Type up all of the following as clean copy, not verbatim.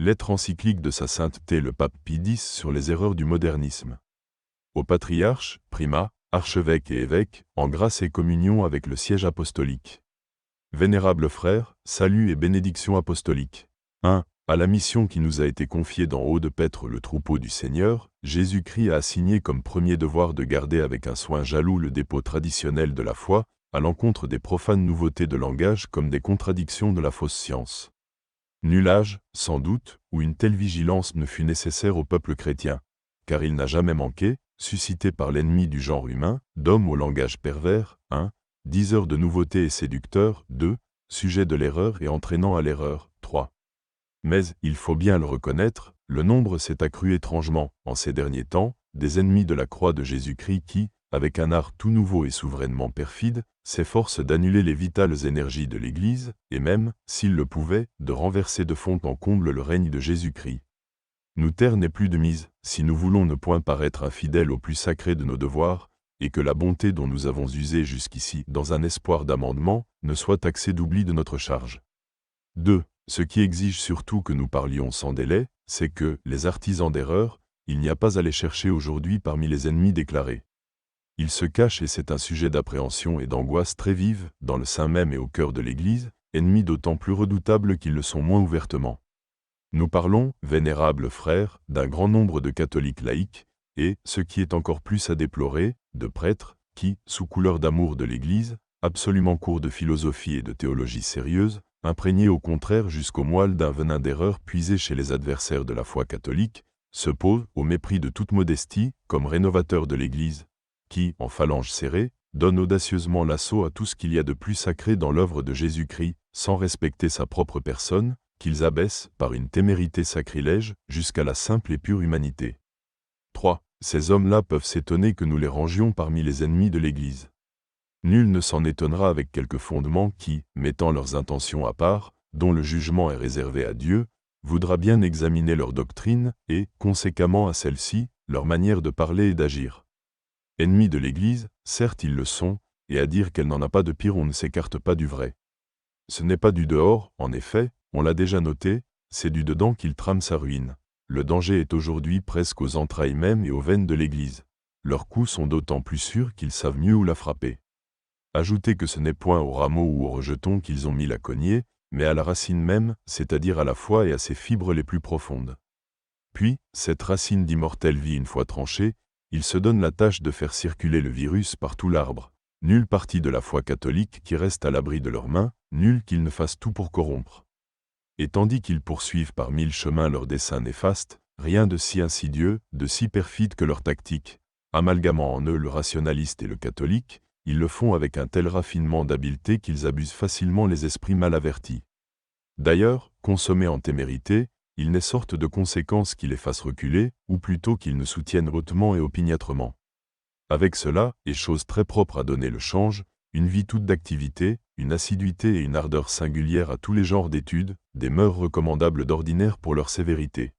Lettre encyclique de sa sainteté le pape Pie X sur les erreurs du modernisme. Aux patriarches, primats, archevêques et évêques, en grâce et communion avec le siège apostolique. Vénérables frères, salut et bénédiction apostolique. 1. À la mission qui nous a été confiée d'en haut de paître le troupeau du Seigneur, Jésus-Christ a assigné comme premier devoir de garder avec un soin jaloux le dépôt traditionnel de la foi, à l'encontre des profanes nouveautés de langage comme des contradictions de la fausse science. Nul âge, sans doute, où une telle vigilance ne fut nécessaire au peuple chrétien, car il n'a jamais manqué, suscité par l'ennemi du genre humain, d'hommes au langage pervers, 1. Diseurs de nouveautés et séducteurs, 2. Sujet de l'erreur et entraînant à l'erreur, 3. Mais, il faut bien le reconnaître, le nombre s'est accru étrangement, en ces derniers temps, des ennemis de la croix de Jésus-Christ qui, avec un art tout nouveau et souverainement perfide, s'efforcent d'annuler les vitales énergies de l'Église, et même, s'ils le pouvaient, de renverser de fond en comble le règne de Jésus-Christ. Nous taire n'est plus de mise, si nous voulons ne point paraître infidèles au plus sacré de nos devoirs, et que la bonté dont nous avons usé jusqu'ici, dans un espoir d'amendement, ne soit taxée d'oubli de notre charge. 2. Ce qui exige surtout que nous parlions sans délai, c'est que, les artisans d'erreur, il n'y a pas à les chercher aujourd'hui parmi les ennemis déclarés. Ils se cachent et c'est un sujet d'appréhension et d'angoisse très vive, dans le sein même et au cœur de l'Église, ennemis d'autant plus redoutables qu'ils le sont moins ouvertement. Nous parlons, vénérables frères, d'un grand nombre de catholiques laïcs, et, ce qui est encore plus à déplorer, de prêtres, qui, sous couleur d'amour de l'Église, absolument courts de philosophie et de théologie sérieuse, imprégnés au contraire jusqu'au moelle d'un venin d'erreur puisé chez les adversaires de la foi catholique, se posent, au mépris de toute modestie, comme rénovateurs de l'Église, qui, en phalange serrée, donnent audacieusement l'assaut à tout ce qu'il y a de plus sacré dans l'œuvre de Jésus-Christ, sans respecter sa propre personne, qu'ils abaissent, par une témérité sacrilège, jusqu'à la simple et pure humanité. 3. Ces hommes-là peuvent s'étonner que nous les rangions parmi les ennemis de l'Église. Nul ne s'en étonnera avec quelques fondements qui, mettant leurs intentions à part, dont le jugement est réservé à Dieu, voudra bien examiner leur doctrine et, conséquemment à celle-ci, leur manière de parler et d'agir. Ennemis de l'Église, certes ils le sont, et à dire qu'elle n'en a pas de pire on ne s'écarte pas du vrai. Ce n'est pas du dehors, en effet, on l'a déjà noté, c'est du dedans qu'il trame sa ruine. Le danger est aujourd'hui presque aux entrailles même et aux veines de l'Église. Leurs coups sont d'autant plus sûrs qu'ils savent mieux où la frapper. Ajoutez que ce n'est point au rameau ou au rejeton qu'ils ont mis la cognée, mais à la racine même, c'est-à-dire à la foi et à ses fibres les plus profondes. Puis, cette racine d'immortelle vie une fois tranchée, ils se donnent la tâche de faire circuler le virus par tout l'arbre. Nulle partie de la foi catholique qui reste à l'abri de leurs mains, nul qu'ils ne fassent tout pour corrompre. Et tandis qu'ils poursuivent par 1000 chemins leurs desseins néfastes, rien de si insidieux, de si perfide que leur tactique. Amalgamant en eux le rationaliste et le catholique, ils le font avec un tel raffinement d'habileté qu'ils abusent facilement les esprits mal avertis. D'ailleurs, consommés en témérité, il n'est sorte de conséquence qui les fasse reculer, ou plutôt qu'ils ne soutiennent hautement et opiniâtrement. Avec cela, et chose très propre à donner le change, une vie toute d'activité, une assiduité et une ardeur singulière à tous les genres d'études, des mœurs recommandables d'ordinaire pour leur sévérité.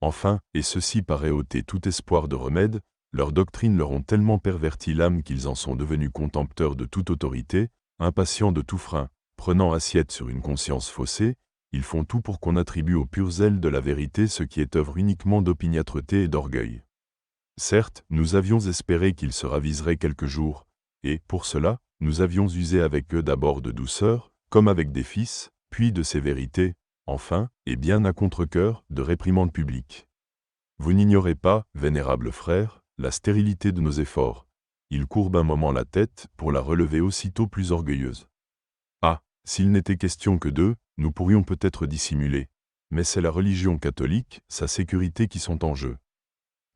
Enfin, et ceci paraît ôter tout espoir de remède, leurs doctrines leur ont tellement perverti l'âme qu'ils en sont devenus contempteurs de toute autorité, impatients de tout frein, prenant assiette sur une conscience faussée, ils font tout pour qu'on attribue au pur zèle de la vérité ce qui est œuvre uniquement d'opiniâtreté et d'orgueil. Certes, nous avions espéré qu'ils se raviseraient quelque jour, et, pour cela, nous avions usé avec eux d'abord de douceur, comme avec des fils, puis de sévérité, enfin, et bien à contre-cœur, de réprimande publique. Vous n'ignorez pas, vénérables frères, la stérilité de nos efforts. Ils courbent un moment la tête pour la relever aussitôt plus orgueilleuse. Ah, s'il n'était question que d'eux, nous pourrions peut-être dissimuler, mais c'est la religion catholique, sa sécurité qui sont en jeu.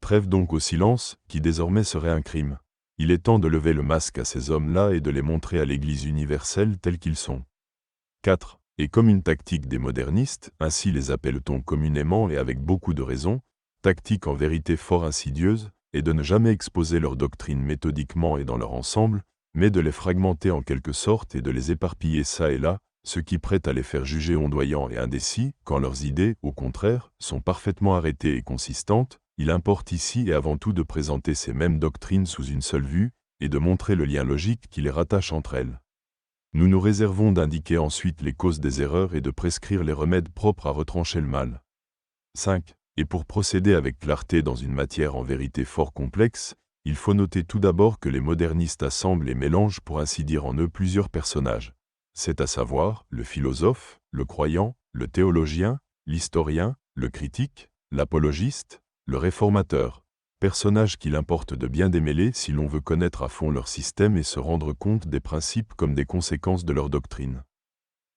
Trêve donc au silence, qui désormais serait un crime. Il est temps de lever le masque à ces hommes-là et de les montrer à l'Église universelle tels qu'ils sont. 4. Et comme une tactique des modernistes, ainsi les appelle-t-on communément et avec beaucoup de raison, tactique en vérité fort insidieuse, et de ne jamais exposer leur doctrine méthodiquement et dans leur ensemble, mais de les fragmenter en quelque sorte et de les éparpiller çà et là, ce qui prête à les faire juger ondoyants et indécis, quand leurs idées, au contraire, sont parfaitement arrêtées et consistantes. Il importe ici et avant tout de présenter ces mêmes doctrines sous une seule vue, et de montrer le lien logique qui les rattache entre elles. Nous nous réservons d'indiquer ensuite les causes des erreurs et de prescrire les remèdes propres à retrancher le mal. 5. Et pour procéder avec clarté dans une matière en vérité fort complexe, il faut noter tout d'abord que les modernistes assemblent et mélangent pour ainsi dire en eux plusieurs personnages. C'est à savoir le philosophe, le croyant, le théologien, l'historien, le critique, l'apologiste, le réformateur. Personnages qu'il importe de bien démêler si l'on veut connaître à fond leur système et se rendre compte des principes comme des conséquences de leur doctrine.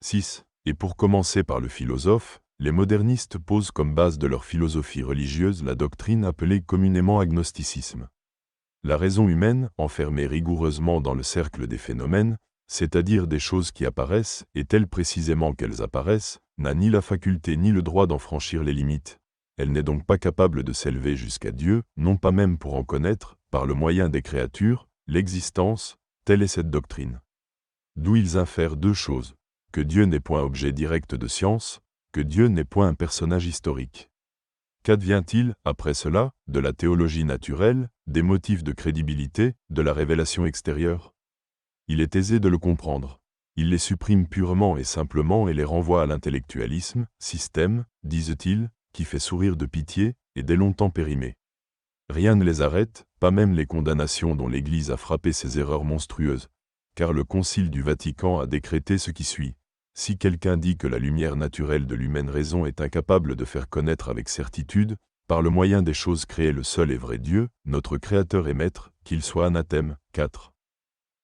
6. Et pour commencer par le philosophe, les modernistes posent comme base de leur philosophie religieuse la doctrine appelée communément agnosticisme. La raison humaine, enfermée rigoureusement dans le cercle des phénomènes, c'est-à-dire des choses qui apparaissent, et telles précisément qu'elles apparaissent, n'a ni la faculté ni le droit d'en franchir les limites. Elle n'est donc pas capable de s'élever jusqu'à Dieu, non pas même pour en connaître, par le moyen des créatures, l'existence, telle est cette doctrine. D'où ils infèrent deux choses, que Dieu n'est point objet direct de science, que Dieu n'est point un personnage historique. Qu'advient-il, après cela, de la théologie naturelle, des motifs de crédibilité, de la révélation extérieure? Il est aisé de le comprendre. Il les supprime purement et simplement et les renvoie à l'intellectualisme, système, disent-ils, qui fait sourire de pitié, et dès longtemps périmé. Rien ne les arrête, pas même les condamnations dont l'Église a frappé ces erreurs monstrueuses, car le Concile du Vatican a décrété ce qui suit. Si quelqu'un dit que la lumière naturelle de l'humaine raison est incapable de faire connaître avec certitude, par le moyen des choses créées le seul et vrai Dieu, notre Créateur et Maître, qu'il soit anathème. 4.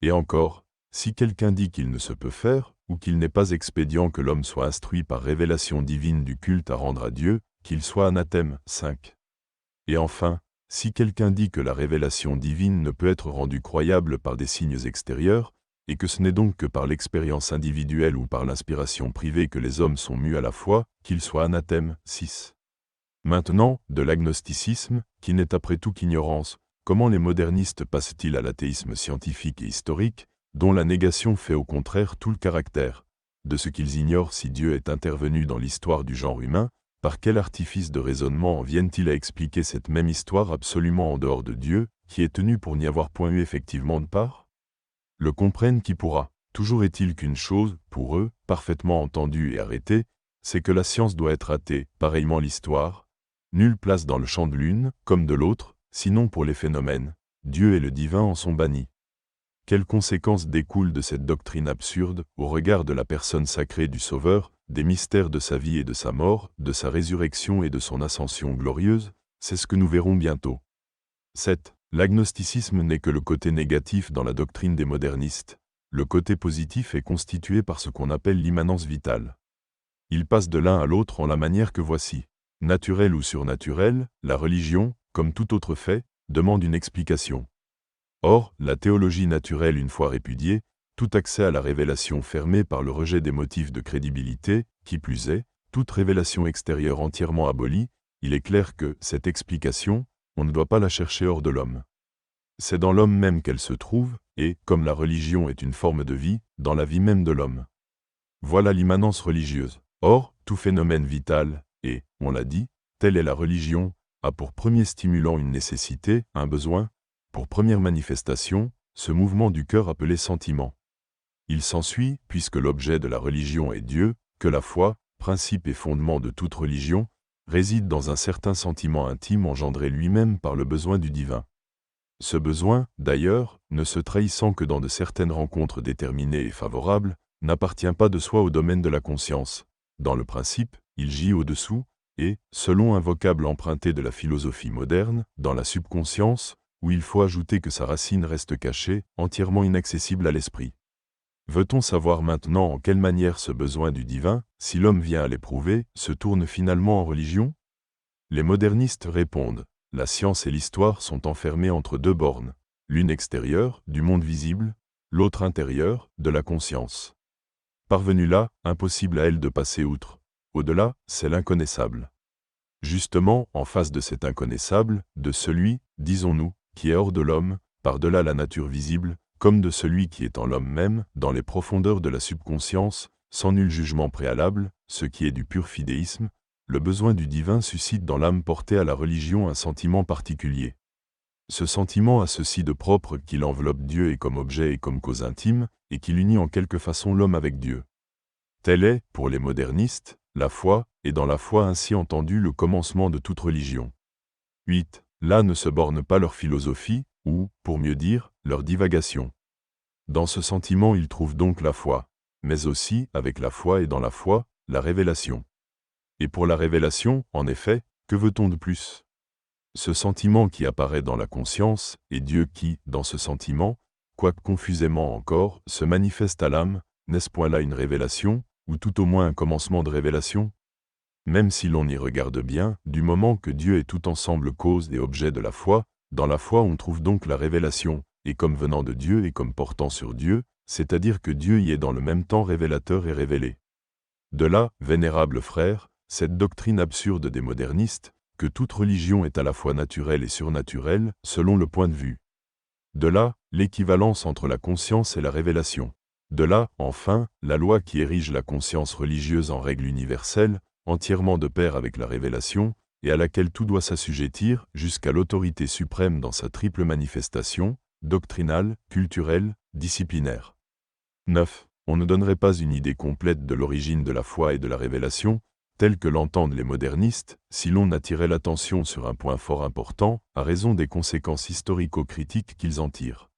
Et encore, si quelqu'un dit qu'il ne se peut faire, ou qu'il n'est pas expédient que l'homme soit instruit par révélation divine du culte à rendre à Dieu, qu'il soit anathème. 5. Et enfin, si quelqu'un dit que la révélation divine ne peut être rendue croyable par des signes extérieurs, et que ce n'est donc que par l'expérience individuelle ou par l'inspiration privée que les hommes sont mus à la foi, qu'il soit anathème. 6. Maintenant, de l'agnosticisme, qui n'est après tout qu'ignorance, comment les modernistes passent-ils à l'athéisme scientifique et historique, dont la négation fait au contraire tout le caractère de ce qu'ils ignorent si Dieu est intervenu dans l'histoire du genre humain? Par quel artifice de raisonnement en viennent-ils à expliquer cette même histoire absolument en dehors de Dieu, qui est tenu pour n'y avoir point eu effectivement de part? Le comprenne qui pourra. Toujours est-il qu'une chose, pour eux, parfaitement entendue et arrêtée, c'est que la science doit être athée, pareillement l'histoire. Nulle place dans le champ de l'une, comme de l'autre, sinon pour les phénomènes. Dieu et le divin en sont bannis. Quelles conséquences découlent de cette doctrine absurde, au regard de la personne sacrée du Sauveur, des mystères de sa vie et de sa mort, de sa résurrection et de son ascension glorieuse? C'est ce que nous verrons bientôt. 7. L'agnosticisme n'est que le côté négatif dans la doctrine des modernistes. Le côté positif est constitué par ce qu'on appelle l'immanence vitale. Il passe de l'un à l'autre en la manière que voici. Naturel ou surnaturel, la religion, comme tout autre fait, demande une explication. Or, la théologie naturelle une fois répudiée, tout accès à la révélation fermé par le rejet des motifs de crédibilité, qui plus est, toute révélation extérieure entièrement abolie, il est clair que, cette explication, on ne doit pas la chercher hors de l'homme. C'est dans l'homme même qu'elle se trouve, et, comme la religion est une forme de vie, dans la vie même de l'homme. Voilà l'immanence religieuse. Or, tout phénomène vital, et, on l'a dit, telle est la religion, a pour premier stimulant une nécessité, un besoin, pour première manifestation, ce mouvement du cœur appelé sentiment. Il s'ensuit, puisque l'objet de la religion est Dieu, que la foi, principe et fondement de toute religion, réside dans un certain sentiment intime engendré lui-même par le besoin du divin. Ce besoin, d'ailleurs, ne se trahissant que dans de certaines rencontres déterminées et favorables, n'appartient pas de soi au domaine de la conscience. Dans le principe, il gît au-dessous, et, selon un vocable emprunté de la philosophie moderne, dans la subconscience, où il faut ajouter que sa racine reste cachée, entièrement inaccessible à l'esprit. Veut-on savoir maintenant en quelle manière ce besoin du divin, si l'homme vient à l'éprouver, se tourne finalement en religion? Les modernistes répondent, la science et l'histoire sont enfermées entre deux bornes, l'une extérieure, du monde visible, l'autre intérieure, de la conscience. Parvenue là, impossible à elle de passer outre. Au-delà, c'est l'inconnaissable. Justement, en face de cet inconnaissable, de celui, disons-nous, qui est hors de l'homme, par-delà la nature visible, comme de celui qui est en l'homme même, dans les profondeurs de la subconscience, sans nul jugement préalable, ce qui est du pur fidéisme, le besoin du divin suscite dans l'âme portée à la religion un sentiment particulier. Ce sentiment a ceci de propre qu'il enveloppe Dieu et comme objet et comme cause intime, et qu'il unit en quelque façon l'homme avec Dieu. Telle est, pour les modernistes, la foi, et dans la foi ainsi entendu le commencement de toute religion. 8. Là ne se borne pas leur philosophie, ou, pour mieux dire, leur divagation. Dans ce sentiment ils trouvent donc la foi, mais aussi, avec la foi et dans la foi, la révélation. Et pour la révélation, en effet, que veut-on de plus? Ce sentiment qui apparaît dans la conscience, et Dieu qui, dans ce sentiment, quoique confusément encore, se manifeste à l'âme, n'est-ce point là une révélation, ou tout au moins un commencement de révélation? Même si l'on y regarde bien, du moment que Dieu est tout ensemble cause et objet de la foi, dans la foi on trouve donc la révélation, et comme venant de Dieu et comme portant sur Dieu, c'est-à-dire que Dieu y est dans le même temps révélateur et révélé. De là, vénérables frères, cette doctrine absurde des modernistes, que toute religion est à la fois naturelle et surnaturelle, selon le point de vue. De là, l'équivalence entre la conscience et la révélation. De là, enfin, la loi qui érige la conscience religieuse en règle universelle, entièrement de pair avec la révélation, et à laquelle tout doit s'assujettir, jusqu'à l'autorité suprême dans sa triple manifestation, doctrinale, culturelle, disciplinaire. 9. On ne donnerait pas une idée complète de l'origine de la foi et de la révélation, telle que l'entendent les modernistes, si l'on attirait l'attention sur un point fort important, à raison des conséquences historico-critiques qu'ils en tirent.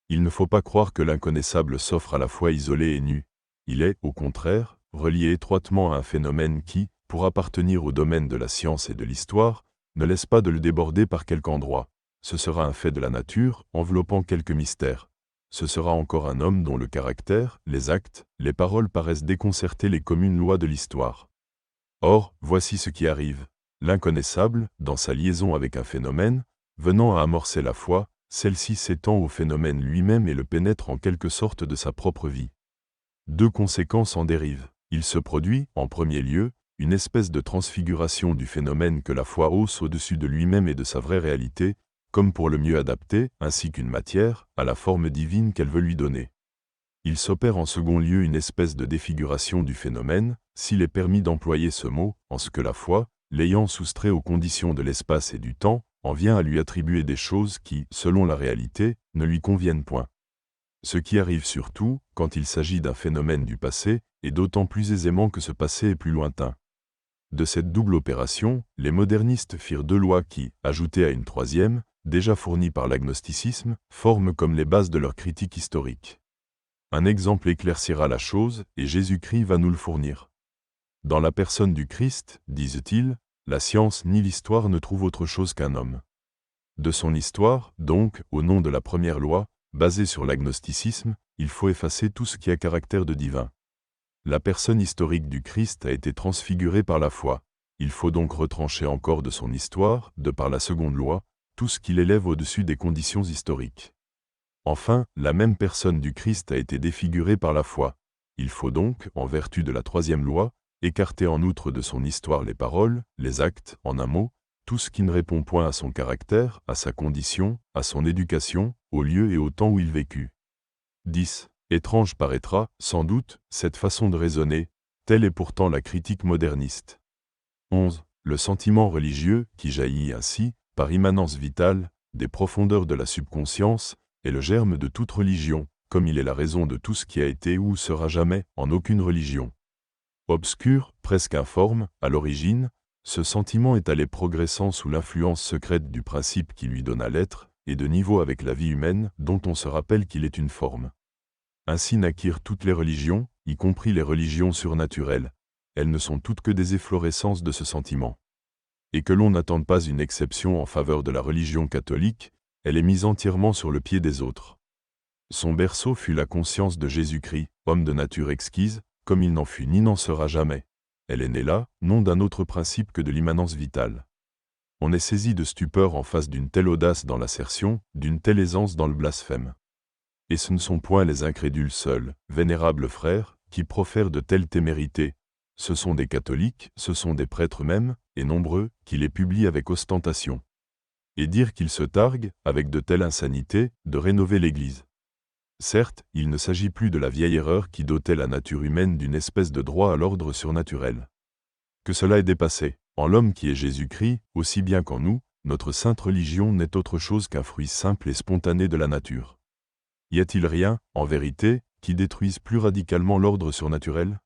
Il ne faut pas croire que l'inconnaissable s'offre à la fois isolé et nu. Il est, au contraire, relié étroitement à un phénomène qui, pour appartenir au domaine de la science et de l'histoire, ne laisse pas de le déborder par quelque endroit. Ce sera un fait de la nature, enveloppant quelque mystère. Ce sera encore un homme dont le caractère, les actes, les paroles paraissent déconcerter les communes lois de l'histoire. Or, voici ce qui arrive. L'inconnaissable, dans sa liaison avec un phénomène, venant à amorcer la foi, celle-ci s'étend au phénomène lui-même et le pénètre en quelque sorte de sa propre vie. Deux conséquences en dérivent. Il se produit, en premier lieu, une espèce de transfiguration du phénomène que la foi hausse au-dessus de lui-même et de sa vraie réalité, comme pour le mieux adapter, ainsi qu'une matière, à la forme divine qu'elle veut lui donner. Il s'opère en second lieu une espèce de défiguration du phénomène, s'il est permis d'employer ce mot, en ce que la foi, l'ayant soustrait aux conditions de l'espace et du temps, en vient à lui attribuer des choses qui, selon la réalité, ne lui conviennent point. Ce qui arrive surtout, quand il s'agit d'un phénomène du passé, et d'autant plus aisément que ce passé est plus lointain. De cette double opération, les modernistes firent deux lois qui, ajoutées à une troisième, déjà fournie par l'agnosticisme, forment comme les bases de leur critique historique. Un exemple éclaircira la chose, et Jésus-Christ va nous le fournir. Dans la personne du Christ, disent-ils, la science ni l'histoire ne trouvent autre chose qu'un homme. De son histoire, donc, au nom de la première loi, basée sur l'agnosticisme, il faut effacer tout ce qui a caractère de divin. La personne historique du Christ a été transfigurée par la foi. Il faut donc retrancher encore de son histoire, de par la seconde loi, tout ce qui l'élève au-dessus des conditions historiques. Enfin, la même personne du Christ a été défigurée par la foi. Il faut donc, en vertu de la troisième loi, écarter en outre de son histoire les paroles, les actes, en un mot, tout ce qui ne répond point à son caractère, à sa condition, à son éducation, au lieu et au temps où il vécut. 10. Étrange paraîtra, sans doute, cette façon de raisonner, telle est pourtant la critique moderniste. 11. Le sentiment religieux, qui jaillit ainsi, par immanence vitale, des profondeurs de la subconscience, est le germe de toute religion, comme il est la raison de tout ce qui a été ou sera jamais, en aucune religion. Obscur, presque informe, à l'origine, ce sentiment est allé progressant sous l'influence secrète du principe qui lui donna l'être, et de niveau avec la vie humaine, dont on se rappelle qu'il est une forme. Ainsi naquirent toutes les religions, y compris les religions surnaturelles. Elles ne sont toutes que des efflorescences de ce sentiment. Et que l'on n'attende pas une exception en faveur de la religion catholique, elle est mise entièrement sur le pied des autres. Son berceau fut la conscience de Jésus-Christ, homme de nature exquise, comme il n'en fut ni n'en sera jamais. Elle est née là, non d'un autre principe que de l'immanence vitale. On est saisi de stupeur en face d'une telle audace dans l'assertion, d'une telle aisance dans le blasphème. Et ce ne sont point les incrédules seuls, vénérables frères, qui profèrent de telles témérités. Ce sont des catholiques, ce sont des prêtres même, et nombreux, qui les publient avec ostentation. Et dire qu'ils se targuent, avec de telles insanités, de rénover l'Église. Certes, il ne s'agit plus de la vieille erreur qui dotait la nature humaine d'une espèce de droit à l'ordre surnaturel. Que cela est dépassé. En l'homme qui est Jésus-Christ, aussi bien qu'en nous, notre sainte religion n'est autre chose qu'un fruit simple et spontané de la nature. Y a-t-il rien, en vérité, qui détruise plus radicalement l'ordre surnaturel ?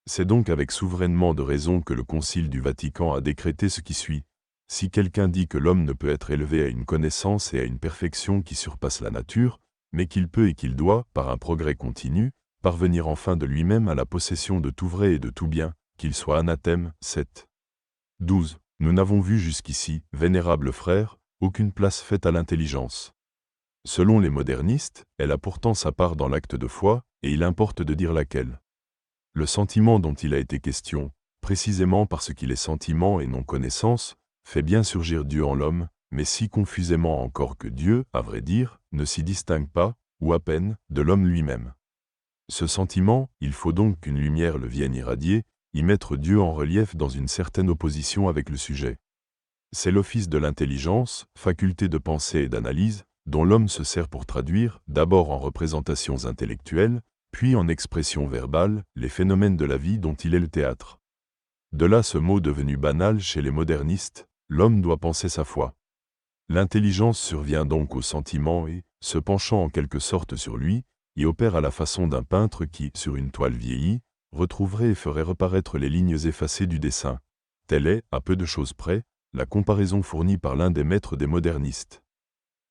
C'est donc avec souverainement de raison que le Concile du Vatican a décrété ce qui suit. Si quelqu'un dit que l'homme ne peut être élevé à une connaissance et à une perfection qui surpasse la nature, mais qu'il peut et qu'il doit, par un progrès continu, parvenir enfin de lui-même à la possession de tout vrai et de tout bien, qu'il soit anathème. 7. 12. Nous n'avons vu jusqu'ici, vénérables frères, aucune place faite à l'intelligence. Selon les modernistes, elle a pourtant sa part dans l'acte de foi, et il importe de dire laquelle. Le sentiment dont il a été question, précisément parce qu'il est sentiment et non connaissance, fait bien surgir Dieu en l'homme, mais si confusément encore que Dieu, à vrai dire, ne s'y distingue pas, ou à peine, de l'homme lui-même. Ce sentiment, il faut donc qu'une lumière le vienne irradier, y mettre Dieu en relief dans une certaine opposition avec le sujet. C'est l'office de l'intelligence, faculté de pensée et d'analyse, dont l'homme se sert pour traduire, d'abord en représentations intellectuelles, puis en expressions verbales, les phénomènes de la vie dont il est le théâtre. De là ce mot devenu banal chez les modernistes, l'homme doit penser sa foi. L'intelligence survient donc au sentiment et, se penchant en quelque sorte sur lui, y opère à la façon d'un peintre qui, sur une toile vieillie, retrouverait et ferait reparaître les lignes effacées du dessin. Telle est, à peu de choses près, la comparaison fournie par l'un des maîtres des modernistes.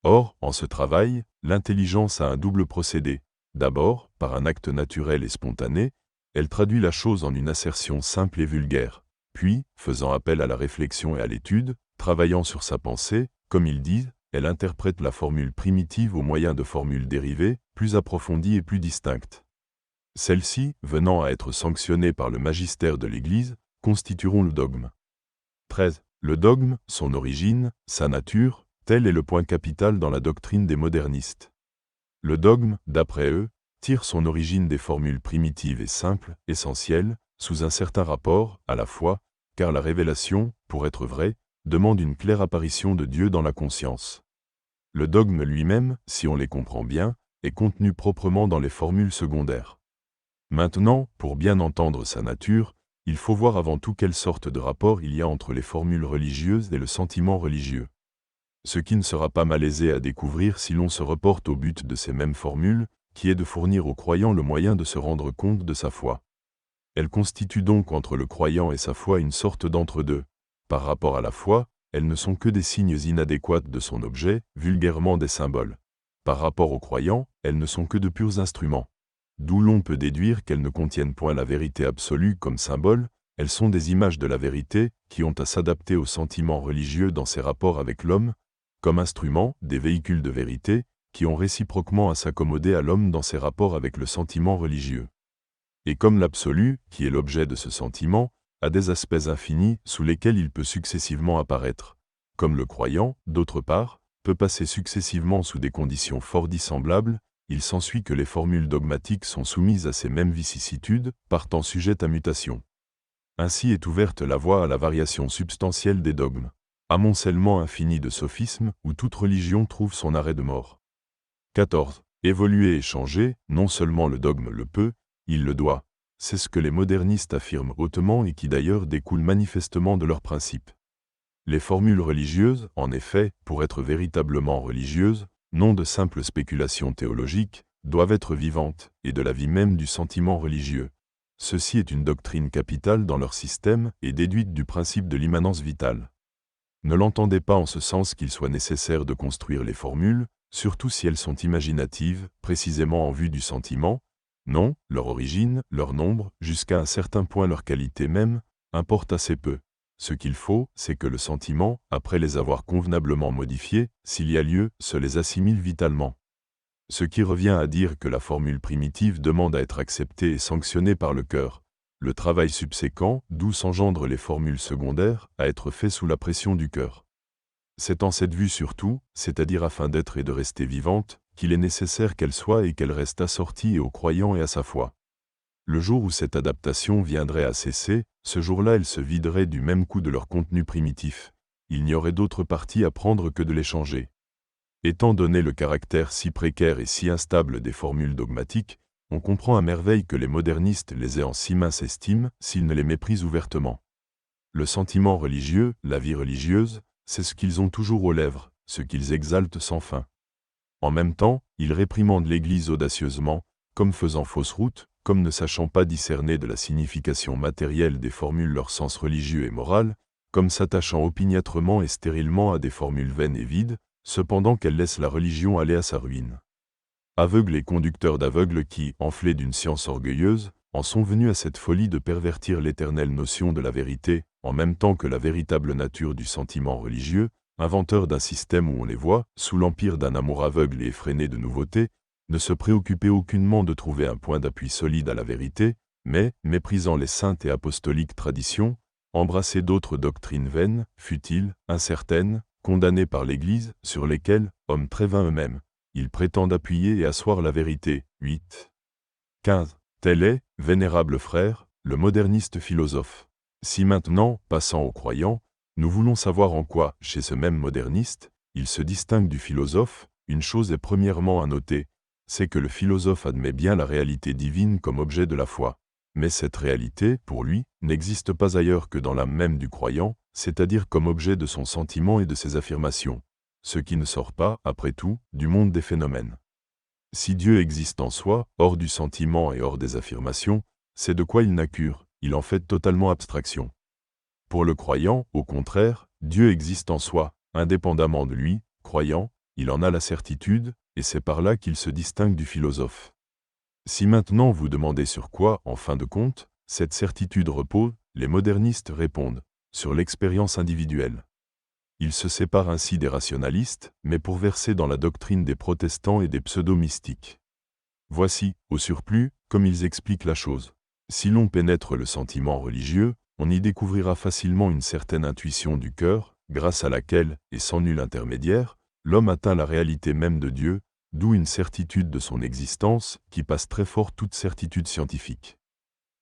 Or, en ce travail, l'intelligence a un double procédé. D'abord, par un acte naturel et spontané, elle traduit la chose en une assertion simple et vulgaire. Puis, faisant appel à la réflexion et à l'étude, travaillant sur sa pensée, comme ils disent, elle interprète la formule primitive au moyen de formules dérivées, plus approfondies et plus distinctes. Celles-ci, venant à être sanctionnées par le magistère de l'Église, constitueront le dogme. 13. Le dogme, son origine, sa nature, tel est le point capital dans la doctrine des modernistes. Le dogme, d'après eux, tire son origine des formules primitives et simples, essentielles, sous un certain rapport, à la foi, car la révélation, pour être vraie, demande une claire apparition de Dieu dans la conscience. Le dogme lui-même, si on les comprend bien, est contenu proprement dans les formules secondaires. Maintenant, pour bien entendre sa nature, il faut voir avant tout quelle sorte de rapport il y a entre les formules religieuses et le sentiment religieux. Ce qui ne sera pas malaisé à découvrir si l'on se reporte au but de ces mêmes formules, qui est de fournir au croyant le moyen de se rendre compte de sa foi. Elles constituent donc entre le croyant et sa foi une sorte d'entre-deux. Par rapport à la foi, elles ne sont que des signes inadéquats de son objet, vulgairement des symboles. Par rapport au croyant, elles ne sont que de purs instruments. D'où l'on peut déduire qu'elles ne contiennent point la vérité absolue comme symbole, elles sont des images de la vérité, qui ont à s'adapter aux sentiments religieux dans ses rapports avec l'homme, comme instruments, des véhicules de vérité, qui ont réciproquement à s'accommoder à l'homme dans ses rapports avec le sentiment religieux. Et comme l'absolu, qui est l'objet de ce sentiment, a des aspects infinis sous lesquels il peut successivement apparaître, comme le croyant, d'autre part, peut passer successivement sous des conditions fort dissemblables, il s'ensuit que les formules dogmatiques sont soumises à ces mêmes vicissitudes, partant sujettes à mutation. Ainsi est ouverte la voie à la variation substantielle des dogmes. Amoncellement infini de sophismes, où toute religion trouve son arrêt de mort. 14. Évoluer et changer, non seulement le dogme le peut, il le doit. C'est ce que les modernistes affirment hautement et qui d'ailleurs découle manifestement de leurs principes. Les formules religieuses, en effet, pour être véritablement religieuses, non de simples spéculations théologiques, doivent être vivantes, et de la vie même du sentiment religieux. Ceci est une doctrine capitale dans leur système et déduite du principe de l'immanence vitale. Ne l'entendez pas en ce sens qu'il soit nécessaire de construire les formules, surtout si elles sont imaginatives, précisément en vue du sentiment. Non, leur origine, leur nombre, jusqu'à un certain point leur qualité même, importe assez peu. Ce qu'il faut, c'est que le sentiment, après les avoir convenablement modifiés, s'il y a lieu, se les assimile vitalement. Ce qui revient à dire que la formule primitive demande à être acceptée et sanctionnée par le cœur. Le travail subséquent, d'où s'engendrent les formules secondaires, à être fait sous la pression du cœur. C'est en cette vue surtout, c'est-à-dire afin d'être et de rester vivante, qu'il est nécessaire qu'elle soit et qu'elle reste assortie aux croyants et à sa foi. Le jour où cette adaptation viendrait à cesser, ce jour-là elle se viderait du même coup de leur contenu primitif. Il n'y aurait d'autre parti à prendre que de les changer. Étant donné le caractère si précaire et si instable des formules dogmatiques, on comprend à merveille que les modernistes les aient en si mince estime, s'ils ne les méprisent ouvertement. Le sentiment religieux, la vie religieuse, c'est ce qu'ils ont toujours aux lèvres, ce qu'ils exaltent sans fin. En même temps, ils réprimandent l'Église audacieusement, comme faisant fausse route, comme ne sachant pas discerner de la signification matérielle des formules leur sens religieux et moral, comme s'attachant opiniâtrement et stérilement à des formules vaines et vides, cependant qu'elles laissent la religion aller à sa ruine. Aveugles et conducteurs d'aveugles qui, enflés d'une science orgueilleuse, en sont venus à cette folie de pervertir l'éternelle notion de la vérité, en même temps que la véritable nature du sentiment religieux, inventeurs d'un système où on les voit, sous l'empire d'un amour aveugle et effréné de nouveautés, ne se préoccuper aucunement de trouver un point d'appui solide à la vérité, mais, méprisant les saintes et apostoliques traditions, embrasser d'autres doctrines vaines, futiles, incertaines, condamnées par l'Église, sur lesquelles, hommes très vains eux-mêmes, ils prétendent appuyer et asseoir la vérité. 8. 15. Tel est, vénérable frère, le moderniste philosophe. Si maintenant, passant aux croyants, nous voulons savoir en quoi, chez ce même moderniste, il se distingue du philosophe, une chose est premièrement à noter, c'est que le philosophe admet bien la réalité divine comme objet de la foi. Mais cette réalité, pour lui, n'existe pas ailleurs que dans l'âme même du croyant, c'est-à-dire comme objet de son sentiment et de ses affirmations, ce qui ne sort pas, après tout, du monde des phénomènes. Si Dieu existe en soi, hors du sentiment et hors des affirmations, c'est de quoi il n'a cure, il en fait totalement abstraction. Pour le croyant, au contraire, Dieu existe en soi, indépendamment de lui, croyant, il en a la certitude, et c'est par là qu'il se distingue du philosophe. Si maintenant vous demandez sur quoi, en fin de compte, cette certitude repose, les modernistes répondent, sur l'expérience individuelle. Ils se séparent ainsi des rationalistes, mais pour verser dans la doctrine des protestants et des pseudo-mystiques. Voici, au surplus, comme ils expliquent la chose. Si l'on pénètre le sentiment religieux, on y découvrira facilement une certaine intuition du cœur, grâce à laquelle, et sans nul intermédiaire, l'homme atteint la réalité même de Dieu, d'où une certitude de son existence qui passe très fort toute certitude scientifique.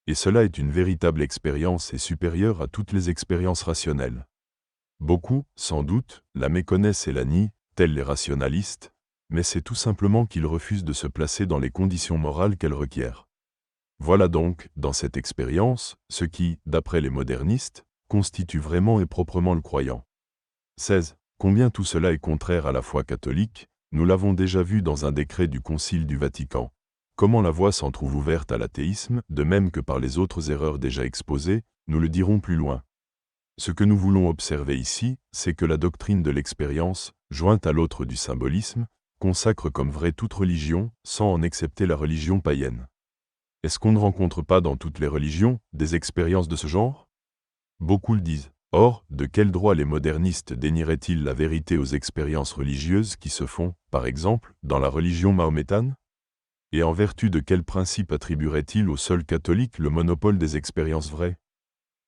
Et cela est une véritable expérience et supérieure à toutes les expériences rationnelles. Beaucoup, sans doute, la méconnaissent et la nient, tels les rationalistes, mais c'est tout simplement qu'ils refusent de se placer dans les conditions morales qu'elle requiert. Voilà donc, dans cette expérience, ce qui, d'après les modernistes, constitue vraiment et proprement le croyant. 16. Combien tout cela est contraire à la foi catholique, nous l'avons déjà vu dans un décret du Concile du Vatican. Comment la voie s'en trouve ouverte à l'athéisme, de même que par les autres erreurs déjà exposées, nous le dirons plus loin. Ce que nous voulons observer ici, c'est que la doctrine de l'expérience, jointe à l'autre du symbolisme, consacre comme vraie toute religion, sans en excepter la religion païenne. Est-ce qu'on ne rencontre pas dans toutes les religions des expériences de ce genre? Beaucoup le disent. Or, de quel droit les modernistes dénieraient-ils la vérité aux expériences religieuses qui se font, par exemple, dans la religion mahométane? Et en vertu de quel principe attribueraient-ils aux seuls catholiques le monopole des expériences vraies?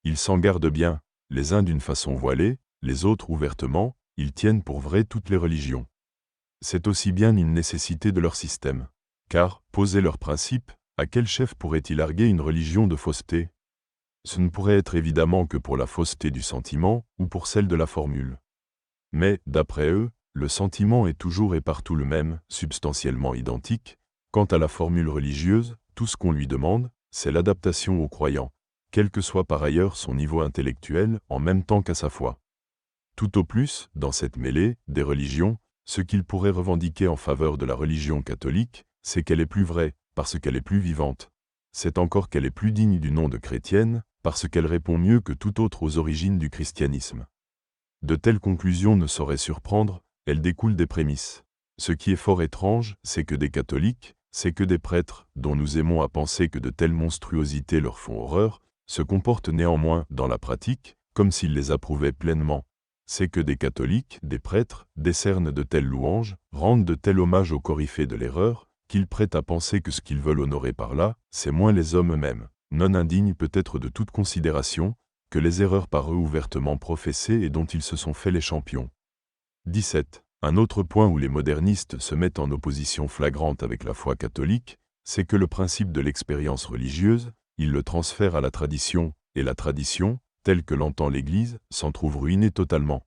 Ils s'en gardent bien, les uns d'une façon voilée, les autres ouvertement, ils tiennent pour vraies toutes les religions. C'est aussi bien une nécessité de leur système. Car, poser leurs principes, à quel chef pourrait-il arguer une religion de fausseté? Ce ne pourrait être évidemment que pour la fausseté du sentiment ou pour celle de la formule. Mais, d'après eux, le sentiment est toujours et partout le même, substantiellement identique. Quant à la formule religieuse, tout ce qu'on lui demande, c'est l'adaptation au croyant, quel que soit par ailleurs son niveau intellectuel, en même temps qu'à sa foi. Tout au plus, dans cette mêlée des religions, ce qu'il pourrait revendiquer en faveur de la religion catholique, c'est qu'elle est plus vraie, parce qu'elle est plus vivante. C'est encore qu'elle est plus digne du nom de chrétienne, parce qu'elle répond mieux que toute autre aux origines du christianisme. De telles conclusions ne sauraient surprendre, elles découlent des prémices. Ce qui est fort étrange, c'est que des catholiques, c'est que des prêtres, dont nous aimons à penser que de telles monstruosités leur font horreur, se comportent néanmoins, dans la pratique, comme s'ils les approuvaient pleinement. C'est que des catholiques, des prêtres, décernent de telles louanges, rendent de tels hommages aux coryphées de l'erreur, qu'ils prêtent à penser que ce qu'ils veulent honorer par là, c'est moins les hommes eux-mêmes, non indignes peut-être de toute considération, que les erreurs par eux ouvertement professées et dont ils se sont fait les champions. 17. Un autre point où les modernistes se mettent en opposition flagrante avec la foi catholique, c'est que le principe de l'expérience religieuse, ils le transfèrent à la tradition, et la tradition, telle que l'entend l'Église, s'en trouve ruinée totalement.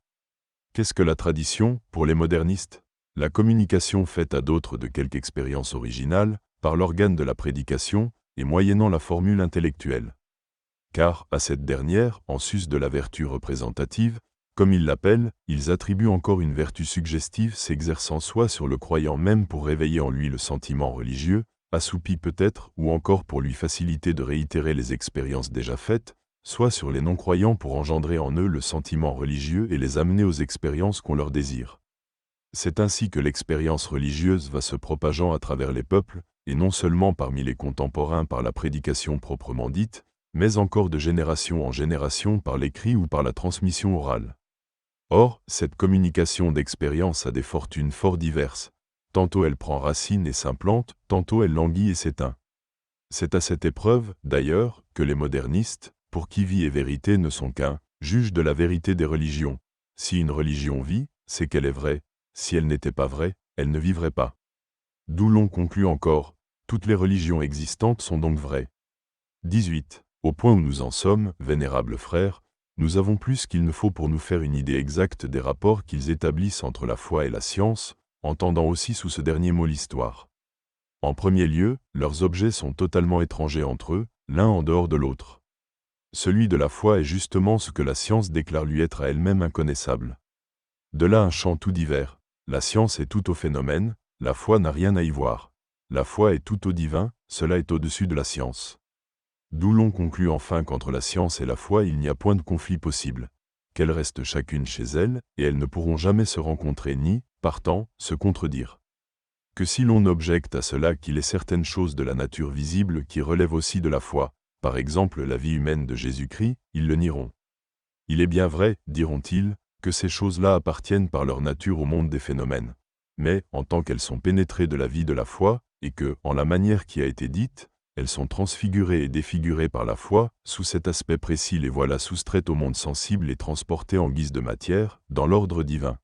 Qu'est-ce que la tradition, pour les modernistes? La communication faite à d'autres de quelque expérience originale, par l'organe de la prédication, et moyennant la formule intellectuelle. Car, à cette dernière, en sus de la vertu représentative, comme ils l'appellent, ils attribuent encore une vertu suggestive s'exerçant soit sur le croyant même pour réveiller en lui le sentiment religieux, assoupi peut-être, ou encore pour lui faciliter de réitérer les expériences déjà faites, soit sur les non-croyants pour engendrer en eux le sentiment religieux et les amener aux expériences qu'on leur désire. C'est ainsi que l'expérience religieuse va se propageant à travers les peuples, et non seulement parmi les contemporains par la prédication proprement dite, mais encore de génération en génération par l'écrit ou par la transmission orale. Or, cette communication d'expérience a des fortunes fort diverses. Tantôt elle prend racine et s'implante, tantôt elle languit et s'éteint. C'est à cette épreuve, d'ailleurs, que les modernistes, pour qui vie et vérité ne sont qu'un, jugent de la vérité des religions. Si une religion vit, c'est qu'elle est vraie. Si elle n'était pas vraie, elle ne vivrait pas. D'où l'on conclut encore, toutes les religions existantes sont donc vraies. 18. Au point où nous en sommes, vénérables frères, nous avons plus qu'il ne faut pour nous faire une idée exacte des rapports qu'ils établissent entre la foi et la science, entendant aussi sous ce dernier mot l'histoire. En premier lieu, leurs objets sont totalement étrangers entre eux, l'un en dehors de l'autre. Celui de la foi est justement ce que la science déclare lui être à elle-même inconnaissable. De là un champ tout divers. La science est tout au phénomène, la foi n'a rien à y voir. La foi est tout au divin, cela est au-dessus de la science. D'où l'on conclut enfin qu'entre la science et la foi il n'y a point de conflit possible, qu'elles restent chacune chez elles, et elles ne pourront jamais se rencontrer ni, partant, se contredire. Que si l'on objecte à cela qu'il est certaines choses de la nature visible qui relèvent aussi de la foi, par exemple la vie humaine de Jésus-Christ, ils le nieront. Il est bien vrai, diront-ils, que ces choses-là appartiennent par leur nature au monde des phénomènes. Mais, en tant qu'elles sont pénétrées de la vie de la foi, et que, en la manière qui a été dite, elles sont transfigurées et défigurées par la foi, sous cet aspect précis les voilà soustraites au monde sensible et transportées en guise de matière, dans l'ordre divin.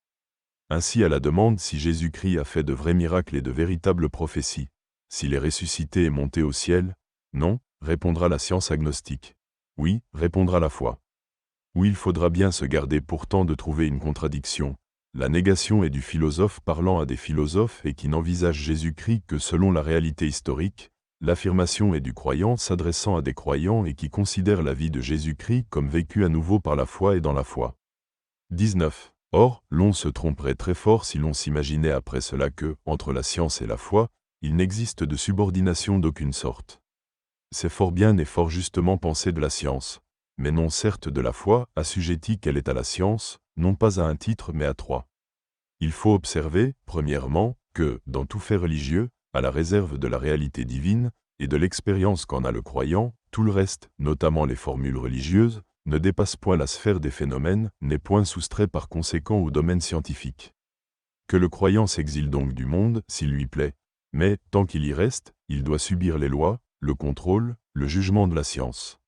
Ainsi à la demande si Jésus-Christ a fait de vrais miracles et de véritables prophéties, s'il est ressuscité et monté au ciel, non, répondra la science agnostique. Oui, répondra la foi. Où il faudra bien se garder pourtant de trouver une contradiction. La négation est du philosophe parlant à des philosophes et qui n'envisage Jésus-Christ que selon la réalité historique, l'affirmation est du croyant s'adressant à des croyants et qui considèrent la vie de Jésus-Christ comme vécue à nouveau par la foi et dans la foi. 19. Or, l'on se tromperait très fort si l'on s'imaginait après cela que, entre la science et la foi, il n'existe de subordination d'aucune sorte. C'est fort bien et fort justement penser de la science, mais non certes de la foi, assujettie qu'elle est à la science, non pas à un titre mais à trois. Il faut observer, premièrement, que, dans tout fait religieux, à la réserve de la réalité divine, et de l'expérience qu'en a le croyant, tout le reste, notamment les formules religieuses, ne dépasse point la sphère des phénomènes, n'est point soustrait par conséquent au domaine scientifique. Que le croyant s'exile donc du monde, s'il lui plaît, mais, tant qu'il y reste, il doit subir les lois, le contrôle, le jugement de la science.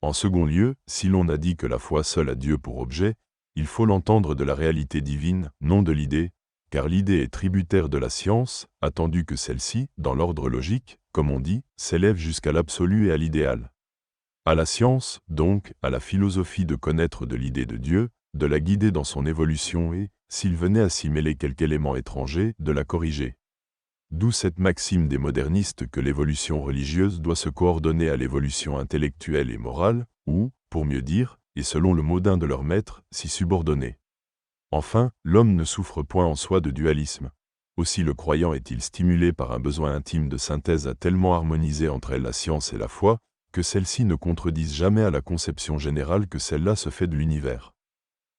En second lieu, si l'on a dit que la foi seule a Dieu pour objet, il faut l'entendre de la réalité divine, non de l'idée, car l'idée est tributaire de la science, attendu que celle-ci, dans l'ordre logique, comme on dit, s'élève jusqu'à l'absolu et à l'idéal. À la science, donc, à la philosophie de connaître de l'idée de Dieu, de la guider dans son évolution et, s'il venait à s'y mêler quelque élément étranger, de la corriger. D'où cette maxime des modernistes que l'évolution religieuse doit se coordonner à l'évolution intellectuelle et morale, ou, pour mieux dire, et selon le mot d'un de leurs maîtres, s'y subordonner. Enfin, l'homme ne souffre point en soi de dualisme. Aussi le croyant est-il stimulé par un besoin intime de synthèse à tellement harmoniser entre elles la science et la foi, que celles-ci ne contredisent jamais à la conception générale que celle-là se fait de l'univers.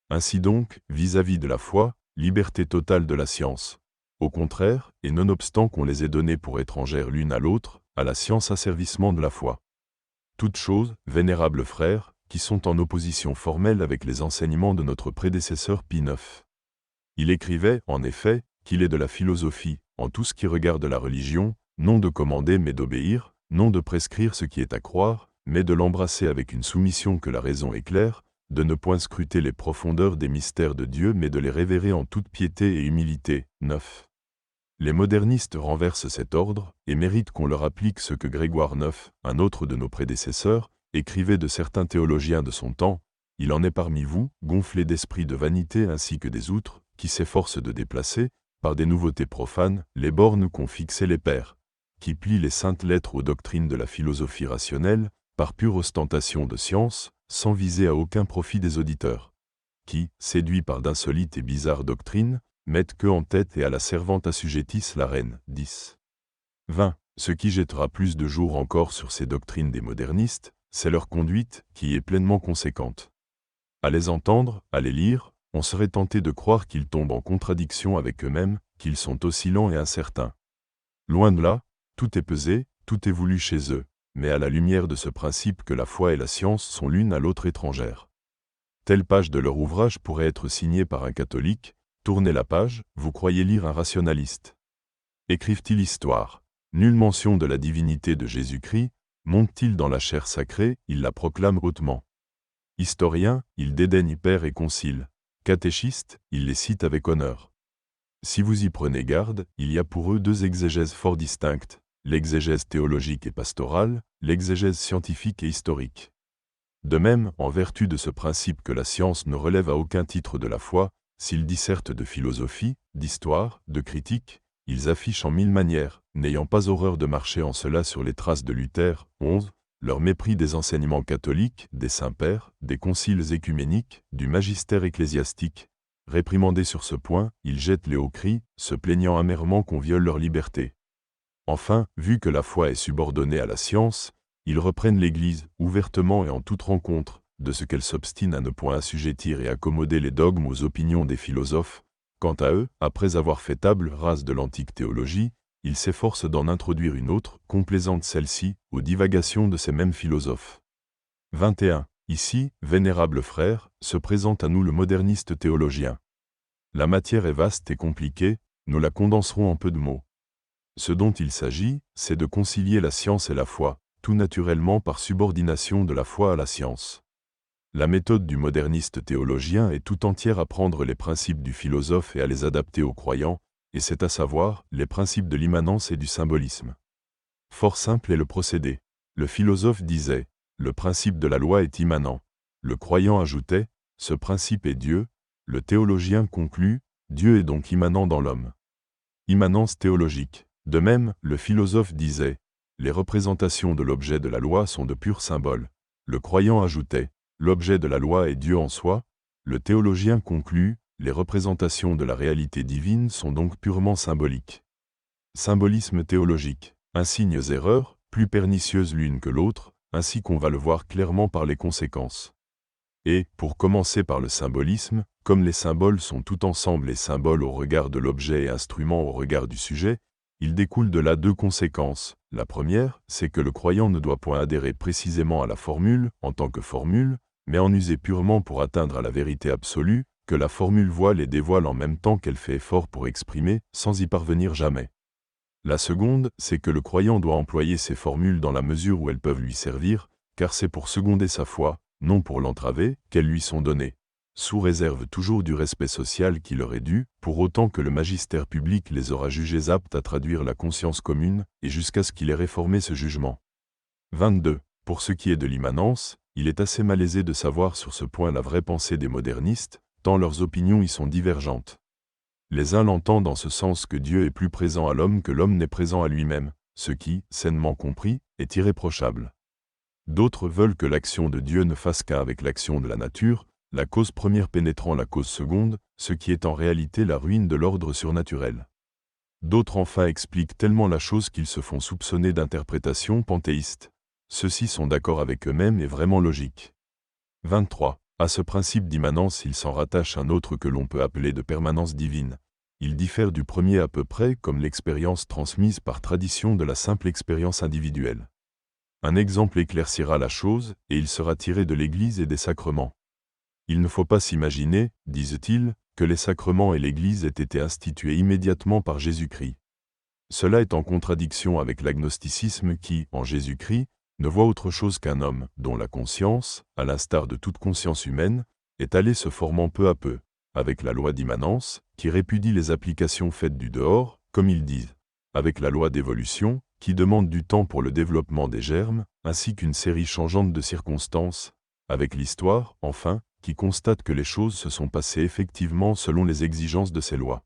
Ainsi donc, vis-à-vis de la foi, liberté totale de la science. Au contraire, et nonobstant qu'on les ait données pour étrangères l'une à l'autre, à la science asservissement de la foi. Toutes choses, vénérables frères, qui sont en opposition formelle avec les enseignements de notre prédécesseur Pie IX. Il écrivait, en effet, qu'il est de la philosophie, en tout ce qui regarde la religion, non de commander mais d'obéir, non de prescrire ce qui est à croire, mais de l'embrasser avec une soumission que la raison éclaire, de ne point scruter les profondeurs des mystères de Dieu mais de les révérer en toute piété et humilité. 9. Les modernistes renversent cet ordre, et méritent qu'on leur applique ce que Grégoire IX, un autre de nos prédécesseurs, écrivait de certains théologiens de son temps. Il en est parmi vous, gonflés d'esprit de vanité ainsi que des outres, qui s'efforcent de déplacer, par des nouveautés profanes, les bornes qu'ont fixées les pères, qui plient les saintes lettres aux doctrines de la philosophie rationnelle, par pure ostentation de science, sans viser à aucun profit des auditeurs, qui, séduits par d'insolites et bizarres doctrines, mettent que en tête et à la servante assujettissent la reine. 10. 20. Ce qui jettera plus de jour encore sur ces doctrines des modernistes, c'est leur conduite qui est pleinement conséquente. À les entendre, à les lire, on serait tenté de croire qu'ils tombent en contradiction avec eux-mêmes, qu'ils sont oscillants et incertains. Loin de là, tout est pesé, tout est voulu chez eux, mais à la lumière de ce principe que la foi et la science sont l'une à l'autre étrangères. Telle page de leur ouvrage pourrait être signée par un catholique, tournez la page, vous croyez lire un rationaliste. Écrivent-ils histoire? Nulle mention de la divinité de Jésus-Christ, monte-t-il dans la chair sacrée, ils la proclament hautement. Historiens, ils dédaignent père et concile. Catéchistes, ils les citent avec honneur. Si vous y prenez garde, il y a pour eux deux exégèses fort distinctes, l'exégèse théologique et pastorale, l'exégèse scientifique et historique. De même, en vertu de ce principe que la science ne relève à aucun titre de la foi, s'ils dissertent de philosophie, d'histoire, de critique, ils affichent en mille manières, n'ayant pas horreur de marcher en cela sur les traces de Luther, 11, leur mépris des enseignements catholiques, des saints-pères, des conciles écuméniques, du magistère ecclésiastique. Réprimandés sur ce point, ils jettent les hauts cris, se plaignant amèrement qu'on viole leur liberté. Enfin, vu que la foi est subordonnée à la science, ils reprennent l'Église, ouvertement et en toute rencontre, de ce qu'elle s'obstine à ne point assujettir et accommoder les dogmes aux opinions des philosophes. Quant à eux, après avoir fait table rase de l'antique théologie, ils s'efforcent d'en introduire une autre, complaisante celle-ci, aux divagations de ces mêmes philosophes. 21. Ici, vénérables frères, se présente à nous le moderniste théologien. La matière est vaste et compliquée, nous la condenserons en peu de mots. Ce dont il s'agit, c'est de concilier la science et la foi, tout naturellement par subordination de la foi à la science. La méthode du moderniste théologien est tout entière à prendre les principes du philosophe et à les adapter aux croyants, et c'est à savoir les principes de l'immanence et du symbolisme. Fort simple est le procédé. Le philosophe disait, le principe de la loi est immanent. Le croyant ajoutait, ce principe est Dieu. Le théologien conclut, Dieu est donc immanent dans l'homme. Immanence théologique. De même, le philosophe disait, les représentations de l'objet de la loi sont de purs symboles. Le croyant ajoutait, l'objet de la loi est Dieu en soi. Le théologien conclut, les représentations de la réalité divine sont donc purement symboliques. Symbolisme théologique. Insignes erreurs, plus pernicieuses l'une que l'autre, ainsi qu'on va le voir clairement par les conséquences. Et, pour commencer par le symbolisme, comme les symboles sont tout ensemble et symboles au regard de l'objet et instruments au regard du sujet, il découle de là deux conséquences. La première, c'est que le croyant ne doit point adhérer précisément à la formule, en tant que formule, mais en user purement pour atteindre à la vérité absolue, que la formule voile et dévoile en même temps qu'elle fait effort pour exprimer, sans y parvenir jamais. La seconde, c'est que le croyant doit employer ces formules dans la mesure où elles peuvent lui servir, car c'est pour seconder sa foi, non pour l'entraver, qu'elles lui sont données, sous réserve toujours du respect social qui leur est dû, pour autant que le magistère public les aura jugés aptes à traduire la conscience commune, et jusqu'à ce qu'il ait réformé ce jugement. 22. Pour ce qui est de l'immanence, il est assez malaisé de savoir sur ce point la vraie pensée des modernistes, tant leurs opinions y sont divergentes. Les uns l'entendent en ce sens que Dieu est plus présent à l'homme que l'homme n'est présent à lui-même, ce qui, sainement compris, est irréprochable. D'autres veulent que l'action de Dieu ne fasse qu'un avec l'action de la nature, la cause première pénétrant la cause seconde, ce qui est en réalité la ruine de l'ordre surnaturel. D'autres enfin expliquent tellement la chose qu'ils se font soupçonner d'interprétation panthéiste. Ceux-ci sont d'accord avec eux-mêmes et vraiment logiques. 23. À ce principe d'immanence il s'en rattache un autre que l'on peut appeler de permanence divine. Il diffère du premier à peu près comme l'expérience transmise par tradition de la simple expérience individuelle. Un exemple éclaircira la chose, et il sera tiré de l'Église et des sacrements. Il ne faut pas s'imaginer, disent-ils, que les sacrements et l'Église aient été institués immédiatement par Jésus-Christ. Cela est en contradiction avec l'agnosticisme qui, en Jésus-Christ, ne voit autre chose qu'un homme, dont la conscience, à l'instar de toute conscience humaine, est allée se formant peu à peu, avec la loi d'immanence, qui répudie les applications faites du dehors, comme ils disent, avec la loi d'évolution, qui demande du temps pour le développement des germes, ainsi qu'une série changeante de circonstances, avec l'histoire, enfin, qui constate que les choses se sont passées effectivement selon les exigences de ces lois.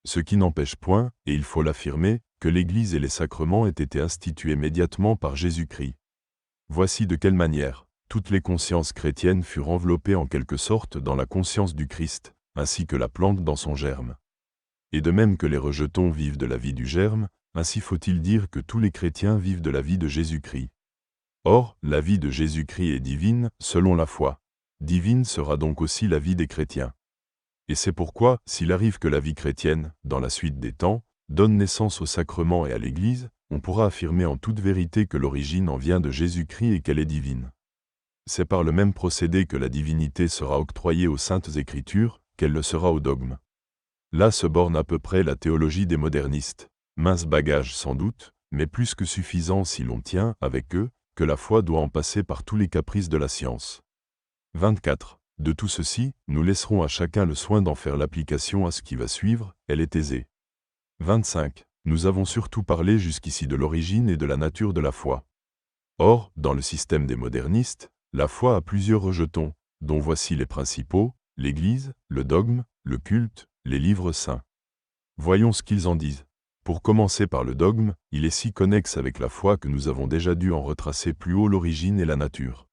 Ce qui n'empêche point, et il faut l'affirmer, que l'Église et les sacrements aient été institués immédiatement par Jésus-Christ. Voici de quelle manière toutes les consciences chrétiennes furent enveloppées en quelque sorte dans la conscience du Christ, ainsi que la plante dans son germe. Et de même que les rejetons vivent de la vie du germe, Ainsi faut-il dire que tous les chrétiens vivent de la vie de Jésus-Christ. Or, la vie de Jésus-Christ est divine, selon la foi. Divine sera donc aussi la vie des chrétiens. Et c'est pourquoi, s'il arrive que la vie chrétienne, dans la suite des temps, donne naissance au sacrement et à l'Église, on pourra affirmer en toute vérité que l'origine en vient de Jésus-Christ et qu'elle est divine. C'est par le même procédé que la divinité sera octroyée aux saintes Écritures, qu'elle le sera au dogme. Là se borne à peu près la théologie des modernistes. Mince bagage sans doute, mais plus que suffisant si l'on tient, avec eux, que la foi doit en passer par tous les caprices de la science. 24. De tout ceci, nous laisserons à chacun le soin d'en faire l'application à ce qui va suivre, elle est aisée. 25. Nous avons surtout parlé jusqu'ici de l'origine et de la nature de la foi. Or, dans le système des modernistes, la foi a plusieurs rejetons, dont voici les principaux, l'Église, le dogme, le culte, les livres saints. Voyons ce qu'ils en disent. Pour commencer par le dogme, il est si connexe avec la foi que nous avons déjà dû en retracer plus haut l'origine et la nature.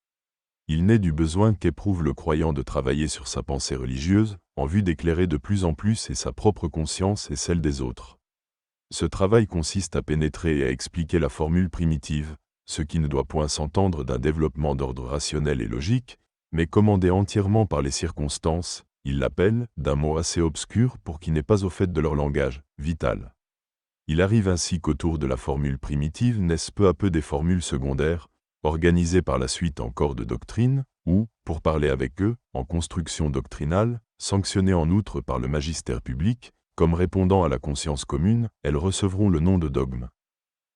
Il naît du besoin qu'éprouve le croyant de travailler sur sa pensée religieuse, en vue d'éclairer de plus en plus et sa propre conscience et celle des autres. Ce travail consiste à pénétrer et à expliquer la formule primitive, ce qui ne doit point s'entendre d'un développement d'ordre rationnel et logique, mais commandé entièrement par les circonstances, il l'appelle, d'un mot assez obscur pour qui n'est pas au fait de leur langage, vital. Il arrive ainsi qu'autour de la formule primitive naissent peu à peu des formules secondaires, organisées par la suite en corps de doctrine, ou, pour parler avec eux, en construction doctrinale, sanctionnées en outre par le magistère public, comme répondant à la conscience commune, elles recevront le nom de dogme.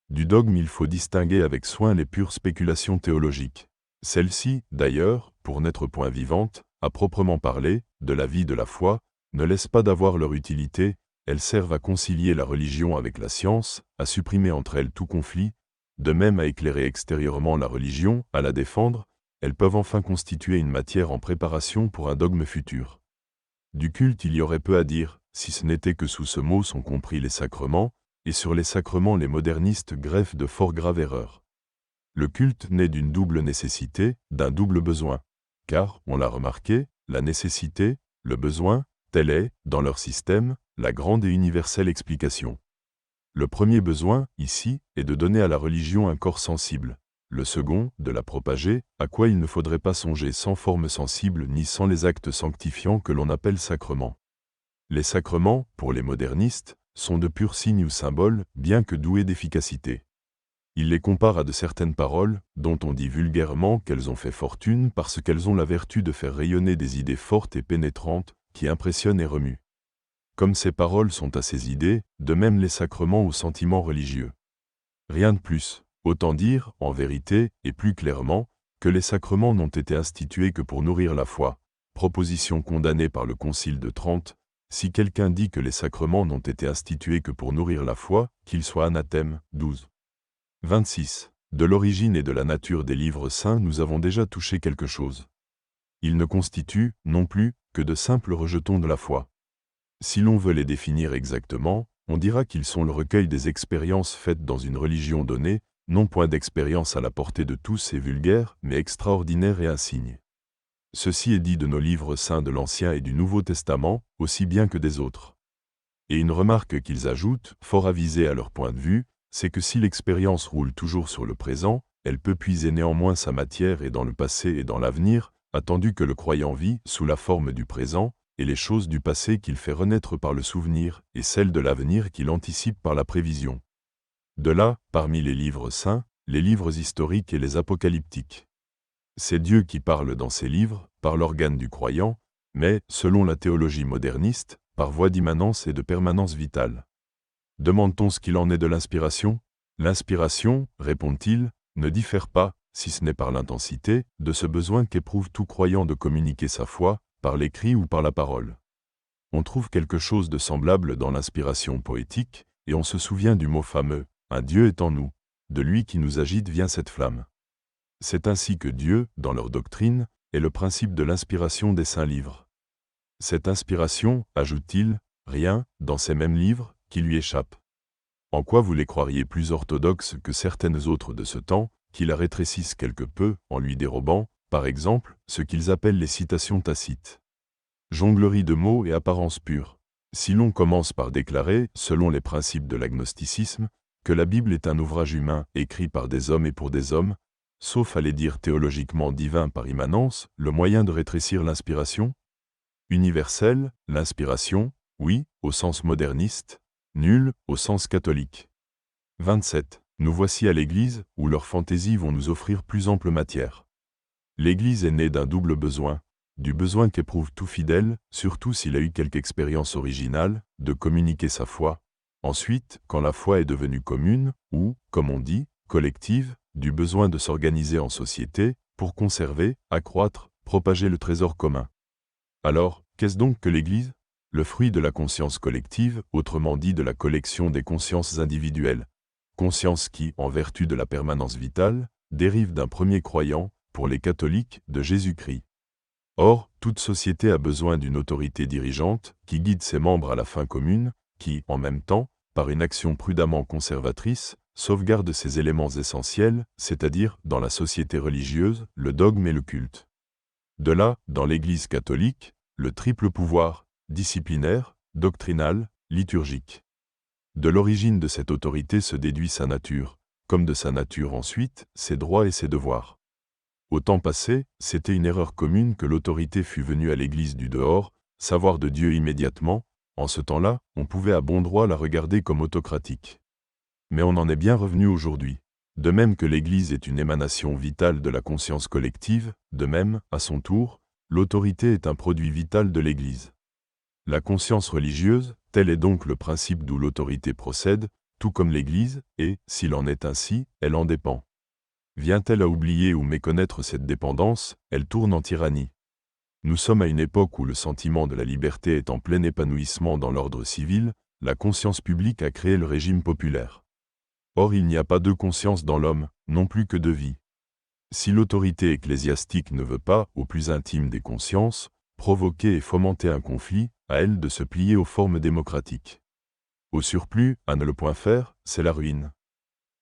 Du dogme il faut distinguer avec soin les pures spéculations théologiques. Celles-ci, d'ailleurs, pour n'être point vivantes, à proprement parler, de la vie de la foi, ne laissent pas d'avoir leur utilité, elles servent à concilier la religion avec la science, à supprimer entre elles tout conflit, de même à éclairer extérieurement la religion, à la défendre, elles peuvent enfin constituer une matière en préparation pour un dogme futur. Du culte il y aurait peu à dire, si ce n'était que sous ce mot sont compris les sacrements, et sur les sacrements les modernistes greffent de fort graves erreurs. Le culte naît d'une double nécessité, d'un double besoin. Car, on l'a remarqué, la nécessité, le besoin, telle est, dans leur système, la grande et universelle explication. Le premier besoin, ici, est de donner à la religion un corps sensible. Le second, de la propager, à quoi il ne faudrait pas songer sans forme sensible ni sans les actes sanctifiants que l'on appelle sacrements. Les sacrements, pour les modernistes, sont de purs signes ou symboles, bien que doués d'efficacité. Ils les comparent à de certaines paroles, dont on dit vulgairement qu'elles ont fait fortune parce qu'elles ont la vertu de faire rayonner des idées fortes et pénétrantes, qui impressionnent et remuent. Comme ces paroles sont à ces idées, de même les sacrements aux sentiments religieux. Rien de plus, autant dire, en vérité, et plus clairement, que les sacrements n'ont été institués que pour nourrir la foi, proposition condamnée par le Concile de Trente. Si quelqu'un dit que les sacrements n'ont été institués que pour nourrir la foi, qu'il soit anathème. 12. 26. De l'origine et de la nature des livres saints nous avons déjà touché quelque chose. Ils ne constituent, non plus, que de simples rejetons de la foi. Si l'on veut les définir exactement, on dira qu'ils sont le recueil des expériences faites dans une religion donnée, non point d'expériences à la portée de tous et vulgaires, mais extraordinaires et insignes. Ceci est dit de nos livres saints de l'Ancien et du Nouveau Testament, aussi bien que des autres. Et une remarque qu'ils ajoutent, fort avisée à leur point de vue, c'est que si l'expérience roule toujours sur le présent, elle peut puiser néanmoins sa matière et dans le passé et dans l'avenir, attendu que le croyant vit sous la forme du présent, et les choses du passé qu'il fait renaître par le souvenir, et celles de l'avenir qu'il anticipe par la prévision. De là, parmi les livres saints, les livres historiques et les apocalyptiques. C'est Dieu qui parle dans ces livres, par l'organe du croyant, mais, selon la théologie moderniste, par voie d'immanence et de permanence vitale. Demande-t-on ce qu'il en est de l'inspiration? L'inspiration, répond-il, ne diffère pas, si ce n'est par l'intensité, de ce besoin qu'éprouve tout croyant de communiquer sa foi, par l'écrit ou par la parole. On trouve quelque chose de semblable dans l'inspiration poétique, et on se souvient du mot fameux « Un Dieu est en nous », de lui qui nous agite vient cette flamme. C'est ainsi que Dieu, dans leur doctrine, est le principe de l'inspiration des saints livres. Cette inspiration, ajoute-t-il, rien, dans ces mêmes livres, qui lui échappe. En quoi vous les croiriez plus orthodoxes que certaines autres de ce temps, qui la rétrécissent quelque peu, en lui dérobant, par exemple, ce qu'ils appellent les citations tacites. Jonglerie de mots et apparence pure. Si l'on commence par déclarer, selon les principes de l'agnosticisme, que la Bible est un ouvrage humain écrit par des hommes et pour des hommes, sauf à les dire théologiquement divin par immanence, le moyen de rétrécir l'inspiration? Universelle, l'inspiration, oui, au sens moderniste, nulle, au sens catholique. 27. Nous voici à l'Église, où leurs fantaisies vont nous offrir plus ample matière. L'Église est née d'un double besoin, du besoin qu'éprouve tout fidèle, surtout s'il a eu quelque expérience originale, de communiquer sa foi. Ensuite, quand la foi est devenue commune, ou, comme on dit, collective, du besoin de s'organiser en société, pour conserver, accroître, propager le trésor commun. Alors, qu'est-ce donc que l'Église? Le fruit de la conscience collective, autrement dit de la collection des consciences individuelles. Conscience qui, en vertu de la permanence vitale, dérive d'un premier croyant, pour les catholiques, de Jésus-Christ. Or, toute société a besoin d'une autorité dirigeante, qui guide ses membres à la fin commune, qui, en même temps, par une action prudemment conservatrice, sauvegarde ces éléments essentiels, c'est-à-dire, dans la société religieuse, le dogme et le culte. De là, dans l'Église catholique, le triple pouvoir, disciplinaire, doctrinal, liturgique. De l'origine de cette autorité se déduit sa nature, comme de sa nature ensuite, ses droits et ses devoirs. Au temps passé, c'était une erreur commune que l'autorité fût venue à l'Église du dehors, savoir de Dieu immédiatement. En ce temps-là, on pouvait à bon droit la regarder comme autocratique. Mais on en est bien revenu aujourd'hui. De même que l'Église est une émanation vitale de la conscience collective, de même, à son tour, l'autorité est un produit vital de l'Église. La conscience religieuse, tel est donc le principe d'où l'autorité procède, tout comme l'Église, et, s'il en est ainsi, elle en dépend. Vient-elle à oublier ou méconnaître cette dépendance, elle tourne en tyrannie. Nous sommes à une époque où le sentiment de la liberté est en plein épanouissement dans l'ordre civil, la conscience publique a créé le régime populaire. Or il n'y a pas deux consciences dans l'homme, non plus que deux vies. Si l'autorité ecclésiastique ne veut pas, au plus intime des consciences, provoquer et fomenter un conflit, à elle de se plier aux formes démocratiques. Au surplus, à ne le point faire, c'est la ruine.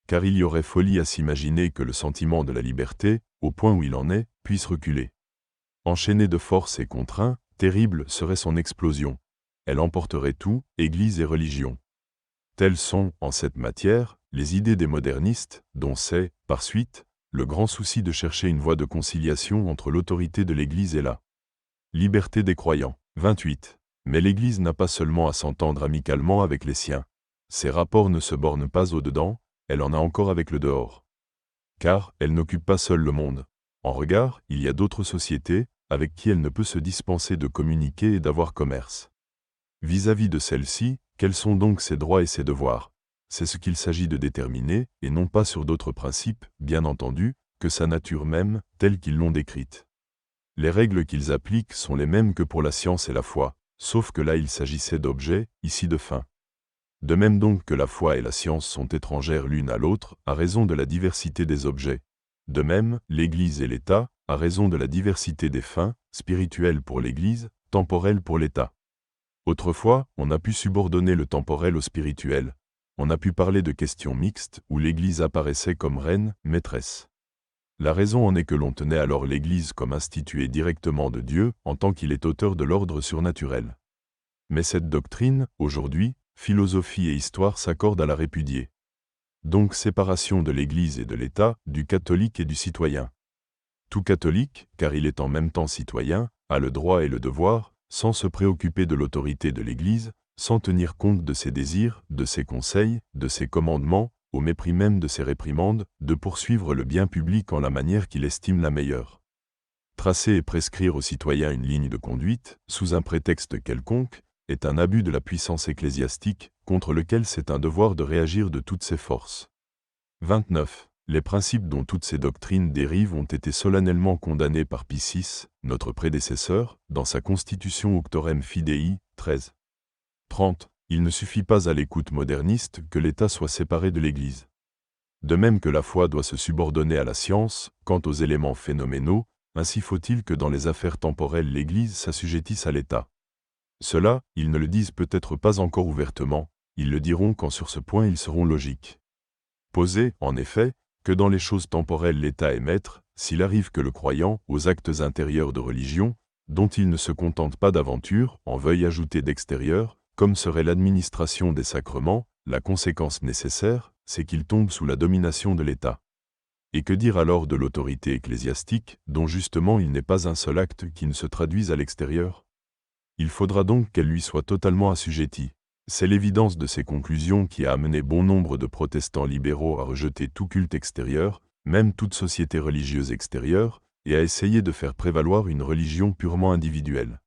Car il y aurait folie à s'imaginer que le sentiment de la liberté, au point où il en est, puisse reculer. Enchaîné de force et contraint, terrible serait son explosion. Elle emporterait tout, Église et religion. Telles sont, en cette matière, les idées des modernistes, dont c'est, par suite, le grand souci de chercher une voie de conciliation entre l'autorité de l'Église et la liberté des croyants. 28. Mais l'Église n'a pas seulement à s'entendre amicalement avec les siens. Ses rapports ne se bornent pas au dedans, elle en a encore avec le dehors. Car elle n'occupe pas seule le monde. En regard, il y a d'autres sociétés, avec qui elle ne peut se dispenser de communiquer et d'avoir commerce. Vis-à-vis de celles-ci, quels sont donc ses droits et ses devoirs? C'est ce qu'il s'agit de déterminer, et non pas sur d'autres principes, bien entendu, que sa nature même, telle qu'ils l'ont décrite. Les règles qu'ils appliquent sont les mêmes que pour la science et la foi, sauf que là il s'agissait d'objets, ici de fins. De même donc que la foi et la science sont étrangères l'une à l'autre, à raison de la diversité des objets. De même, l'Église et l'État, à raison de la diversité des fins, spirituelles pour l'Église, temporelles pour l'État. Autrefois, on a pu subordonner le temporel au spirituel. On a pu parler de questions mixtes, où l'Église apparaissait comme reine, maîtresse. La raison en est que l'on tenait alors l'Église comme instituée directement de Dieu, en tant qu'il est auteur de l'ordre surnaturel. Mais cette doctrine, aujourd'hui, philosophie et histoire s'accordent à la répudier. Donc séparation de l'Église et de l'État, du catholique et du citoyen. Tout catholique, car il est en même temps citoyen, a le droit et le devoir, sans se préoccuper de l'autorité de l'Église, sans tenir compte de ses désirs, de ses conseils, de ses commandements, au mépris même de ses réprimandes, de poursuivre le bien public en la manière qu'il estime la meilleure. Tracer et prescrire aux citoyens une ligne de conduite, sous un prétexte quelconque, est un abus de la puissance ecclésiastique, contre lequel c'est un devoir de réagir de toutes ses forces. 29. Les principes dont toutes ces doctrines dérivent ont été solennellement condamnés par Pie VI, notre prédécesseur, dans sa Constitution Auctorem Fidei, 13. 30. Il ne suffit pas à l'écoute moderniste que l'État soit séparé de l'Église. De même que la foi doit se subordonner à la science, quant aux éléments phénoménaux, ainsi faut-il que dans les affaires temporelles l'Église s'assujettisse à l'État. Cela, ils ne le disent peut-être pas encore ouvertement, ils le diront quand sur ce point ils seront logiques. Poser, en effet, que dans les choses temporelles l'État est maître, s'il arrive que le croyant, aux actes intérieurs de religion, dont il ne se contente pas d'aventure, en veuille ajouter d'extérieur, comme serait l'administration des sacrements, la conséquence nécessaire, c'est qu'il tombe sous la domination de l'État. Et que dire alors de l'autorité ecclésiastique, dont justement il n'est pas un seul acte qui ne se traduise à l'extérieur? Il faudra donc qu'elle lui soit totalement assujettie. C'est l'évidence de ces conclusions qui a amené bon nombre de protestants libéraux à rejeter tout culte extérieur, même toute société religieuse extérieure, et à essayer de faire prévaloir une religion purement individuelle.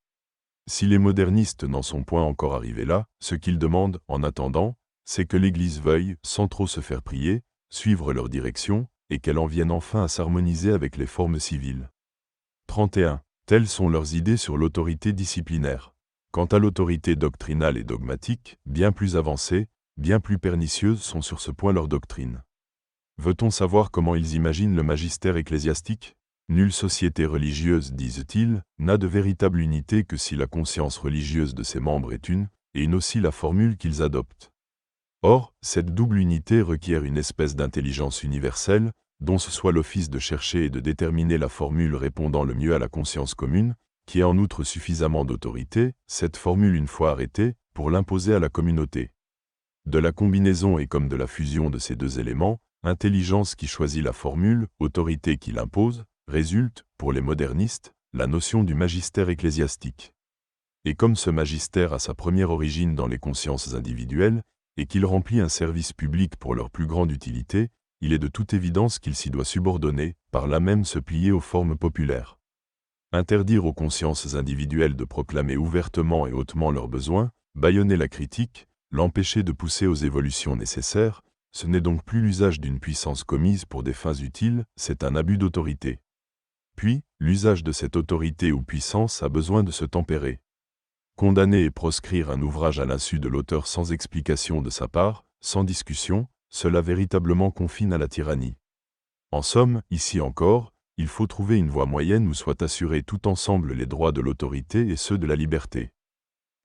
Si les modernistes n'en sont point encore arrivés là, ce qu'ils demandent, en attendant, c'est que l'Église veuille, sans trop se faire prier, suivre leur direction, et qu'elle en vienne enfin à s'harmoniser avec les formes civiles. 31. Telles sont leurs idées sur l'autorité disciplinaire. Quant à l'autorité doctrinale et dogmatique, bien plus avancées, bien plus pernicieuses sont sur ce point leurs doctrines. Veut-on savoir comment ils imaginent le magistère ecclésiastique? Nulle société religieuse, disent-ils, n'a de véritable unité que si la conscience religieuse de ses membres est une, et une aussi la formule qu'ils adoptent. Or, cette double unité requiert une espèce d'intelligence universelle, dont ce soit l'office de chercher et de déterminer la formule répondant le mieux à la conscience commune, qui ait en outre suffisamment d'autorité, cette formule une fois arrêtée, pour l'imposer à la communauté. De la combinaison et comme de la fusion de ces deux éléments, intelligence qui choisit la formule, autorité qui l'impose, résulte, pour les modernistes, la notion du magistère ecclésiastique. Et comme ce magistère a sa première origine dans les consciences individuelles, et qu'il remplit un service public pour leur plus grande utilité, il est de toute évidence qu'il s'y doit subordonner, par là même se plier aux formes populaires. Interdire aux consciences individuelles de proclamer ouvertement et hautement leurs besoins, bâillonner la critique, l'empêcher de pousser aux évolutions nécessaires, ce n'est donc plus l'usage d'une puissance commise pour des fins utiles, c'est un abus d'autorité. Puis, l'usage de cette autorité ou puissance a besoin de se tempérer. Condamner et proscrire un ouvrage à l'insu de l'auteur sans explication de sa part, sans discussion, cela véritablement confine à la tyrannie. En somme, ici encore, il faut trouver une voie moyenne où soient assurés tout ensemble les droits de l'autorité et ceux de la liberté.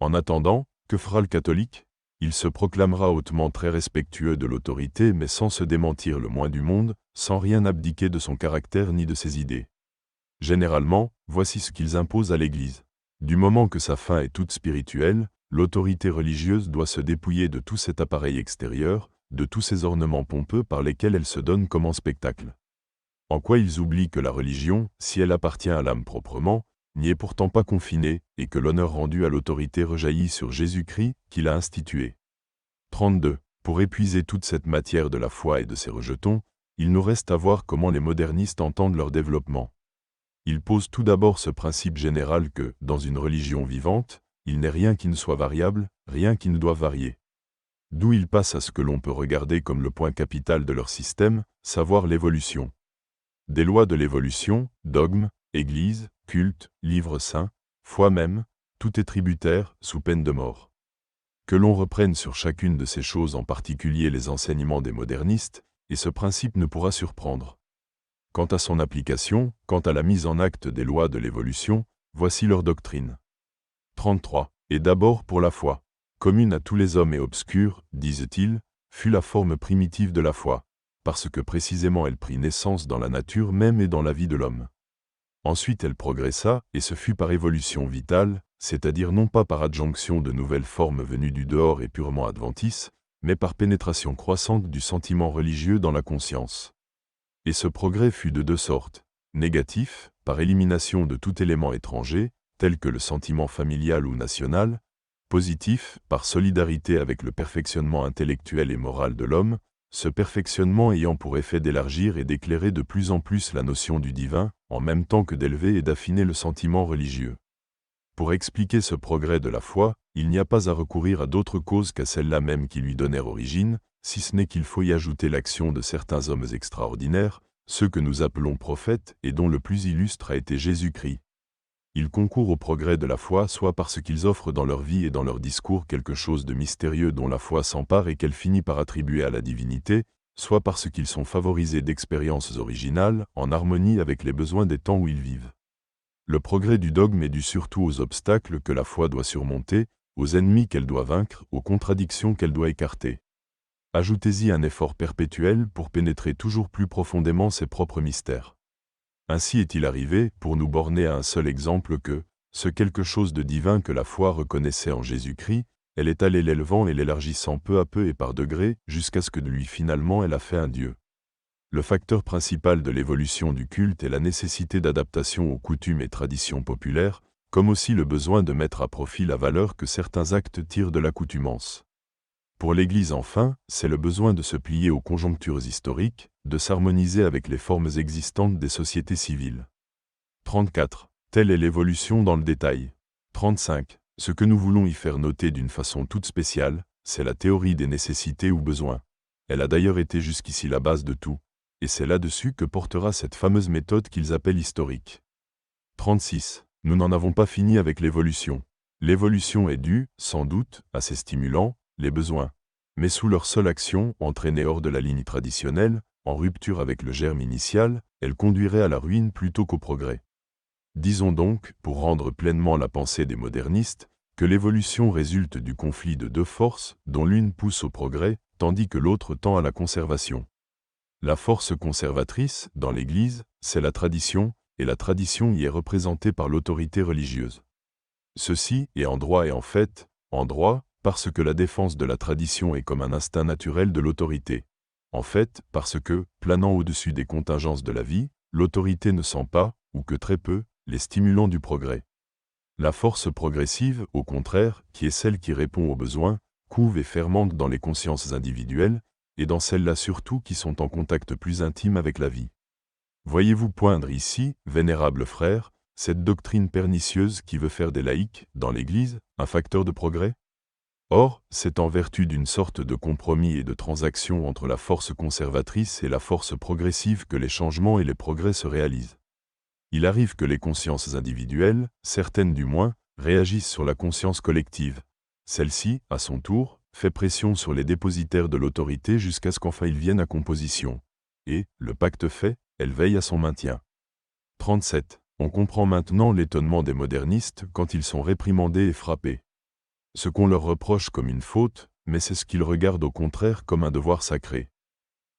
En attendant, que fera le catholique? Il se proclamera hautement très respectueux de l'autorité mais sans se démentir le moins du monde, sans rien abdiquer de son caractère ni de ses idées. Généralement, voici ce qu'ils imposent à l'Église. Du moment que sa fin est toute spirituelle, l'autorité religieuse doit se dépouiller de tout cet appareil extérieur, de tous ces ornements pompeux par lesquels elle se donne comme en spectacle. En quoi ils oublient que la religion, si elle appartient à l'âme proprement, n'y est pourtant pas confinée, et que l'honneur rendu à l'autorité rejaillit sur Jésus-Christ, qui l'a instituée. 32. Pour épuiser toute cette matière de la foi et de ses rejetons, il nous reste à voir comment les modernistes entendent leur développement. Ils posent tout d'abord ce principe général que, dans une religion vivante, il n'est rien qui ne soit variable, rien qui ne doive varier. D'où ils passent à ce que l'on peut regarder comme le point capital de leur système, savoir l'évolution. Des lois de l'évolution, dogmes, église, culte, livre saint, foi même, tout est tributaire, sous peine de mort. Que l'on reprenne sur chacune de ces choses en particulier les enseignements des modernistes, et ce principe ne pourra surprendre. Quant à son application, quant à la mise en acte des lois de l'évolution, voici leur doctrine. 33. Et d'abord pour la foi. Commune à tous les hommes et obscure, disent-ils, fut la forme primitive de la foi, parce que précisément elle prit naissance dans la nature même et dans la vie de l'homme. Ensuite elle progressa, et ce fut par évolution vitale, c'est-à-dire non pas par adjonction de nouvelles formes venues du dehors et purement adventices, mais par pénétration croissante du sentiment religieux dans la conscience. Et ce progrès fut de deux sortes. Négatif, par élimination de tout élément étranger, tel que le sentiment familial ou national. Positif, par solidarité avec le perfectionnement intellectuel et moral de l'homme, ce perfectionnement ayant pour effet d'élargir et d'éclairer de plus en plus la notion du divin, en même temps que d'élever et d'affiner le sentiment religieux. Pour expliquer ce progrès de la foi, il n'y a pas à recourir à d'autres causes qu'à celles-là même qui lui donnèrent origine, si ce n'est qu'il faut y ajouter l'action de certains hommes extraordinaires, ceux que nous appelons prophètes et dont le plus illustre a été Jésus-Christ. Ils concourent au progrès de la foi soit parce qu'ils offrent dans leur vie et dans leur discours quelque chose de mystérieux dont la foi s'empare et qu'elle finit par attribuer à la divinité, soit parce qu'ils sont favorisés d'expériences originales, en harmonie avec les besoins des temps où ils vivent. Le progrès du dogme est dû surtout aux obstacles que la foi doit surmonter, aux ennemis qu'elle doit vaincre, aux contradictions qu'elle doit écarter. Ajoutez-y un effort perpétuel pour pénétrer toujours plus profondément ses propres mystères. Ainsi est-il arrivé, pour nous borner à un seul exemple que, ce quelque chose de divin que la foi reconnaissait en Jésus-Christ, Elle est allée l'élevant et l'élargissant peu à peu et par degrés, jusqu'à ce que de lui finalement elle a fait un Dieu. Le facteur principal de l'évolution du culte est la nécessité d'adaptation aux coutumes et traditions populaires, comme aussi le besoin de mettre à profit la valeur que certains actes tirent de l'accoutumance. Pour l'Église enfin, c'est le besoin de se plier aux conjonctures historiques, de s'harmoniser avec les formes existantes des sociétés civiles. 34. Telle est l'évolution dans le détail. 35. Ce que nous voulons y faire noter d'une façon toute spéciale, c'est la théorie des nécessités ou besoins. Elle a d'ailleurs été jusqu'ici la base de tout, et c'est là-dessus que portera cette fameuse méthode qu'ils appellent historique. 36. Nous n'en avons pas fini avec l'évolution. L'évolution est due, sans doute, à ces stimulants, les besoins. Mais sous leur seule action, entraînée hors de la ligne traditionnelle, en rupture avec le germe initial, elle conduirait à la ruine plutôt qu'au progrès. Disons donc, pour rendre pleinement la pensée des modernistes, que l'évolution résulte du conflit de deux forces, dont l'une pousse au progrès, tandis que l'autre tend à la conservation. La force conservatrice, dans l'Église, c'est la tradition, et la tradition y est représentée par l'autorité religieuse. Ceci est en droit et en fait, en droit, parce que la défense de la tradition est comme un instinct naturel de l'autorité. En fait, parce que, planant au-dessus des contingences de la vie, l'autorité ne sent pas, ou que très peu, les stimulants du progrès. La force progressive, au contraire, qui est celle qui répond aux besoins, couve et fermente dans les consciences individuelles, et dans celles-là surtout qui sont en contact plus intime avec la vie. Voyez-vous poindre ici, vénérables frères, cette doctrine pernicieuse qui veut faire des laïcs, dans l'Église, un facteur de progrès? Or, c'est en vertu d'une sorte de compromis et de transaction entre la force conservatrice et la force progressive que les changements et les progrès se réalisent. Il arrive que les consciences individuelles, certaines du moins, réagissent sur la conscience collective. Celle-ci, à son tour, fait pression sur les dépositaires de l'autorité jusqu'à ce qu'enfin ils viennent à composition. Et, le pacte fait, elle veille à son maintien. 37. On comprend maintenant l'étonnement des modernistes quand ils sont réprimandés et frappés. Ce qu'on leur reproche comme une faute, mais c'est ce qu'ils regardent au contraire comme un devoir sacré.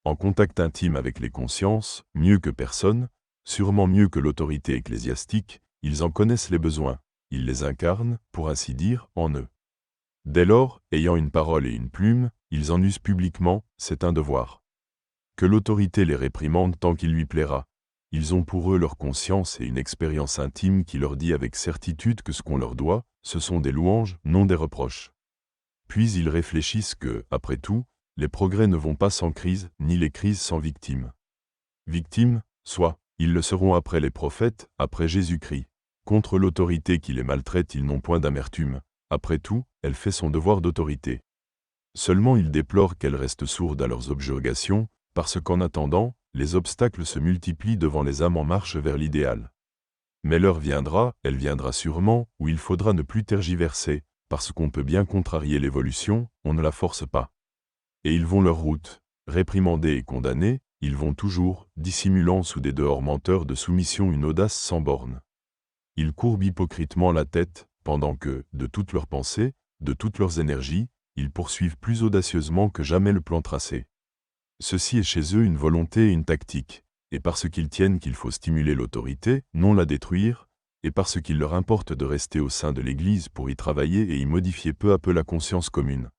En contact intime avec les consciences, mieux que personne, sûrement mieux que l'autorité ecclésiastique, ils en connaissent les besoins, ils les incarnent, pour ainsi dire, en eux. Dès lors, ayant une parole et une plume, ils en usent publiquement, c'est un devoir. Que l'autorité les réprimande tant qu'il lui plaira. Ils ont pour eux leur conscience et une expérience intime qui leur dit avec certitude que ce qu'on leur doit, ce sont des louanges, non des reproches. Puis ils réfléchissent que, après tout, les progrès ne vont pas sans crise, ni les crises sans victimes. Victimes, soit, ils le seront après les prophètes, après Jésus-Christ. Contre l'autorité qui les maltraite, ils n'ont point d'amertume. Après tout, elle fait son devoir d'autorité. Seulement ils déplorent qu'elle reste sourde à leurs objurgations, parce qu'en attendant, les obstacles se multiplient devant les âmes en marche vers l'idéal. Mais l'heure viendra, elle viendra sûrement, où il faudra ne plus tergiverser, parce qu'on peut bien contrarier l'évolution, on ne la force pas. Et ils vont leur route, réprimandés et condamnés, ils vont toujours, dissimulant sous des dehors menteurs de soumission une audace sans borne. Ils courbent hypocritement la tête, pendant que, de toutes leurs pensées, de toutes leurs énergies, ils poursuivent plus audacieusement que jamais le plan tracé. Ceci est chez eux une volonté et une tactique, et parce qu'ils tiennent qu'il faut stimuler l'autorité, non la détruire, et parce qu'il leur importe de rester au sein de l'Église pour y travailler et y modifier peu à peu la conscience commune.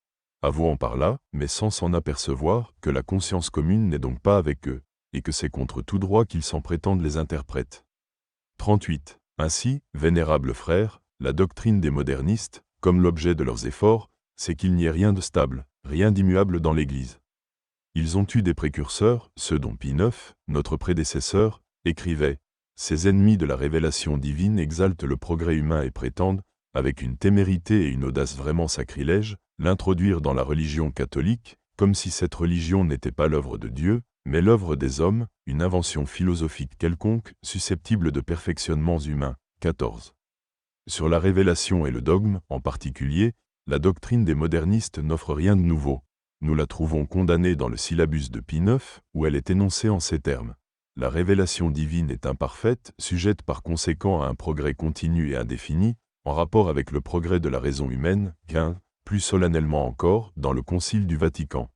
Avouant par là, mais sans s'en apercevoir, que la conscience commune n'est donc pas avec eux, et que c'est contre tout droit qu'ils s'en prétendent les interprètes. 38. Ainsi, vénérables frères, la doctrine des modernistes, comme l'objet de leurs efforts, c'est qu'il n'y ait rien de stable, rien d'immuable dans l'Église. Ils ont eu des précurseurs, ceux dont Pie IX, notre prédécesseur, écrivait « Ces ennemis de la révélation divine exaltent le progrès humain et prétendent, avec une témérité et une audace vraiment sacrilèges, l'introduire dans la religion catholique, comme si cette religion n'était pas l'œuvre de Dieu, mais l'œuvre des hommes, une invention philosophique quelconque, susceptible de perfectionnements humains. » 14. Sur la révélation et le dogme, en particulier, la doctrine des modernistes n'offre rien de nouveau. Nous la trouvons condamnée dans le syllabus de Pie IX, où elle est énoncée en ces termes. La révélation divine est imparfaite, sujette par conséquent à un progrès continu et indéfini, en rapport avec le progrès de la raison humaine, 15, plus solennellement encore, dans le Concile du Vatican.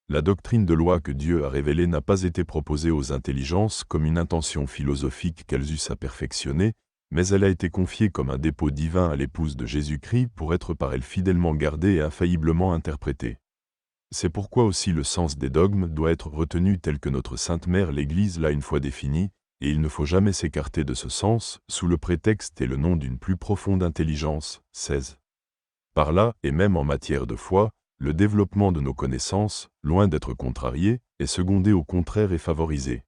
La doctrine de loi que Dieu a révélée n'a pas été proposée aux intelligences comme une intention philosophique qu'elles eussent à perfectionner, mais elle a été confiée comme un dépôt divin à l'épouse de Jésus-Christ pour être par elle fidèlement gardée et infailliblement interprétée. C'est pourquoi aussi le sens des dogmes doit être retenu tel que notre Sainte Mère l'Église l'a une fois défini, et il ne faut jamais s'écarter de ce sens, sous le prétexte et le nom d'une plus profonde intelligence. 16. Par là, et même en matière de foi, le développement de nos connaissances, loin d'être contrarié, est secondé au contraire et favorisé.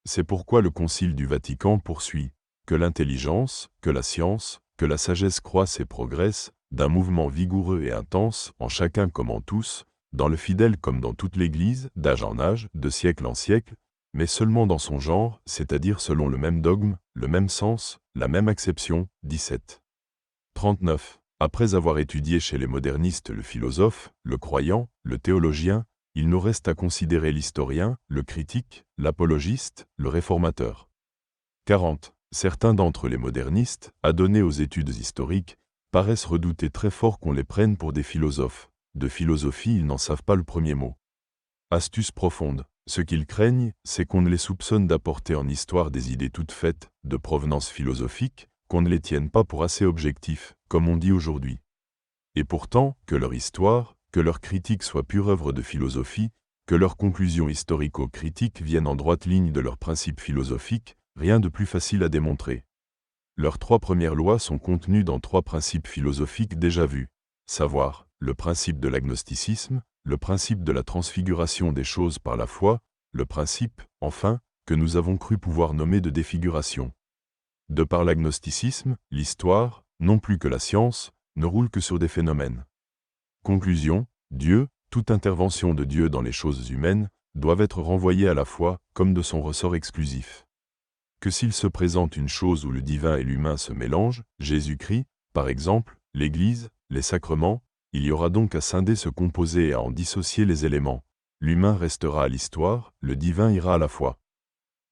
C'est pourquoi le Concile du Vatican poursuit que l'intelligence, que la science, que la sagesse croissent et progressent, d'un mouvement vigoureux et intense, en chacun comme en tous, dans le fidèle comme dans toute l'Église, d'âge en âge, de siècle en siècle, mais seulement dans son genre, c'est-à-dire selon le même dogme, le même sens, la même acception. 17. 39. Après avoir étudié chez les modernistes le philosophe, le croyant, le théologien, il nous reste à considérer l'historien, le critique, l'apologiste, le réformateur. 40. Certains d'entre les modernistes, adonnés aux études historiques, paraissent redouter très fort qu'on les prenne pour des philosophes. De philosophie, ils n'en savent pas le premier mot. Astuce profonde. Ce qu'ils craignent, c'est qu'on ne les soupçonne d'apporter en histoire des idées toutes faites, de provenance philosophique, qu'on ne les tienne pas pour assez objectifs, comme on dit aujourd'hui. Et pourtant, que leur histoire, que leur critique soit pure œuvre de philosophie, que leurs conclusions historico-critiques viennent en droite ligne de leurs principes philosophiques, rien de plus facile à démontrer. Leurs 3 premières lois sont contenues dans 3 principes philosophiques déjà vus, savoir, le principe de l'agnosticisme, le principe de la transfiguration des choses par la foi, le principe, enfin, que nous avons cru pouvoir nommer de défiguration. De par l'agnosticisme, l'histoire, non plus que la science, ne roule que sur des phénomènes. Conclusion, Dieu, toute intervention de Dieu dans les choses humaines, doivent être renvoyées à la foi, comme de son ressort exclusif. Que s'il se présente une chose où le divin et l'humain se mélangent, Jésus-Christ, par exemple, l'Église, les sacrements, il y aura donc à scinder ce composé et à en dissocier les éléments. L'humain restera à l'histoire, le divin ira à la foi.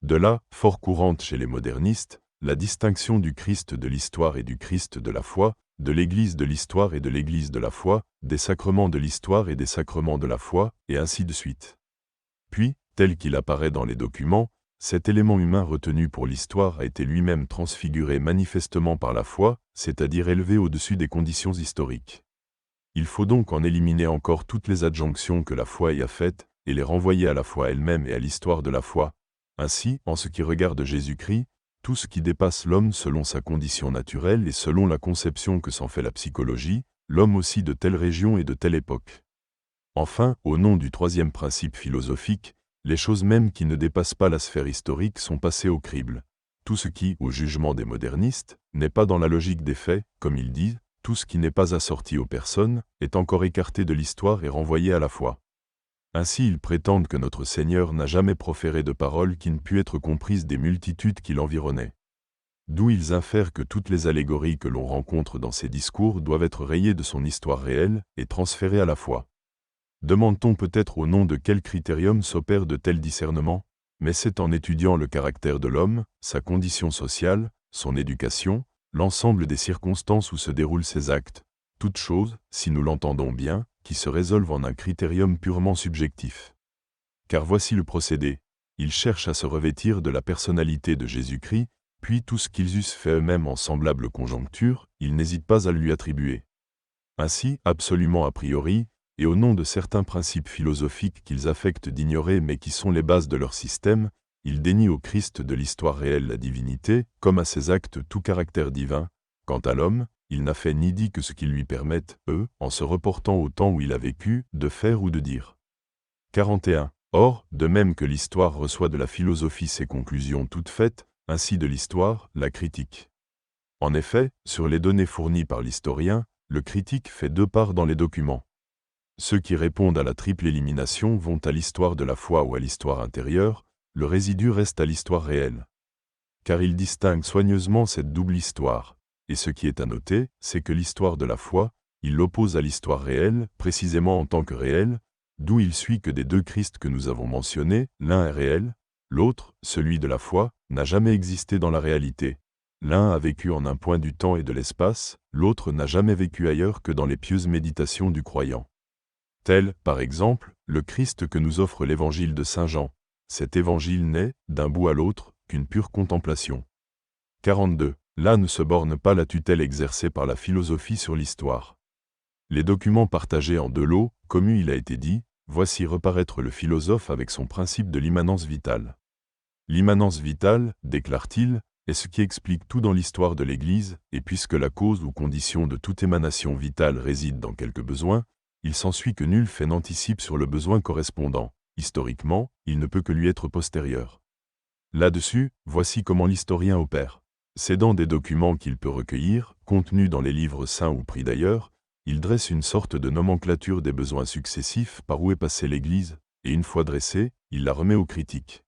De là, fort courante chez les modernistes, la distinction du Christ de l'histoire et du Christ de la foi, de l'Église de l'histoire et de l'Église de la foi, des sacrements de l'histoire et des sacrements de la foi, et ainsi de suite. Puis, tel qu'il apparaît dans les documents, cet élément humain retenu pour l'histoire a été lui-même transfiguré manifestement par la foi, c'est-à-dire élevé au-dessus des conditions historiques. Il faut donc en éliminer encore toutes les adjonctions que la foi y a faites, et les renvoyer à la foi elle-même et à l'histoire de la foi. Ainsi, en ce qui regarde Jésus-Christ, tout ce qui dépasse l'homme selon sa condition naturelle et selon la conception que s'en fait la psychologie, l'homme aussi de telle région et de telle époque. Enfin, au nom du 3e principe philosophique, les choses mêmes qui ne dépassent pas la sphère historique sont passées au crible. Tout ce qui, au jugement des modernistes, n'est pas dans la logique des faits, comme ils disent, tout ce qui n'est pas assorti aux personnes, est encore écarté de l'histoire et renvoyé à la foi. Ainsi ils prétendent que notre Seigneur n'a jamais proféré de paroles qui ne pût être comprises des multitudes qui l'environnaient. D'où ils infèrent que toutes les allégories que l'on rencontre dans ses discours doivent être rayées de son histoire réelle et transférées à la foi. Demande-t-on peut-être au nom de quel critérium s'opère de tels discernements, mais c'est en étudiant le caractère de l'homme, sa condition sociale, son éducation, l'ensemble des circonstances où se déroulent ses actes, toutes choses, si nous l'entendons bien, qui se résolvent en un critérium purement subjectif. Car voici le procédé. Ils cherchent à se revêtir de la personnalité de Jésus-Christ, puis tout ce qu'ils eussent fait eux-mêmes en semblable conjoncture, ils n'hésitent pas à lui attribuer. Ainsi, absolument a priori, et au nom de certains principes philosophiques qu'ils affectent d'ignorer mais qui sont les bases de leur système, ils dénient au Christ de l'histoire réelle la divinité, comme à ses actes tout caractère divin. Quant à l'homme, il n'a fait ni dit que ce qu'ils lui permettent, eux, en se reportant au temps où il a vécu, de faire ou de dire. 41. Or, de même que l'histoire reçoit de la philosophie ses conclusions toutes faites, ainsi de l'histoire, la critique. En effet, sur les données fournies par l'historien, le critique fait 2 parts dans les documents. Ceux qui répondent à la triple élimination vont à l'histoire de la foi ou à l'histoire intérieure, le résidu reste à l'histoire réelle. Car il distingue soigneusement cette double histoire, et ce qui est à noter, c'est que l'histoire de la foi, il l'oppose à l'histoire réelle, précisément en tant que réelle, d'où il suit que des 2 Christ que nous avons mentionnés, l'un est réel, l'autre, celui de la foi, n'a jamais existé dans la réalité. L'un a vécu en un point du temps et de l'espace, l'autre n'a jamais vécu ailleurs que dans les pieuses méditations du croyant. Tel, par exemple, le Christ que nous offre l'évangile de Saint Jean. Cet évangile n'est, d'un bout à l'autre, qu'une pure contemplation. 42. Là ne se borne pas la tutelle exercée par la philosophie sur l'histoire. Les documents partagés en deux lots, comme il a été dit, voici reparaître le philosophe avec son principe de l'immanence vitale. L'immanence vitale, déclare-t-il, est ce qui explique tout dans l'histoire de l'Église, et puisque la cause ou condition de toute émanation vitale réside dans quelque besoin, il s'ensuit que nul fait n'anticipe sur le besoin correspondant. Historiquement, il ne peut que lui être postérieur. Là-dessus, voici comment l'historien opère. Cédant des documents qu'il peut recueillir, contenus dans les livres saints ou pris d'ailleurs, il dresse une sorte de nomenclature des besoins successifs par où est passée l'Église, et une fois dressée, il la remet au critique.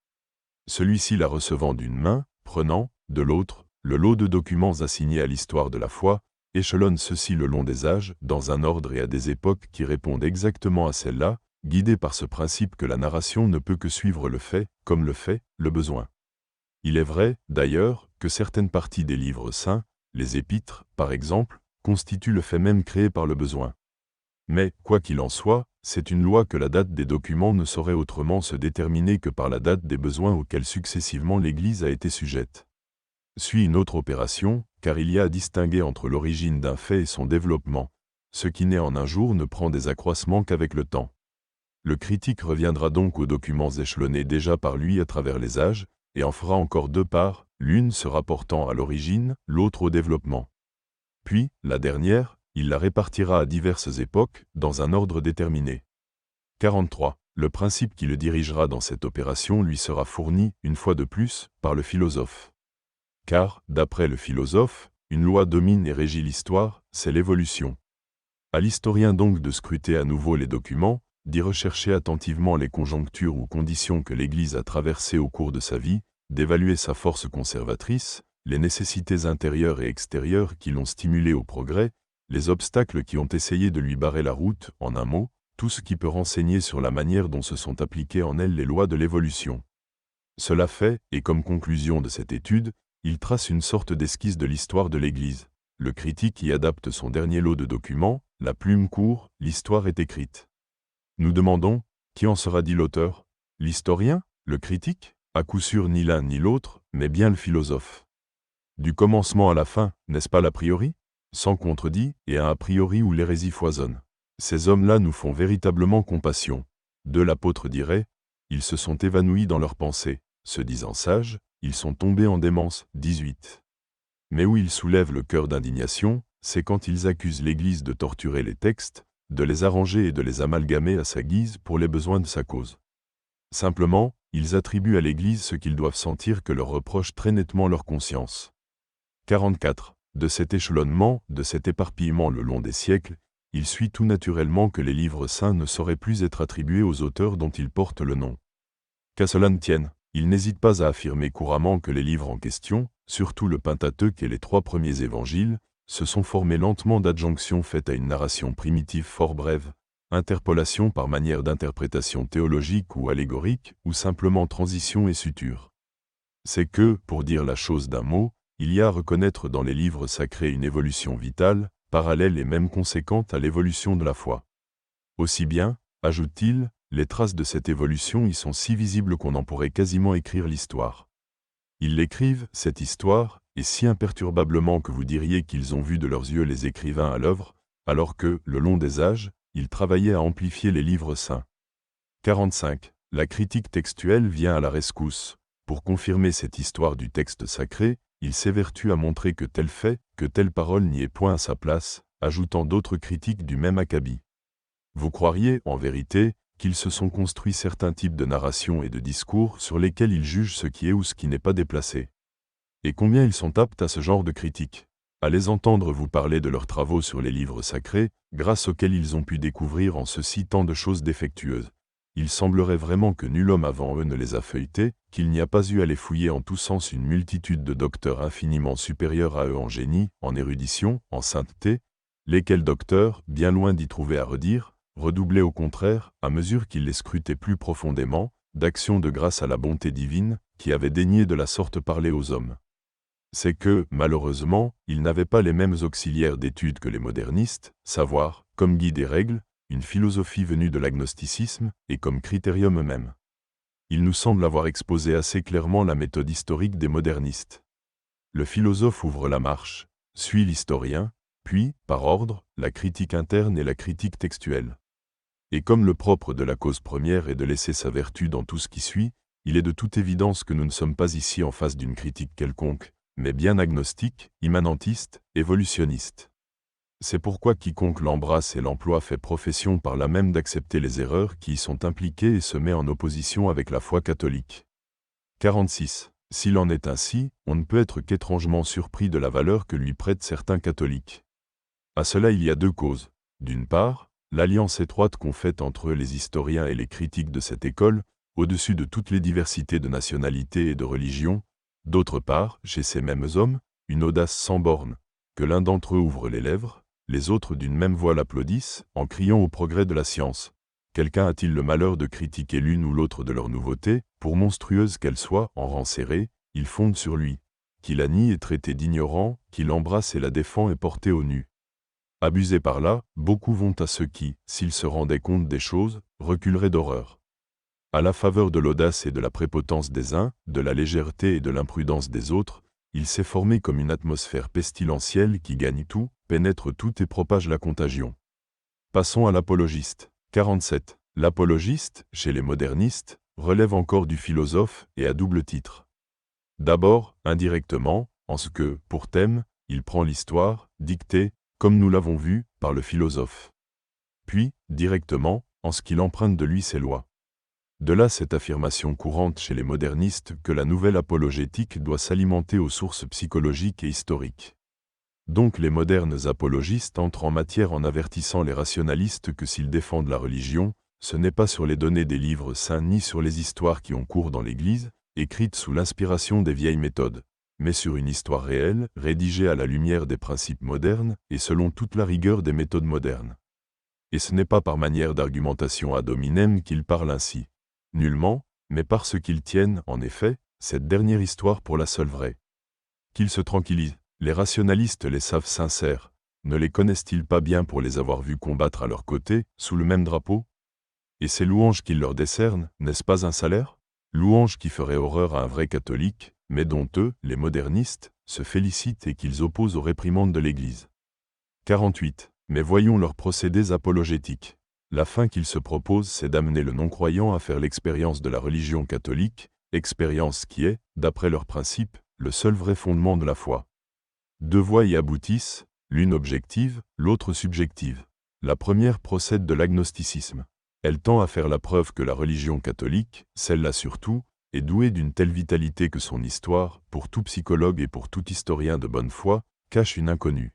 Celui-ci la recevant d'une main, prenant, de l'autre, le lot de documents assignés à l'histoire de la foi, échelonne ceux-ci le long des âges, dans un ordre et à des époques qui répondent exactement à celle-là, guidé par ce principe que la narration ne peut que suivre le fait, comme le fait, le besoin. Il est vrai, d'ailleurs, que certaines parties des livres saints, les épîtres, par exemple, constituent le fait même créé par le besoin. Mais, quoi qu'il en soit, c'est une loi que la date des documents ne saurait autrement se déterminer que par la date des besoins auxquels successivement l'Église a été sujette. Suit une autre opération, car il y a à distinguer entre l'origine d'un fait et son développement. Ce qui naît en un jour ne prend des accroissements qu'avec le temps. Le critique reviendra donc aux documents échelonnés déjà par lui à travers les âges, et en fera encore deux parts, l'une se rapportant à l'origine, l'autre au développement. Puis, la dernière, il la répartira à diverses époques, dans un ordre déterminé. 43. Le principe qui le dirigera dans cette opération lui sera fourni, une fois de plus, par le philosophe. Car, d'après le philosophe, une loi domine et régit l'histoire, c'est l'évolution. À l'historien donc de scruter à nouveau les documents, d'y rechercher attentivement les conjonctures ou conditions que l'Église a traversées au cours de sa vie, d'évaluer sa force conservatrice, les nécessités intérieures et extérieures qui l'ont stimulé au progrès, les obstacles qui ont essayé de lui barrer la route, en un mot, tout ce qui peut renseigner sur la manière dont se sont appliquées en elle les lois de l'évolution. Cela fait, et comme conclusion de cette étude, il trace une sorte d'esquisse de l'histoire de l'Église. Le critique y adapte son dernier lot de documents, la plume court, l'histoire est écrite. Nous demandons, qui en sera dit l'auteur? L'historien? Le critique? À coup sûr ni l'un ni l'autre, mais bien le philosophe. Du commencement à la fin, n'est-ce pas l'a priori? Sans contredit, et un a priori où l'hérésie foisonne. Ces hommes-là nous font véritablement compassion. L'apôtre dirait, ils se sont évanouis dans leurs pensées, se disant sages, ils sont tombés en démence. 18. Mais où ils soulèvent le cœur d'indignation, c'est quand ils accusent l'Église de torturer les textes, de les arranger et de les amalgamer à sa guise pour les besoins de sa cause. Simplement, ils attribuent à l'Église ce qu'ils doivent sentir que leur reproche très nettement leur conscience. 44. De cet échelonnement, de cet éparpillement le long des siècles, il suit tout naturellement que les livres saints ne sauraient plus être attribués aux auteurs dont ils portent le nom. Qu'à cela ne tienne, il n'hésite pas à affirmer couramment que les livres en question, surtout le Pentateuque et les 3 premiers évangiles, se sont formés lentement d'adjonctions faites à une narration primitive fort brève, interpolation par manière d'interprétation théologique ou allégorique, ou simplement transition et suture. C'est que, pour dire la chose d'un mot, il y a à reconnaître dans les livres sacrés une évolution vitale, parallèle et même conséquente à l'évolution de la foi. Aussi bien, ajoute-t-il, les traces de cette évolution y sont si visibles qu'on en pourrait quasiment écrire l'histoire. Ils l'écrivent, cette histoire, et si imperturbablement que vous diriez qu'ils ont vu de leurs yeux les écrivains à l'œuvre, alors que, le long des âges, ils travaillaient à amplifier les livres saints. 45. La critique textuelle vient à la rescousse. Pour confirmer cette histoire du texte sacré, il s'évertue à montrer que tel fait, que telle parole n'y est point à sa place, ajoutant d'autres critiques du même acabit. Vous croiriez, en vérité, qu'ils se sont construits certains types de narration et de discours sur lesquels ils jugent ce qui est ou ce qui n'est pas déplacé. Et combien ils sont aptes à ce genre de critique. À les entendre vous parler de leurs travaux sur les livres sacrés, grâce auxquels ils ont pu découvrir en ceci tant de choses défectueuses. Il semblerait vraiment que nul homme avant eux ne les a feuilletés, qu'il n'y a pas eu à les fouiller en tous sens une multitude de docteurs infiniment supérieurs à eux en génie, en érudition, en sainteté, lesquels docteurs, bien loin d'y trouver à redire, redoublaient au contraire, à mesure qu'ils les scrutaient plus profondément, d'actions de grâce à la bonté divine, qui avait daigné de la sorte parler aux hommes. C'est que, malheureusement, ils n'avaient pas les mêmes auxiliaires d'étude que les modernistes, savoir, comme guide et règle, une philosophie venue de l'agnosticisme, et comme critérium eux-mêmes. Il nous semble avoir exposé assez clairement la méthode historique des modernistes. Le philosophe ouvre la marche, suit l'historien, puis, par ordre, la critique interne et la critique textuelle. Et comme le propre de la cause première est de laisser sa vertu dans tout ce qui suit, il est de toute évidence que nous ne sommes pas ici en face d'une critique quelconque, mais bien agnostique, immanentiste, évolutionniste. C'est pourquoi quiconque l'embrasse et l'emploie fait profession par là même d'accepter les erreurs qui y sont impliquées et se met en opposition avec la foi catholique. 46. S'il en est ainsi, on ne peut être qu'étrangement surpris de la valeur que lui prêtent certains catholiques. À cela il y a deux causes. D'une part, l'alliance étroite qu'ont faite entre eux les historiens et les critiques de cette école, au-dessus de toutes les diversités de nationalités et de religions. D'autre part, chez ces mêmes hommes, une audace sans borne, que l'un d'entre eux ouvre les lèvres, les autres d'une même voix l'applaudissent, en criant au progrès de la science. Quelqu'un a-t-il le malheur de critiquer l'une ou l'autre de leurs nouveautés, pour monstrueuses qu'elles soient, en rang serré, ils fondent sur lui. Qui la nie est traité d'ignorant, qui l'embrasse et la défend est porté au nu. Abusés par là, beaucoup vont à ceux qui, s'ils se rendaient compte des choses, reculeraient d'horreur. À la faveur de l'audace et de la prépotence des uns, de la légèreté et de l'imprudence des autres, il s'est formé comme une atmosphère pestilentielle qui gagne tout, pénètre tout et propage la contagion. Passons à l'apologiste. 47. L'apologiste, chez les modernistes, relève encore du philosophe et à double titre. D'abord, indirectement, en ce que, pour thème, il prend l'histoire, dictée, comme nous l'avons vu, par le philosophe. Puis, directement, en ce qu'il emprunte de lui ses lois. De là cette affirmation courante chez les modernistes que la nouvelle apologétique doit s'alimenter aux sources psychologiques et historiques. Donc les modernes apologistes entrent en matière en avertissant les rationalistes que s'ils défendent la religion, ce n'est pas sur les données des livres saints ni sur les histoires qui ont cours dans l'Église, écrites sous l'inspiration des vieilles méthodes, mais sur une histoire réelle, rédigée à la lumière des principes modernes et selon toute la rigueur des méthodes modernes. Et ce n'est pas par manière d'argumentation ad hominem qu'ils parlent ainsi. Nullement, mais parce qu'ils tiennent, en effet, cette dernière histoire pour la seule vraie. Qu'ils se tranquillisent, les rationalistes les savent sincères, ne les connaissent-ils pas bien pour les avoir vus combattre à leur côté, sous le même drapeau? Et ces louanges qu'ils leur décernent, n'est-ce pas un salaire? Louanges qui feraient horreur à un vrai catholique, mais dont eux, les modernistes, se félicitent et qu'ils opposent aux réprimandes de l'Église. 48. Mais voyons leurs procédés apologétiques. La fin qu'ils se proposent, c'est d'amener le non-croyant à faire l'expérience de la religion catholique, expérience qui est, d'après leurs principes, le seul vrai fondement de la foi. Deux voies y aboutissent, l'une objective, l'autre subjective. La première procède de l'agnosticisme. Elle tend à faire la preuve que la religion catholique, celle-là surtout, est douée d'une telle vitalité que son histoire, pour tout psychologue et pour tout historien de bonne foi, cache une inconnue.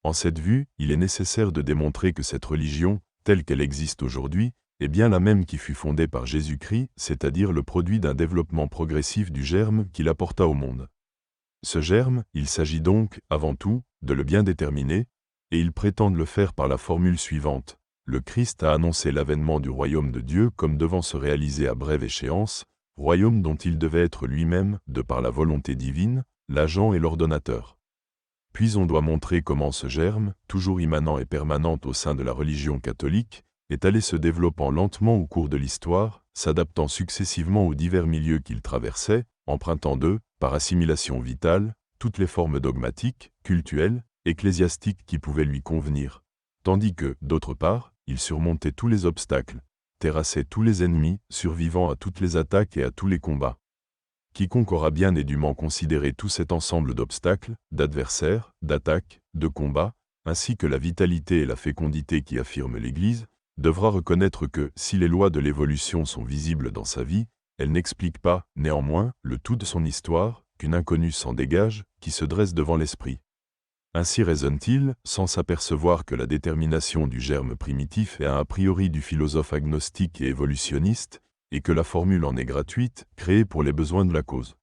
En cette vue, il est nécessaire de démontrer que cette religion, telle qu'elle existe aujourd'hui, est bien la même qui fut fondée par Jésus-Christ, c'est-à-dire le produit d'un développement progressif du germe qu'il apporta au monde. Ce germe, il s'agit donc, avant tout, de le bien déterminer, et ils prétendent le faire par la formule suivante. Le Christ a annoncé l'avènement du royaume de Dieu comme devant se réaliser à brève échéance, royaume dont il devait être lui-même, de par la volonté divine, l'agent et l'ordonnateur. Puis on doit montrer comment ce germe, toujours immanent et permanent au sein de la religion catholique, est allé se développant lentement au cours de l'histoire, s'adaptant successivement aux divers milieux qu'il traversait, empruntant d'eux, par assimilation vitale, toutes les formes dogmatiques, cultuelles, ecclésiastiques qui pouvaient lui convenir, tandis que, d'autre part, il surmontait tous les obstacles, terrassait tous les ennemis, survivant à toutes les attaques et à tous les combats. Quiconque aura bien et dûment considéré tout cet ensemble d'obstacles, d'adversaires, d'attaques, de combats, ainsi que la vitalité et la fécondité qui affirment l'Église, devra reconnaître que, si les lois de l'évolution sont visibles dans sa vie, elles n'expliquent pas, néanmoins, le tout de son histoire, qu'une inconnue s'en dégage, qui se dresse devant l'esprit. Ainsi raisonne-t-il, sans s'apercevoir que la détermination du germe primitif est un a priori du philosophe agnostique et évolutionniste, et que la formule en est gratuite, créée pour les besoins de la cause.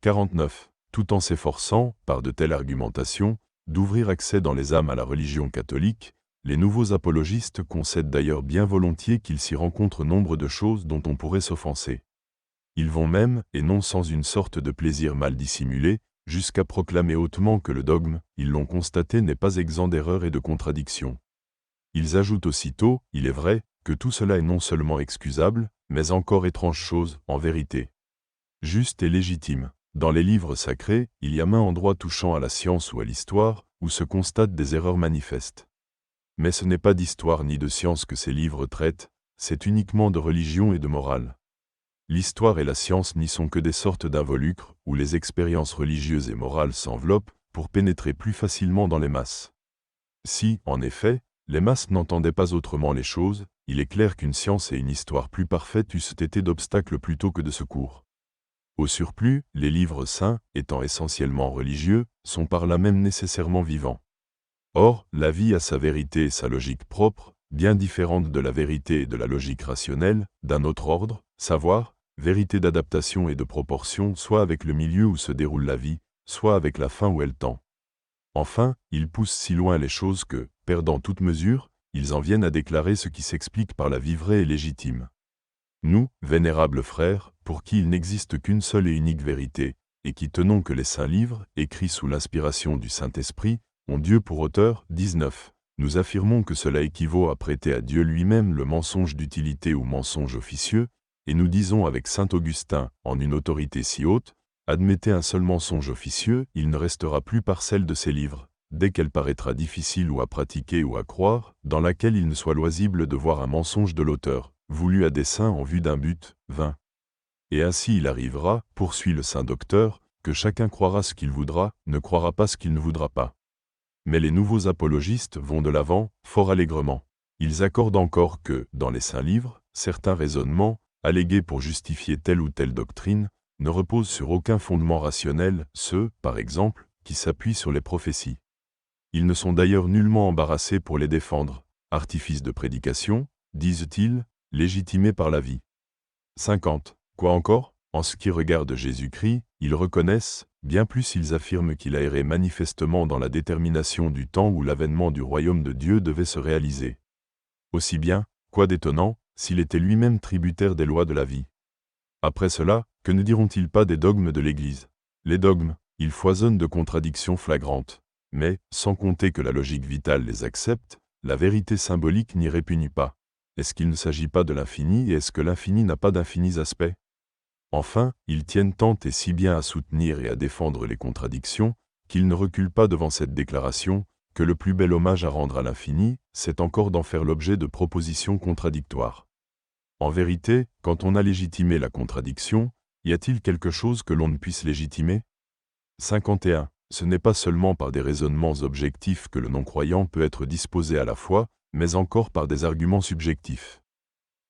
49. Tout en s'efforçant, par de telles argumentations, d'ouvrir accès dans les âmes à la religion catholique, les nouveaux apologistes concèdent d'ailleurs bien volontiers qu'ils s'y rencontrent nombre de choses dont on pourrait s'offenser. Ils vont même, et non sans une sorte de plaisir mal dissimulé, jusqu'à proclamer hautement que le dogme, ils l'ont constaté, n'est pas exempt d'erreurs et de contradictions. Ils ajoutent aussitôt, il est vrai, que tout cela est non seulement excusable, mais encore étrange chose, en vérité. Juste et légitime. Dans les livres sacrés, il y a maints endroits touchant à la science ou à l'histoire, où se constatent des erreurs manifestes. Mais ce n'est pas d'histoire ni de science que ces livres traitent, c'est uniquement de religion et de morale. L'histoire et la science n'y sont que des sortes d'involucres, où les expériences religieuses et morales s'enveloppent, pour pénétrer plus facilement dans les masses. Si, en effet, les masses n'entendaient pas autrement les choses, il est clair qu'une science et une histoire plus parfaites eussent été d'obstacles plutôt que de secours. Au surplus, les livres saints, étant essentiellement religieux, sont par là même nécessairement vivants. Or, la vie a sa vérité et sa logique propre, bien différentes de la vérité et de la logique rationnelle, d'un autre ordre, savoir, vérité d'adaptation et de proportion soit avec le milieu où se déroule la vie, soit avec la fin où elle tend. Enfin, ils poussent si loin les choses que, perdant toute mesure, ils en viennent à déclarer ce qui s'explique par la vie vraie et légitime. Nous, vénérables frères, pour qui il n'existe qu'une seule et unique vérité, et qui tenons que les saints livres, écrits sous l'inspiration du Saint-Esprit, ont Dieu pour auteur, 19. Nous affirmons que cela équivaut à prêter à Dieu lui-même le mensonge d'utilité ou mensonge officieux, et nous disons avec saint Augustin, en une autorité si haute, admettez un seul mensonge officieux, il ne restera plus parcelle de ces livres, dès qu'elle paraîtra difficile ou à pratiquer ou à croire, dans laquelle il ne soit loisible de voir un mensonge de l'auteur, voulu à dessein en vue d'un but, 20. Et ainsi il arrivera, poursuit le saint docteur, que chacun croira ce qu'il voudra, ne croira pas ce qu'il ne voudra pas. Mais les nouveaux apologistes vont de l'avant, fort allègrement. Ils accordent encore que, dans les saints livres, certains raisonnements, allégués pour justifier telle ou telle doctrine, ne reposent sur aucun fondement rationnel, ceux, par exemple, qui s'appuient sur les prophéties. Ils ne sont d'ailleurs nullement embarrassés pour les défendre, artifice de prédication, disent-ils, légitimés par la vie. 50. Quoi encore? En ce qui regarde Jésus-Christ, ils reconnaissent, bien plus ils affirment qu'il a erré manifestement dans la détermination du temps où l'avènement du royaume de Dieu devait se réaliser. Aussi bien, quoi d'étonnant, s'il était lui-même tributaire des lois de la vie. Après cela, que ne diront-ils pas des dogmes de l'Église? Les dogmes, ils foisonnent de contradictions flagrantes, mais, sans compter que la logique vitale les accepte, la vérité symbolique n'y répugne pas. Est-ce qu'il ne s'agit pas de l'infini et est-ce que l'infini n'a pas d'infinis aspects? Enfin, ils tiennent tant et si bien à soutenir et à défendre les contradictions, qu'ils ne reculent pas devant cette déclaration, que le plus bel hommage à rendre à l'infini, c'est encore d'en faire l'objet de propositions contradictoires. En vérité, quand on a légitimé la contradiction, y a-t-il quelque chose que l'on ne puisse légitimer? 51. Ce n'est pas seulement par des raisonnements objectifs que le non-croyant peut être disposé à la foi, mais encore par des arguments subjectifs.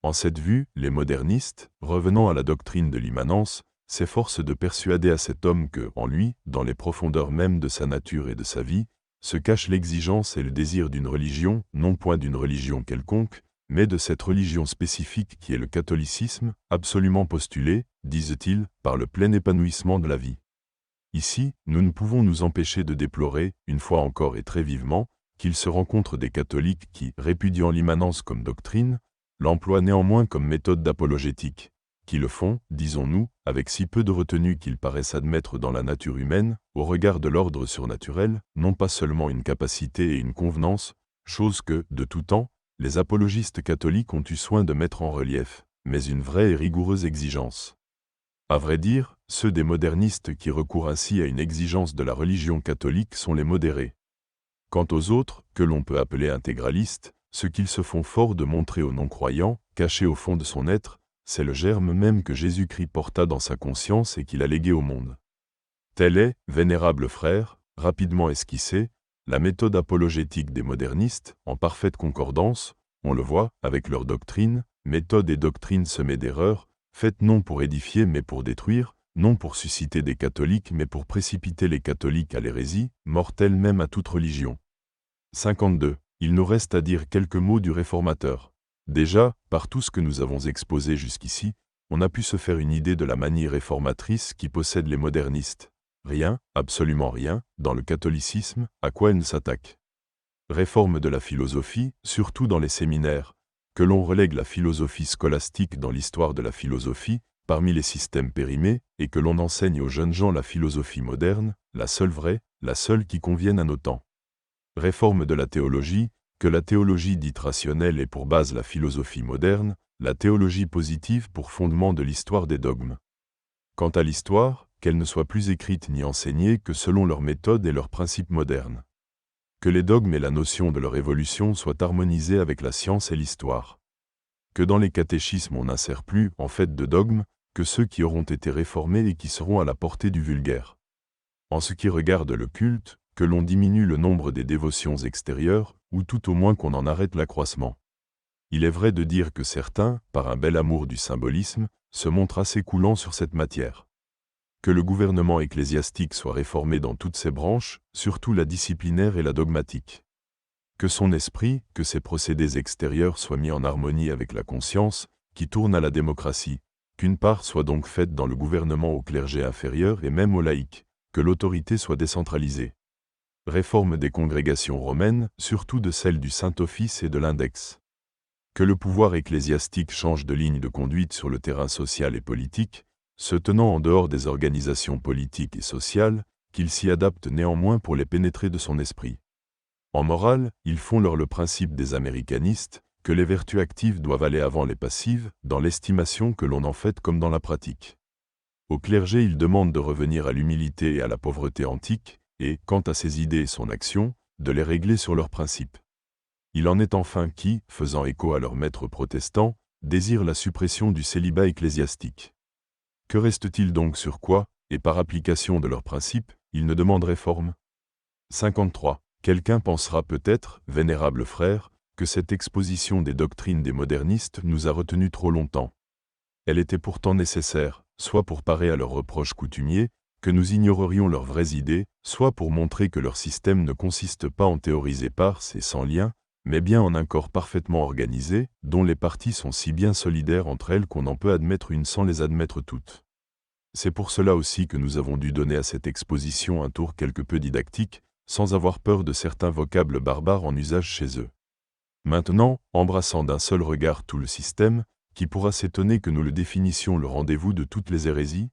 En cette vue, les modernistes, revenant à la doctrine de l'immanence, s'efforcent de persuader à cet homme que, en lui, dans les profondeurs mêmes de sa nature et de sa vie, se cachent l'exigence et le désir d'une religion, non point d'une religion quelconque, mais de cette religion spécifique qui est le catholicisme, absolument postulée, disent-ils, par le plein épanouissement de la vie. Ici, nous ne pouvons nous empêcher de déplorer, une fois encore et très vivement, qu'il se rencontre des catholiques qui, répudiant l'immanence comme doctrine, l'emploient néanmoins comme méthode d'apologétique, qui le font, disons-nous, avec si peu de retenue qu'ils paraissent admettre dans la nature humaine, au regard de l'ordre surnaturel, non pas seulement une capacité et une convenance, chose que, de tout temps, les apologistes catholiques ont eu soin de mettre en relief, mais une vraie et rigoureuse exigence. À vrai dire, ceux des modernistes qui recourent ainsi à une exigence de la religion catholique sont les modérés. Quant aux autres, que l'on peut appeler intégralistes, ce qu'ils se font fort de montrer aux non-croyants, caché au fond de son être, c'est le germe même que Jésus-Christ porta dans sa conscience et qu'il a légué au monde. Telle est, vénérable frère, rapidement esquissée, la méthode apologétique des modernistes, en parfaite concordance, on le voit, avec leur doctrine, méthode et doctrine semées d'erreurs, faites non pour édifier mais pour détruire, non pour susciter des catholiques mais pour précipiter les catholiques à l'hérésie, mortelle même à toute religion. 52. Il nous reste à dire quelques mots du réformateur. Déjà, par tout ce que nous avons exposé jusqu'ici, on a pu se faire une idée de la manie réformatrice qui possèdent les modernistes. Rien, absolument rien, dans le catholicisme, à quoi elle ne s'attaque. Réforme de la philosophie, surtout dans les séminaires, que l'on relègue la philosophie scolastique dans l'histoire de la philosophie, parmi les systèmes périmés, et que l'on enseigne aux jeunes gens la philosophie moderne, la seule vraie, la seule qui convienne à nos temps. Réforme de la théologie, que la théologie dite rationnelle ait pour base la philosophie moderne, la théologie positive pour fondement de l'histoire des dogmes. Quant à l'histoire, qu'elles ne soient plus écrites ni enseignées que selon leurs méthodes et leurs principes modernes. Que les dogmes et la notion de leur évolution soient harmonisés avec la science et l'histoire. Que dans les catéchismes on n'insère plus, en fait de dogmes, que ceux qui auront été réformés et qui seront à la portée du vulgaire. En ce qui regarde le culte, que l'on diminue le nombre des dévotions extérieures, ou tout au moins qu'on en arrête l'accroissement. Il est vrai de dire que certains, par un bel amour du symbolisme, se montrent assez coulants sur cette matière. Que le gouvernement ecclésiastique soit réformé dans toutes ses branches, surtout la disciplinaire et la dogmatique. Que son esprit, que ses procédés extérieurs soient mis en harmonie avec la conscience, qui tourne à la démocratie, qu'une part soit donc faite dans le gouvernement au clergé inférieur et même aux laïcs, que l'autorité soit décentralisée. Réforme des congrégations romaines, surtout de celles du Saint-Office et de l'Index. Que le pouvoir ecclésiastique change de ligne de conduite sur le terrain social et politique, se tenant en dehors des organisations politiques et sociales, qu'il s'y adapte néanmoins pour les pénétrer de son esprit. En morale, ils font leur le principe des américanistes, que les vertus actives doivent aller avant les passives, dans l'estimation que l'on en fait comme dans la pratique. Au clergé, ils demandent de revenir à l'humilité et à la pauvreté antique, et, quant à ses idées et son action, de les régler sur leurs principes. Il en est enfin qui, faisant écho à leurs maîtres protestants, désirent la suppression du célibat ecclésiastique. Que reste-t-il donc sur quoi, et par application de leurs principes, ils ne demandent réforme? 53. Quelqu'un pensera peut-être, vénérable frère, que cette exposition des doctrines des modernistes nous a retenus trop longtemps. Elle était pourtant nécessaire, soit pour parer à leurs reproches coutumiers, que nous ignorerions leurs vraies idées, soit pour montrer que leur système ne consiste pas en théories éparses et sans lien, mais bien en un corps parfaitement organisé, dont les parties sont si bien solidaires entre elles qu'on en peut admettre une sans les admettre toutes. C'est pour cela aussi que nous avons dû donner à cette exposition un tour quelque peu didactique, sans avoir peur de certains vocables barbares en usage chez eux. Maintenant, embrassant d'un seul regard tout le système, qui pourra s'étonner que nous le définissions le rendez-vous de toutes les hérésies?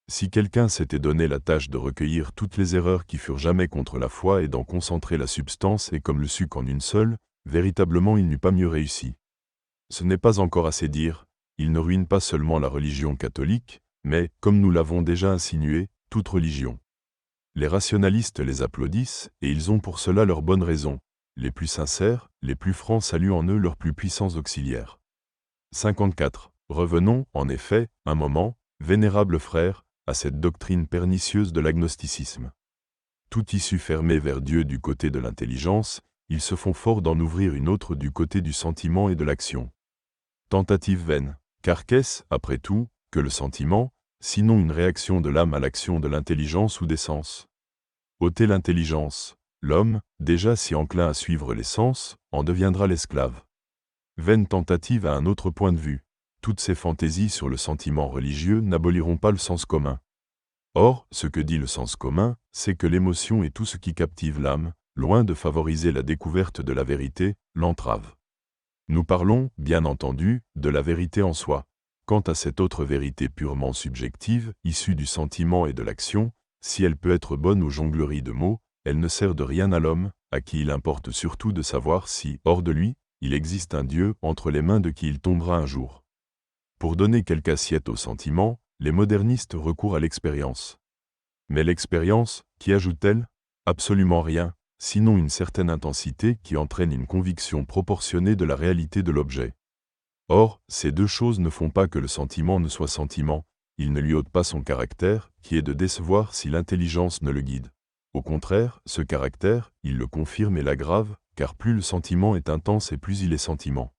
Si quelqu'un s'était donné la tâche de recueillir toutes les erreurs qui furent jamais contre la foi et d'en concentrer la substance et comme le suc en une seule, véritablement il n'eût pas mieux réussi. Ce n'est pas encore assez dire, il ne ruine pas seulement la religion catholique, mais, comme nous l'avons déjà insinué, toute religion. Les rationalistes les applaudissent, et ils ont pour cela leurs bonnes raisons. Les plus sincères, les plus francs saluent en eux leurs plus puissants auxiliaires. 54. Revenons, en effet, un moment, vénérables frères, à cette doctrine pernicieuse de l'agnosticisme. Tout issue fermée vers Dieu du côté de l'intelligence, ils se font fort d'en ouvrir une autre du côté du sentiment et de l'action. Tentative vaine, car qu'est-ce, après tout, que le sentiment, sinon une réaction de l'âme à l'action de l'intelligence ou des sens? Ôtez l'intelligence, l'homme, déjà si enclin à suivre les sens, en deviendra l'esclave. Vaine tentative à un autre point de vue. Toutes ces fantaisies sur le sentiment religieux n'aboliront pas le sens commun. Or, ce que dit le sens commun, c'est que l'émotion et tout ce qui captive l'âme, loin de favoriser la découverte de la vérité, l'entrave. Nous parlons, bien entendu, de la vérité en soi. Quant à cette autre vérité purement subjective, issue du sentiment et de l'action, si elle peut être bonne aux jongleries de mots, elle ne sert de rien à l'homme, à qui il importe surtout de savoir si, hors de lui, il existe un Dieu entre les mains de qui il tombera un jour. Pour donner quelque assiette au sentiment, les modernistes recourent à l'expérience. Mais l'expérience, qu'y ajoute-t-elle? Absolument rien, sinon une certaine intensité qui entraîne une conviction proportionnée de la réalité de l'objet. Or, ces deux choses ne font pas que le sentiment ne soit sentiment, ils ne lui ôtent pas son caractère, qui est de décevoir si l'intelligence ne le guide. Au contraire, ce caractère, il le confirme et l'aggrave, car plus le sentiment est intense et plus il est sentiment.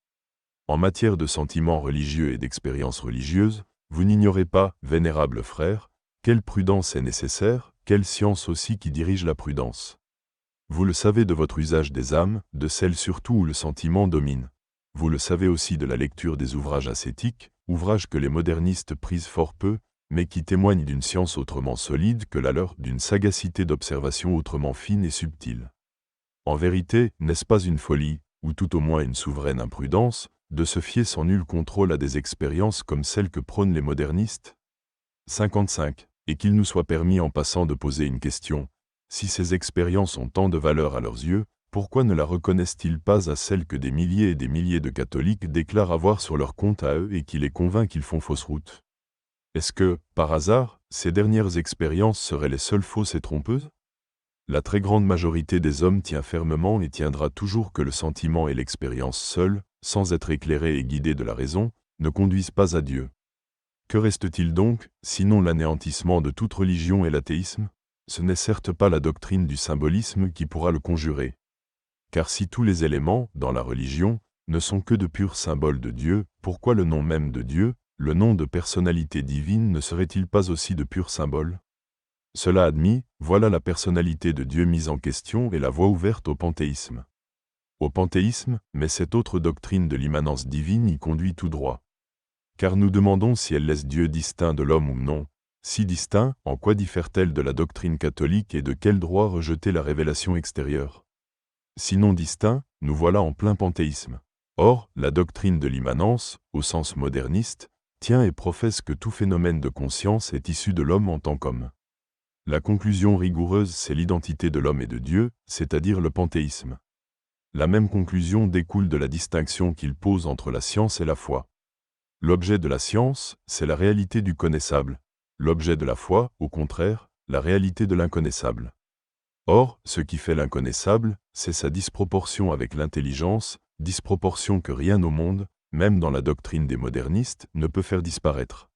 En matière de sentiments religieux et d'expériences religieuses, vous n'ignorez pas, vénérables frères, quelle prudence est nécessaire, quelle science aussi qui dirige la prudence. Vous le savez de votre usage des âmes, de celles surtout où le sentiment domine. Vous le savez aussi de la lecture des ouvrages ascétiques, ouvrages que les modernistes prisent fort peu, mais qui témoignent d'une science autrement solide que la leur, d'une sagacité d'observation autrement fine et subtile. En vérité, n'est-ce pas une folie, ou tout au moins une souveraine imprudence, de se fier sans nul contrôle à des expériences comme celles que prônent les modernistes? 55. Et qu'il nous soit permis en passant de poser une question. Si ces expériences ont tant de valeur à leurs yeux, pourquoi ne la reconnaissent-ils pas à celles que des milliers et des milliers de catholiques déclarent avoir sur leur compte à eux et qui les convainc qu'ils font fausse route? Est-ce que, par hasard, ces dernières expériences seraient les seules fausses et trompeuses? La très grande majorité des hommes tient fermement et tiendra toujours que le sentiment et l'expérience seuls, sans être éclairés et guidés de la raison, ne conduisent pas à Dieu. Que reste-t-il donc, sinon l'anéantissement de toute religion et l'athéisme? Ce n'est certes pas la doctrine du symbolisme qui pourra le conjurer. Car si tous les éléments, dans la religion, ne sont que de purs symboles de Dieu, pourquoi le nom même de Dieu, le nom de personnalité divine ne serait-il pas aussi de purs symboles? Cela admis, voilà la personnalité de Dieu mise en question et la voie ouverte au panthéisme. Au panthéisme, mais cette autre doctrine de l'immanence divine y conduit tout droit. Car nous demandons si elle laisse Dieu distinct de l'homme ou non. Si distinct, en quoi diffère-t-elle de la doctrine catholique et de quel droit rejeter la révélation extérieure? Sinon distinct, nous voilà en plein panthéisme. Or, la doctrine de l'immanence, au sens moderniste, tient et professe que tout phénomène de conscience est issu de l'homme en tant qu'homme. La conclusion rigoureuse, c'est l'identité de l'homme et de Dieu, c'est-à-dire le panthéisme. La même conclusion découle de la distinction qu'il pose entre la science et la foi. L'objet de la science, c'est la réalité du connaissable. L'objet de la foi, au contraire, la réalité de l'inconnaissable. Or, ce qui fait l'inconnaissable, c'est sa disproportion avec l'intelligence, disproportion que rien au monde, même dans la doctrine des modernistes, ne peut faire disparaître.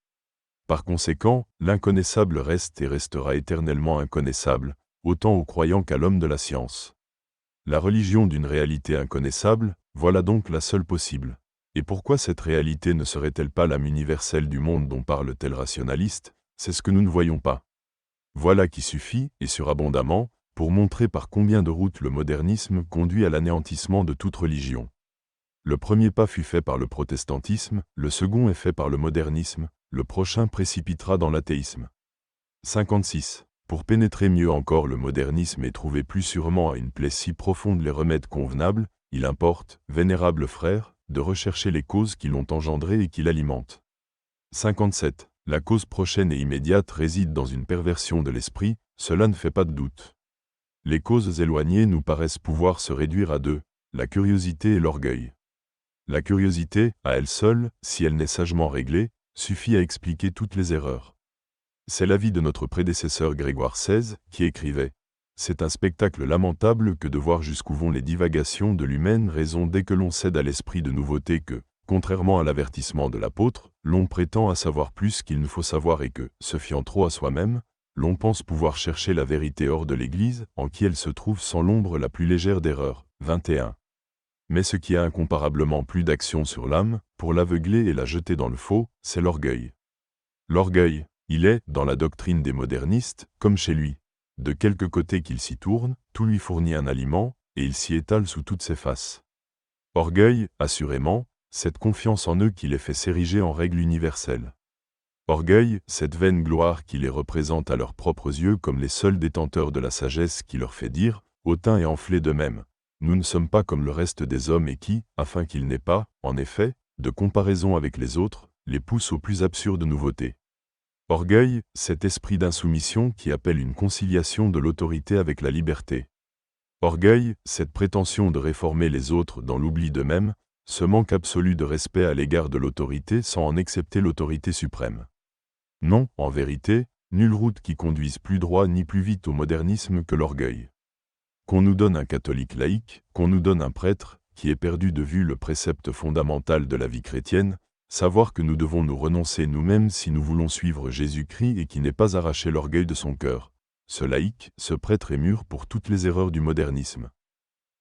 Par conséquent, l'inconnaissable reste et restera éternellement inconnaissable, autant aux croyants qu'à l'homme de la science. La religion d'une réalité inconnaissable, voilà donc la seule possible. Et pourquoi cette réalité ne serait-elle pas l'âme universelle du monde dont parle tel rationaliste? C'est ce que nous ne voyons pas. Voilà qui suffit, et surabondamment, pour montrer par combien de routes le modernisme conduit à l'anéantissement de toute religion. Le premier pas fut fait par le protestantisme, le second est fait par le modernisme, le prochain précipitera dans l'athéisme. 56. Pour pénétrer mieux encore le modernisme et trouver plus sûrement à une plaie si profonde les remèdes convenables, il importe, vénérables frères, de rechercher les causes qui l'ont engendré et qui l'alimentent. 57. La cause prochaine et immédiate réside dans une perversion de l'esprit, cela ne fait pas de doute. Les causes éloignées nous paraissent pouvoir se réduire à deux, la curiosité et l'orgueil. La curiosité, à elle seule, si elle n'est sagement réglée, suffit à expliquer toutes les erreurs. C'est l'avis de notre prédécesseur Grégoire XVI, qui écrivait « C'est un spectacle lamentable que de voir jusqu'où vont les divagations de l'humaine raison dès que l'on cède à l'esprit de nouveauté que, contrairement à l'avertissement de l'apôtre, l'on prétend à savoir plus qu'il ne faut savoir et que, se fiant trop à soi-même, l'on pense pouvoir chercher la vérité hors de l'Église, en qui elle se trouve sans l'ombre la plus légère d'erreur. 21. Mais ce qui a incomparablement plus d'action sur l'âme, pour l'aveugler et la jeter dans le faux, c'est l'orgueil. L'orgueil, il est, dans la doctrine des modernistes, comme chez lui. De quelque côté qu'il s'y tourne, tout lui fournit un aliment, et il s'y étale sous toutes ses faces. Orgueil, assurément, cette confiance en eux qui les fait s'ériger en règle universelle. Orgueil, cette vaine gloire qui les représente à leurs propres yeux comme les seuls détenteurs de la sagesse qui leur fait dire, hautain et enflé d'eux-mêmes. Nous ne sommes pas comme le reste des hommes et qui, afin qu'ils n'aient pas, en effet, de comparaison avec les autres, les pousse aux plus absurdes nouveautés. Orgueil, cet esprit d'insoumission qui appelle une conciliation de l'autorité avec la liberté. Orgueil, cette prétention de réformer les autres dans l'oubli d'eux-mêmes, ce manque absolu de respect à l'égard de l'autorité sans en accepter l'autorité suprême. Non, en vérité, nulle route qui conduise plus droit ni plus vite au modernisme que l'orgueil. Qu'on nous donne un catholique laïque, qu'on nous donne un prêtre, qui ait perdu de vue le précepte fondamental de la vie chrétienne, savoir que nous devons nous renoncer nous-mêmes si nous voulons suivre Jésus-Christ et qui n'ait pas arraché l'orgueil de son cœur. Ce laïc, ce prêtre est mûr pour toutes les erreurs du modernisme.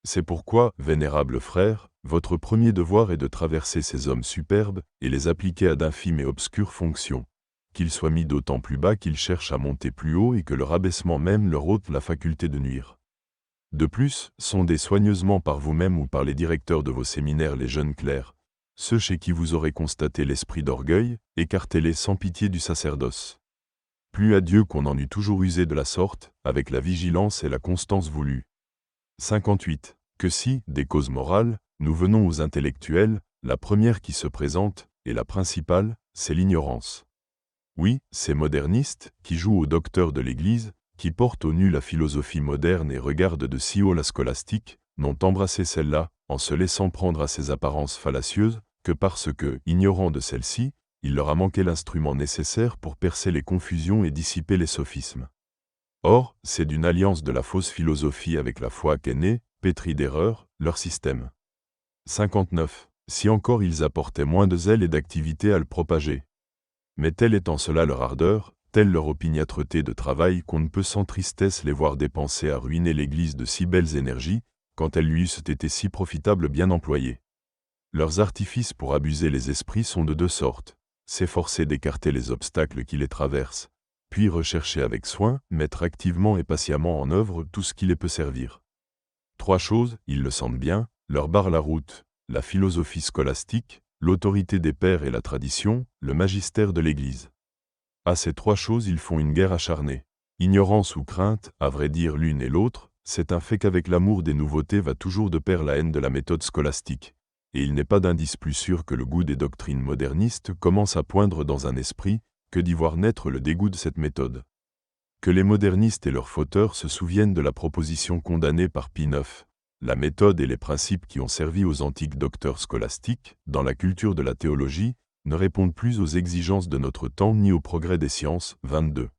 C'est pourquoi, vénérables frères, votre premier devoir est de traverser ces hommes superbes et les appliquer à d'infimes et obscures fonctions, qu'ils soient mis d'autant plus bas qu'ils cherchent à monter plus haut et que leur abaissement même leur ôte la faculté de nuire. De plus, sondez soigneusement par vous-même ou par les directeurs de vos séminaires les jeunes clercs, ceux chez qui vous aurez constaté l'esprit d'orgueil, écartez-les sans pitié du sacerdoce. Plus à Dieu qu'on en eût toujours usé de la sorte, avec la vigilance et la constance voulues. 58. Que si, des causes morales, nous venons aux intellectuels, la première qui se présente, et la principale, c'est l'ignorance. Oui, ces modernistes, qui jouent aux docteurs de l'Église, qui portent au nu la philosophie moderne et regardent de si haut la scolastique, n'ont embrassé celle-là, en se laissant prendre à ses apparences fallacieuses, que parce que, ignorants de celle-ci, il leur a manqué l'instrument nécessaire pour percer les confusions et dissiper les sophismes. Or, c'est d'une alliance de la fausse philosophie avec la foi qu'est né, pétri d'erreurs, leur système. 59. Si encore ils apportaient moins de zèle et d'activité à le propager. Mais telle est en cela leur ardeur, telle leur opiniâtreté de travail qu'on ne peut sans tristesse les voir dépenser à ruiner l'Église de si belles énergies, quand elles lui eussent été si profitables bien employées. Leurs artifices pour abuser les esprits sont de deux sortes: s'efforcer d'écarter les obstacles qui les traversent, puis rechercher avec soin, mettre activement et patiemment en œuvre tout ce qui les peut servir. Trois choses, ils le sentent bien, leur barrent la route: la philosophie scolastique, l'autorité des pères et la tradition, le magistère de l'Église. À ces trois choses ils font une guerre acharnée. Ignorance ou crainte, à vrai dire l'une et l'autre, c'est un fait qu'avec l'amour des nouveautés va toujours de pair la haine de la méthode scolastique, et il n'est pas d'indice plus sûr que le goût des doctrines modernistes commence à poindre dans un esprit, que d'y voir naître le dégoût de cette méthode. Que les modernistes et leurs fauteurs se souviennent de la proposition condamnée par Pie IX, la méthode et les principes qui ont servi aux antiques docteurs scolastiques, dans la culture de la théologie, ne répondent plus aux exigences de notre temps ni au progrès des sciences. 22.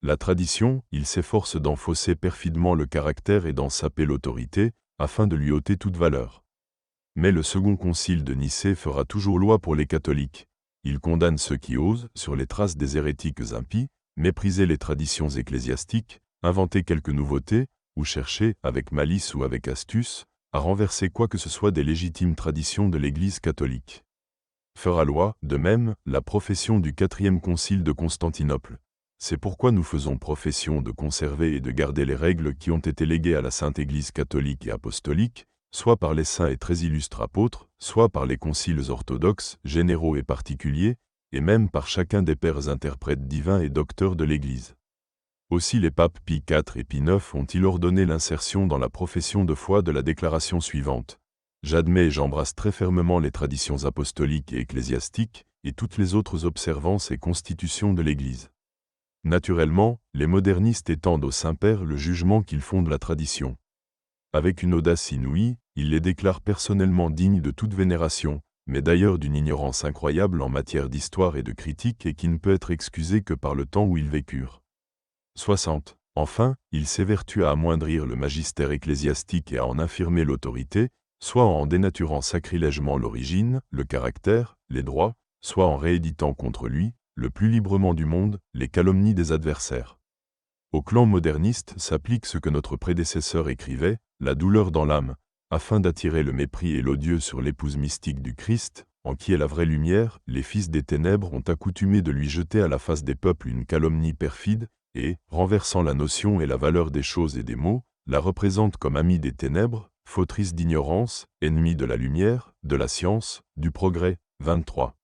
La tradition, il s'efforce d'en fausser perfidement le caractère et d'en saper l'autorité, afin de lui ôter toute valeur. Mais le second concile de Nicée fera toujours loi pour les catholiques. Il condamne ceux qui osent, sur les traces des hérétiques impies, mépriser les traditions ecclésiastiques, inventer quelques nouveautés, ou chercher, avec malice ou avec astuce, à renverser quoi que ce soit des légitimes traditions de l'Église catholique. Fera loi, de même, la profession du 4e concile de Constantinople. C'est pourquoi nous faisons profession de conserver et de garder les règles qui ont été léguées à la Sainte Église catholique et apostolique, soit par les saints et très illustres apôtres, soit par les conciles orthodoxes, généraux et particuliers, et même par chacun des pères interprètes divins et docteurs de l'Église. Aussi les papes Pie IV et Pie IX ont-ils ordonné l'insertion dans la profession de foi de la déclaration suivante: j'admets et j'embrasse très fermement les traditions apostoliques et ecclésiastiques, et toutes les autres observances et constitutions de l'Église. Naturellement, les modernistes étendent au Saint-Père le jugement qu'ils font de la tradition. Avec une audace inouïe, ils les déclarent personnellement dignes de toute vénération, mais d'ailleurs d'une ignorance incroyable en matière d'histoire et de critique et qui ne peut être excusée que par le temps où ils vécurent. 60. Enfin, ils s'évertuent à amoindrir le magistère ecclésiastique et à en infirmer l'autorité, soit en dénaturant sacrilègement l'origine, le caractère, les droits, soit en rééditant contre lui, le plus librement du monde, les calomnies des adversaires. Au clan moderniste s'applique ce que notre prédécesseur écrivait, la douleur dans l'âme, afin d'attirer le mépris et l'odieux sur l'épouse mystique du Christ, en qui est la vraie lumière. Les fils des ténèbres ont accoutumé de lui jeter à la face des peuples une calomnie perfide, et, renversant la notion et la valeur des choses et des mots, la représentent comme amie des ténèbres, fautrice d'ignorance, ennemie de la lumière, de la science, du progrès. 23.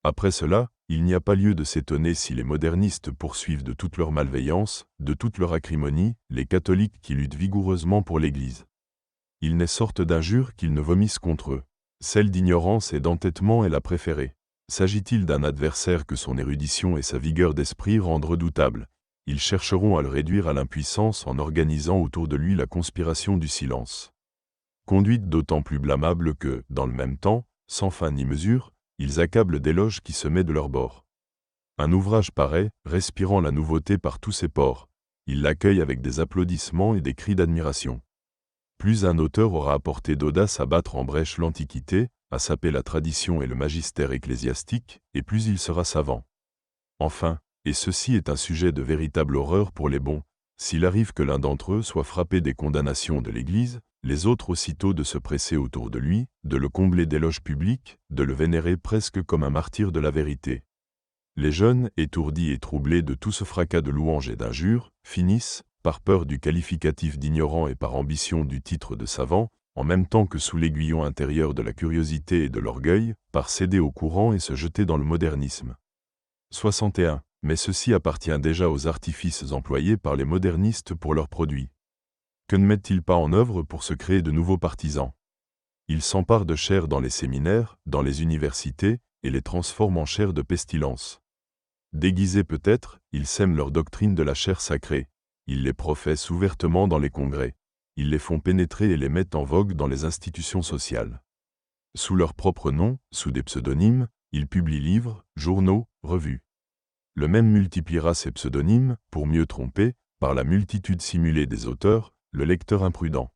Après cela, il n'y a pas lieu de s'étonner si les modernistes poursuivent de toute leur malveillance, de toute leur acrimonie, les catholiques qui luttent vigoureusement pour l'Église. Il n'est sorte d'injure qu'ils ne vomissent contre eux. Celle d'ignorance et d'entêtement est la préférée. S'agit-il d'un adversaire que son érudition et sa vigueur d'esprit rendent redoutable, ils chercheront à le réduire à l'impuissance en organisant autour de lui la conspiration du silence. Conduite d'autant plus blâmable que, dans le même temps, sans fin ni mesure, ils accablent d'éloges qui se mettent de leur bord. Un ouvrage paraît, respirant la nouveauté par tous ses pores. Ils l'accueillent avec des applaudissements et des cris d'admiration. Plus un auteur aura apporté d'audace à battre en brèche l'Antiquité, à saper la tradition et le magistère ecclésiastique, et plus il sera savant. Enfin, et ceci est un sujet de véritable horreur pour les bons, s'il arrive que l'un d'entre eux soit frappé des condamnations de l'Église, les autres aussitôt de se presser autour de lui, de le combler d'éloges publics, de le vénérer presque comme un martyr de la vérité. Les jeunes, étourdis et troublés de tout ce fracas de louanges et d'injures, finissent, par peur du qualificatif d'ignorant et par ambition du titre de savant, en même temps que sous l'aiguillon intérieur de la curiosité et de l'orgueil, par céder au courant et se jeter dans le modernisme. 61. Mais ceci appartient déjà aux artifices employés par les modernistes pour leurs produits. Que ne mettent-ils pas en œuvre pour se créer de nouveaux partisans? Ils s'emparent de chair dans les séminaires, dans les universités, et les transforment en chair de pestilence. Déguisés peut-être, ils sèment leur doctrine de la chair sacrée. Ils les professent ouvertement dans les congrès. Ils les font pénétrer et les mettent en vogue dans les institutions sociales. Sous leur propre nom, sous des pseudonymes, Il publie livres, journaux, revues. Le même multipliera ses pseudonymes, pour mieux tromper, par la multitude simulée des auteurs, le lecteur imprudent.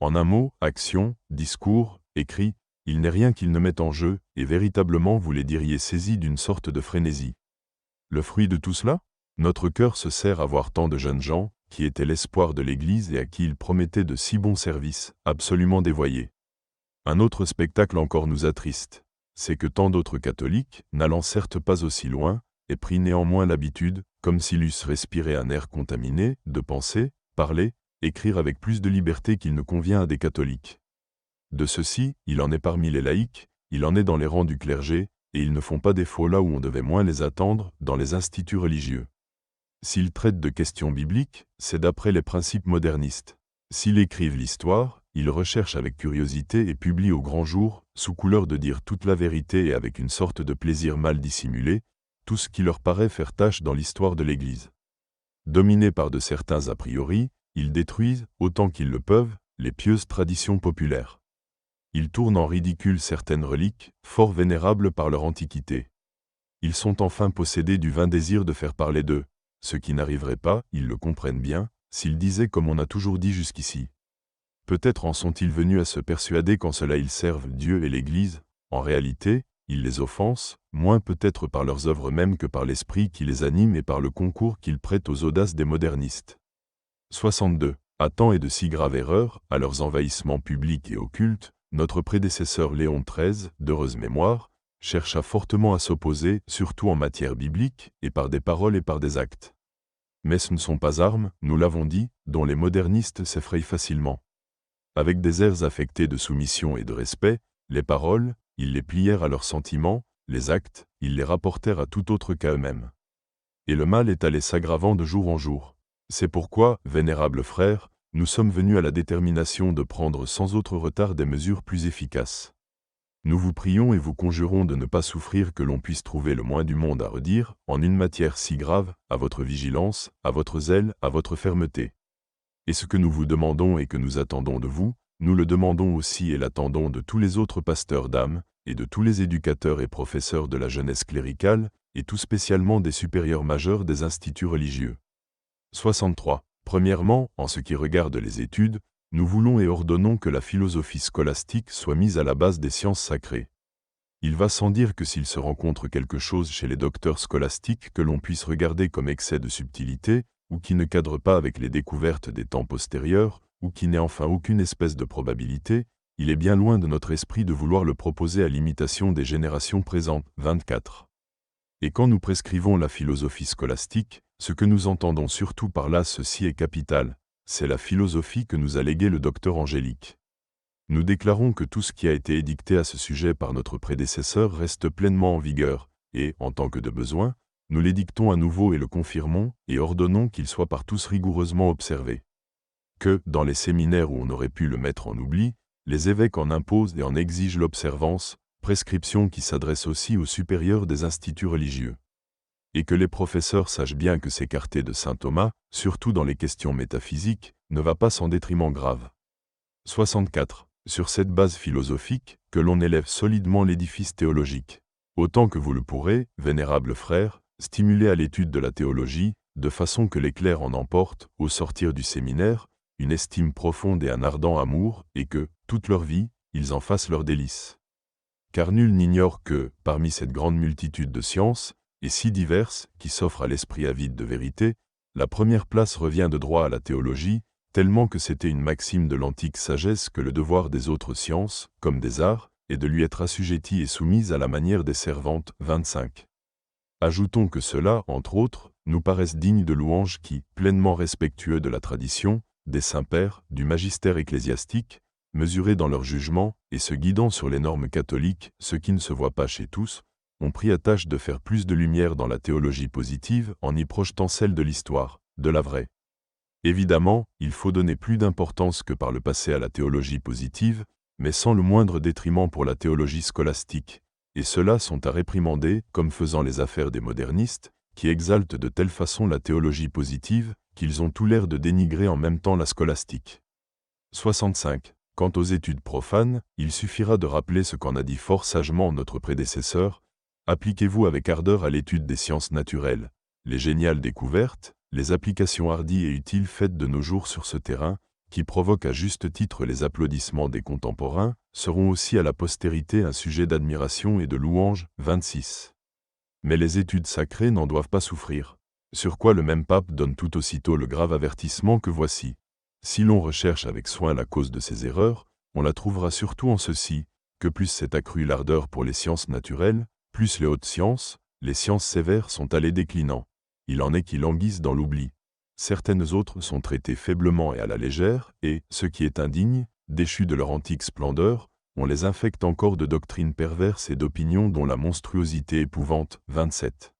En un mot, action, discours, écrit, il n'est rien qu'il ne mette en jeu, et véritablement vous les diriez saisi d'une sorte de frénésie. Le fruit de tout cela? Notre cœur se serre à voir tant de jeunes gens, qui étaient l'espoir de l'Église et à qui il promettait de si bons services, absolument dévoyés. Un autre spectacle encore nous attriste, c'est que tant d'autres catholiques, n'allant certes pas aussi loin, aient pris néanmoins l'habitude, comme s'ils eussent respiré un air contaminé, de penser, parler, écrire avec plus de liberté qu'il ne convient à des catholiques. De ceux-ci, il en est parmi les laïcs, il en est dans les rangs du clergé, et ils ne font pas défaut là où on devait moins les attendre, dans les instituts religieux. S'ils traitent de questions bibliques, c'est d'après les principes modernistes. S'ils écrivent l'histoire, ils recherchent avec curiosité et publient au grand jour, sous couleur de dire toute la vérité et avec une sorte de plaisir mal dissimulé, tout ce qui leur paraît faire tâche dans l'histoire de l'Église. Dominés par de certains a priori, ils détruisent, autant qu'ils le peuvent, les pieuses traditions populaires. Ils tournent en ridicule certaines reliques, fort vénérables par leur antiquité. Ils sont enfin possédés du vain désir de faire parler d'eux, ce qui n'arriverait pas, ils le comprennent bien, s'ils disaient comme on a toujours dit jusqu'ici. Peut-être en sont-ils venus à se persuader qu'en cela ils servent Dieu et l'Église, en réalité, ils les offensent, moins peut-être par leurs œuvres mêmes que par l'esprit qui les anime et par le concours qu'ils prêtent aux audaces des modernistes. 62. À tant et de si graves erreurs, à leurs envahissements publics et occultes, notre prédécesseur Léon XIII, d'heureuse mémoire, chercha fortement à s'opposer, surtout en matière biblique, et par des paroles et par des actes. Mais ce ne sont pas armes, nous l'avons dit, dont les modernistes s'effrayent facilement. Avec des airs affectés de soumission et de respect, les paroles, ils les plièrent à leurs sentiments, les actes, ils les rapportèrent à tout autre qu'à eux-mêmes. Et le mal est allé s'aggravant de jour en jour. C'est pourquoi, vénérables frères, nous sommes venus à la détermination de prendre sans autre retard des mesures plus efficaces. Nous vous prions et vous conjurons de ne pas souffrir que l'on puisse trouver le moins du monde à redire, en une matière si grave, à votre vigilance, à votre zèle, à votre fermeté. Et ce que nous vous demandons et que nous attendons de vous, nous le demandons aussi et l'attendons de tous les autres pasteurs d'âmes, et de tous les éducateurs et professeurs de la jeunesse cléricale, et tout spécialement des supérieurs majeurs des instituts religieux. 63. Premièrement, en ce qui regarde les études, nous voulons et ordonnons que la philosophie scolastique soit mise à la base des sciences sacrées. Il va sans dire que s'il se rencontre quelque chose chez les docteurs scolastiques que l'on puisse regarder comme excès de subtilité, ou qui ne cadre pas avec les découvertes des temps postérieurs, ou qui n'ait enfin aucune espèce de probabilité, il est bien loin de notre esprit de vouloir le proposer à l'imitation des générations présentes. 24. Et quand nous prescrivons la philosophie scolastique, ce que nous entendons surtout par là ceci est capital, c'est la philosophie que nous a léguée le docteur Angélique. Nous déclarons que tout ce qui a été édicté à ce sujet par notre prédécesseur reste pleinement en vigueur, et, en tant que de besoin, nous l'édictons à nouveau et le confirmons, et ordonnons qu'il soit par tous rigoureusement observé. Que, dans les séminaires où on aurait pu le mettre en oubli, les évêques en imposent et en exigent l'observance, prescription qui s'adresse aussi aux supérieurs des instituts religieux. Et que les professeurs sachent bien que s'écarter de saint Thomas, surtout dans les questions métaphysiques, ne va pas sans détriment grave. 64. Sur cette base philosophique, que l'on élève solidement l'édifice théologique. Autant que vous le pourrez, vénérables frères, stimuler à l'étude de la théologie, de façon que les clercs en emportent, au sortir du séminaire, une estime profonde et un ardent amour, et que, toute leur vie, ils en fassent leur délice. Car nul n'ignore que, parmi cette grande multitude de sciences, et si diverses, qui s'offrent à l'esprit avide de vérité, la première place revient de droit à la théologie, tellement que c'était une maxime de l'antique sagesse que le devoir des autres sciences, comme des arts, est de lui être assujettie et soumise à la manière des servantes. 25. Ajoutons que cela, entre autres, nous paraissent dignes de louange qui, pleinement respectueux de la tradition, des saints-pères, du magistère ecclésiastique, mesurés dans leur jugement, et se guidant sur les normes catholiques, ce qui ne se voit pas chez tous, ont pris à tâche de faire plus de lumière dans la théologie positive en y projetant celle de l'histoire, de la vraie. Évidemment, il faut donner plus d'importance que par le passé à la théologie positive, mais sans le moindre détriment pour la théologie scolastique, et ceux-là sont à réprimander, comme faisant les affaires des modernistes, qui exaltent de telle façon la théologie positive, qu'ils ont tout l'air de dénigrer en même temps la scolastique. 65. Quant aux études profanes, il suffira de rappeler ce qu'en a dit fort sagement notre prédécesseur, Appliquez-vous avec ardeur à l'étude des sciences naturelles. Les géniales découvertes, les applications hardies et utiles faites de nos jours sur ce terrain, qui provoquent à juste titre les applaudissements des contemporains, seront aussi à la postérité un sujet d'admiration et de louange. 26. Mais les études sacrées n'en doivent pas souffrir. Sur quoi le même pape donne tout aussitôt le grave avertissement que voici. Si l'on recherche avec soin la cause de ces erreurs, on la trouvera surtout en ceci, que plus s'est accrue l'ardeur pour les sciences naturelles, plus les hautes sciences, les sciences sévères sont allées déclinant. Il en est qui languissent dans l'oubli. Certaines autres sont traitées faiblement et à la légère, et, ce qui est indigne, déchus de leur antique splendeur, on les infecte encore de doctrines perverses et d'opinions dont la monstruosité épouvante. 27.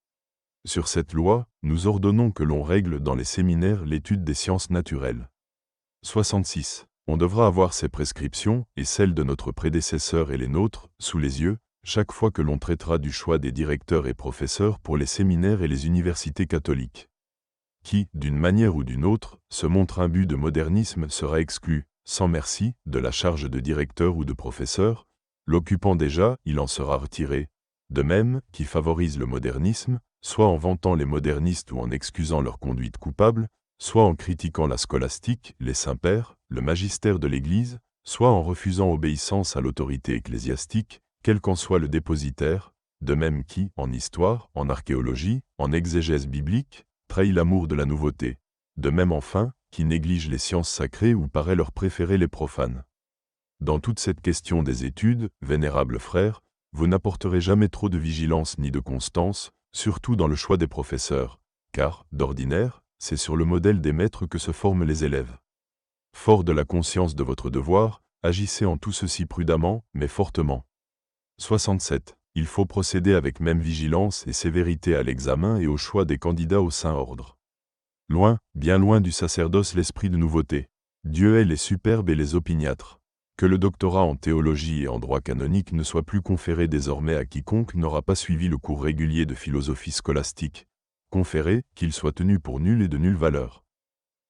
Sur cette loi, nous ordonnons que l'on règle dans les séminaires l'étude des sciences naturelles. 66. On devra avoir ces prescriptions, et celles de notre prédécesseur et les nôtres, sous les yeux, chaque fois que l'on traitera du choix des directeurs et professeurs pour les séminaires et les universités catholiques. Qui, d'une manière ou d'une autre, se montre imbu de modernisme sera exclu, sans merci, de la charge de directeur ou de professeur, l'occupant déjà, il en sera retiré. De même, qui favorise le modernisme, soit en vantant les modernistes ou en excusant leur conduite coupable, soit en critiquant la scolastique, les saints-pères, le magistère de l'Église, soit en refusant obéissance à l'autorité ecclésiastique, quel qu'en soit le dépositaire, de même qui, en histoire, en archéologie, en exégèse biblique, trahit l'amour de la nouveauté, de même enfin, qui néglige les sciences sacrées ou paraît leur préférer les profanes. Dans toute cette question des études, vénérables frères, vous n'apporterez jamais trop de vigilance ni de constance, surtout dans le choix des professeurs, car, d'ordinaire, c'est sur le modèle des maîtres que se forment les élèves. Fort de la conscience de votre devoir, agissez en tout ceci prudemment, mais fortement. 67. Il faut procéder avec même vigilance et sévérité à l'examen et au choix des candidats au Saint-Ordre. Loin, bien loin du sacerdoce l'esprit de nouveauté. Dieu hait les superbes et les opiniâtres. Que le doctorat en théologie et en droit canonique ne soit plus conféré désormais à quiconque n'aura pas suivi le cours régulier de philosophie scolastique. Conféré, qu'il soit tenu pour nul et de nulle valeur.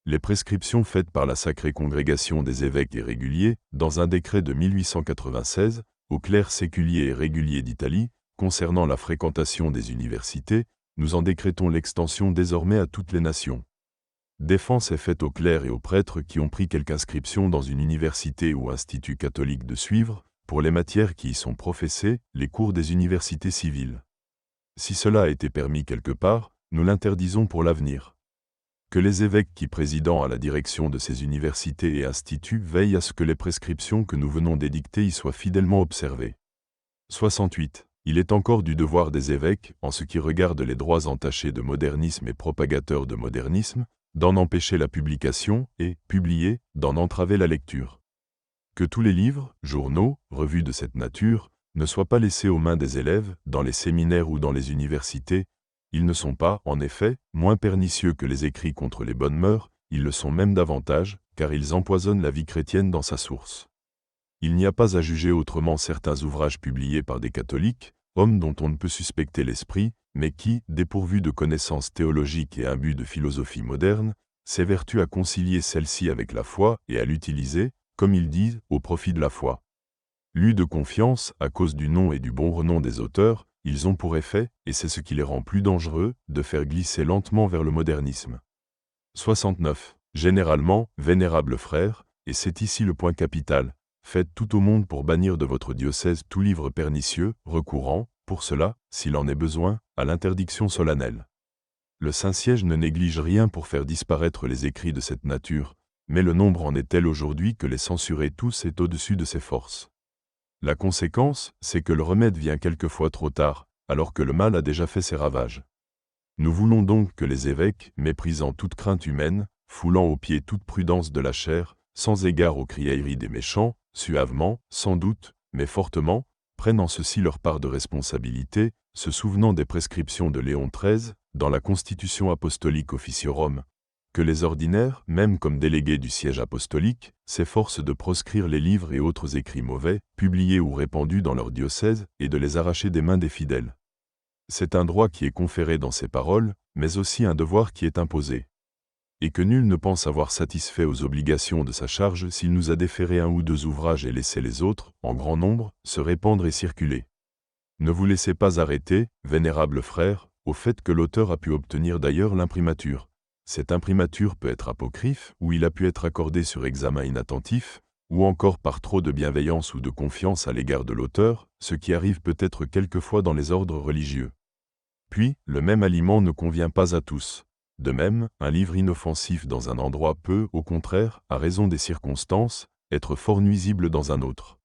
Les prescriptions faites par la Sacrée Congrégation des évêques et réguliers, dans un décret de 1896, aux clercs séculiers et réguliers d'Italie, concernant la fréquentation des universités, nous en décrétons l'extension désormais à toutes les nations. Défense est faite aux clercs et aux prêtres qui ont pris quelque inscription dans une université ou institut catholique de suivre, pour les matières qui y sont professées, les cours des universités civiles. Si cela a été permis quelque part, nous l'interdisons pour l'avenir. Que les évêques qui président à la direction de ces universités et instituts veillent à ce que les prescriptions que nous venons d'édicter y soient fidèlement observées. 68. Il est encore du devoir des évêques, en ce qui regarde les droits entachés de modernisme et propagateurs de modernisme, d'en empêcher la publication et, publiés, d'en entraver la lecture. Que tous les livres, journaux, revues de cette nature, ne soient pas laissés aux mains des élèves, dans les séminaires ou dans les universités. Ils ne sont pas, en effet, moins pernicieux que les écrits contre les bonnes mœurs, ils le sont même davantage, car ils empoisonnent la vie chrétienne dans sa source. Il n'y a pas à juger autrement certains ouvrages publiés par des catholiques, hommes dont on ne peut suspecter l'esprit, mais qui, dépourvus de connaissances théologiques et imbus de philosophie moderne, s'évertuent à concilier celle-ci avec la foi et à l'utiliser, comme ils disent, au profit de la foi. Lus de confiance, à cause du nom et du bon renom des auteurs, ils ont pour effet, et c'est ce qui les rend plus dangereux, de faire glisser lentement vers le modernisme. 69. Généralement, vénérables frères, et c'est ici le point capital, faites tout au monde pour bannir de votre diocèse tout livre pernicieux, recourant, pour cela, s'il en est besoin, à l'interdiction solennelle. Le Saint-Siège ne néglige rien pour faire disparaître les écrits de cette nature, mais le nombre en est tel aujourd'hui que les censurer tous est au-dessus de ses forces. La conséquence, c'est que le remède vient quelquefois trop tard, alors que le mal a déjà fait ses ravages. Nous voulons donc que les évêques, méprisant toute crainte humaine, foulant aux pieds toute prudence de la chair, sans égard aux criailleries des méchants, suavement, sans doute, mais fortement, prennent en ceci leur part de responsabilité, se souvenant des prescriptions de Léon XIII, dans la Constitution apostolique officiorum, que les ordinaires, même comme délégués du siège apostolique, s'efforcent de proscrire les livres et autres écrits mauvais, publiés ou répandus dans leur diocèse, et de les arracher des mains des fidèles. C'est un droit qui est conféré dans ces paroles, mais aussi un devoir qui est imposé. Et que nul ne pense avoir satisfait aux obligations de sa charge s'il nous a déféré un ou deux ouvrages et laissé les autres, en grand nombre, se répandre et circuler. Ne vous laissez pas arrêter, vénérable frère, au fait que l'auteur a pu obtenir d'ailleurs l'imprimature. Cette imprimature peut être apocryphe, ou il a pu être accordé sur examen inattentif, ou encore par trop de bienveillance ou de confiance à l'égard de l'auteur, ce qui arrive peut-être quelquefois dans les ordres religieux. Puis, le même aliment ne convient pas à tous. De même, un livre inoffensif dans un endroit peut, au contraire, à raison des circonstances, être fort nuisible dans un autre.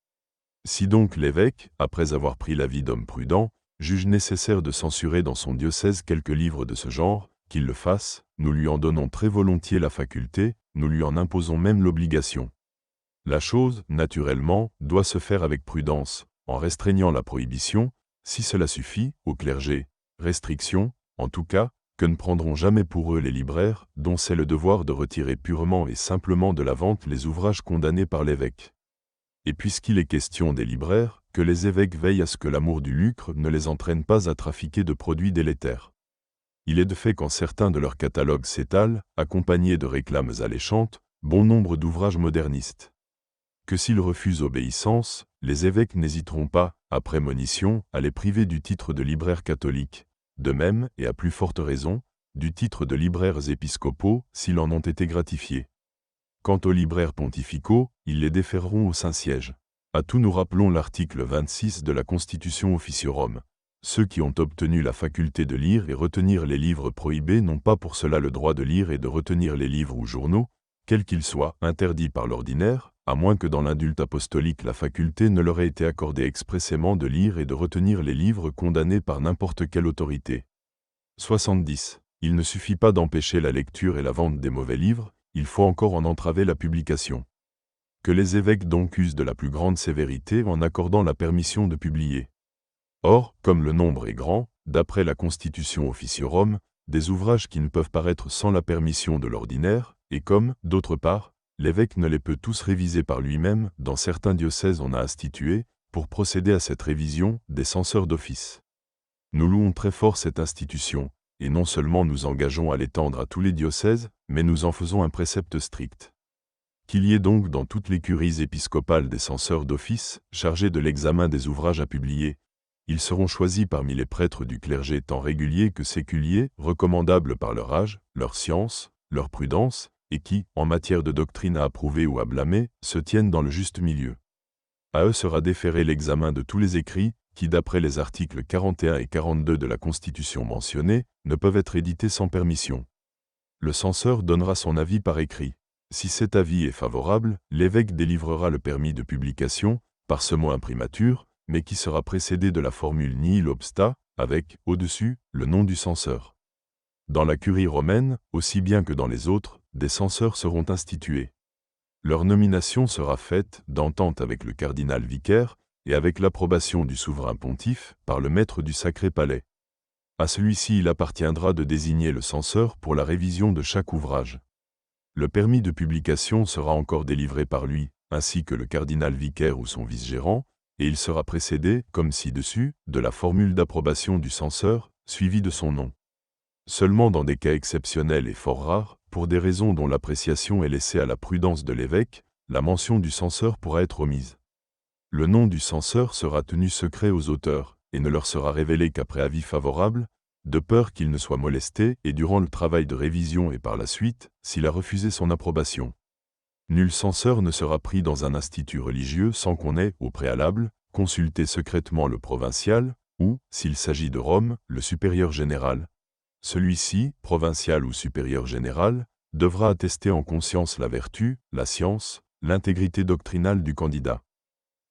Si donc l'évêque, après avoir pris l'avis d'homme prudent, juge nécessaire de censurer dans son diocèse quelques livres de ce genre, qu'il le fasse, nous lui en donnons très volontiers la faculté, nous lui en imposons même l'obligation. La chose, naturellement, doit se faire avec prudence, en restreignant la prohibition, si cela suffit, au clergé. Restriction, en tout cas, que ne prendront jamais pour eux les libraires, dont c'est le devoir de retirer purement et simplement de la vente les ouvrages condamnés par l'évêque. Et puisqu'il est question des libraires, que les évêques veillent à ce que l'amour du lucre ne les entraîne pas à trafiquer de produits délétères. Il est de fait qu'en certains de leurs catalogues s'étalent, accompagnés de réclames alléchantes, bon nombre d'ouvrages modernistes. Que s'ils refusent obéissance, les évêques n'hésiteront pas, après monition, à les priver du titre de libraires catholiques, de même, et à plus forte raison, du titre de libraires épiscopaux, s'ils en ont été gratifiés. Quant aux libraires pontificaux, ils les déféreront au Saint-Siège. À tout nous rappelons l'article 26 de la Constitution Officiorum. Ceux qui ont obtenu la faculté de lire et retenir les livres prohibés n'ont pas pour cela le droit de lire et de retenir les livres ou journaux, quels qu'ils soient, interdits par l'ordinaire, à moins que dans l'indulte apostolique la faculté ne leur ait été accordée expressément de lire et de retenir les livres condamnés par n'importe quelle autorité. 70. Il ne suffit pas d'empêcher la lecture et la vente des mauvais livres, il faut encore en entraver la publication. Que les évêques donc usent de la plus grande sévérité en accordant la permission de publier. Or, comme le nombre est grand, d'après la Constitution Officiorum, des ouvrages qui ne peuvent paraître sans la permission de l'ordinaire, et comme, d'autre part, l'évêque ne les peut tous réviser par lui-même, dans certains diocèses on a institué, pour procéder à cette révision, des censeurs d'office. Nous louons très fort cette institution, et non seulement nous engageons à l'étendre à tous les diocèses, mais nous en faisons un précepte strict. Qu'il y ait donc dans toutes les curies épiscopales des censeurs d'office, chargés de l'examen des ouvrages à publier. Ils seront choisis parmi les prêtres du clergé tant réguliers que séculiers, recommandables par leur âge, leur science, leur prudence, et qui, en matière de doctrine à approuver ou à blâmer, se tiennent dans le juste milieu. À eux sera déféré l'examen de tous les écrits, qui d'après les articles 41 et 42 de la Constitution mentionnés, ne peuvent être édités sans permission. Le censeur donnera son avis par écrit. Si cet avis est favorable, l'évêque délivrera le permis de publication, par ce mot imprimature, mais qui sera précédé de la formule nihil obsta, avec, au-dessus, le nom du censeur. Dans la curie romaine, aussi bien que dans les autres, des censeurs seront institués. Leur nomination sera faite, d'entente avec le cardinal vicaire, et avec l'approbation du souverain pontife, par le maître du Sacré Palais. À celui-ci il appartiendra de désigner le censeur pour la révision de chaque ouvrage. Le permis de publication sera encore délivré par lui, ainsi que le cardinal vicaire ou son vice-gérant, et il sera précédé, comme ci-dessus, de la formule d'approbation du censeur, suivie de son nom. Seulement dans des cas exceptionnels et fort rares, pour des raisons dont l'appréciation est laissée à la prudence de l'évêque, la mention du censeur pourra être omise. Le nom du censeur sera tenu secret aux auteurs, et ne leur sera révélé qu'après avis favorable, de peur qu'il ne soit molesté, et durant le travail de révision et par la suite, s'il a refusé son approbation. Nul censeur ne sera pris dans un institut religieux sans qu'on ait, au préalable, consulté secrètement le provincial, ou, s'il s'agit de Rome, le supérieur général. Celui-ci, provincial ou supérieur général, devra attester en conscience la vertu, la science, l'intégrité doctrinale du candidat.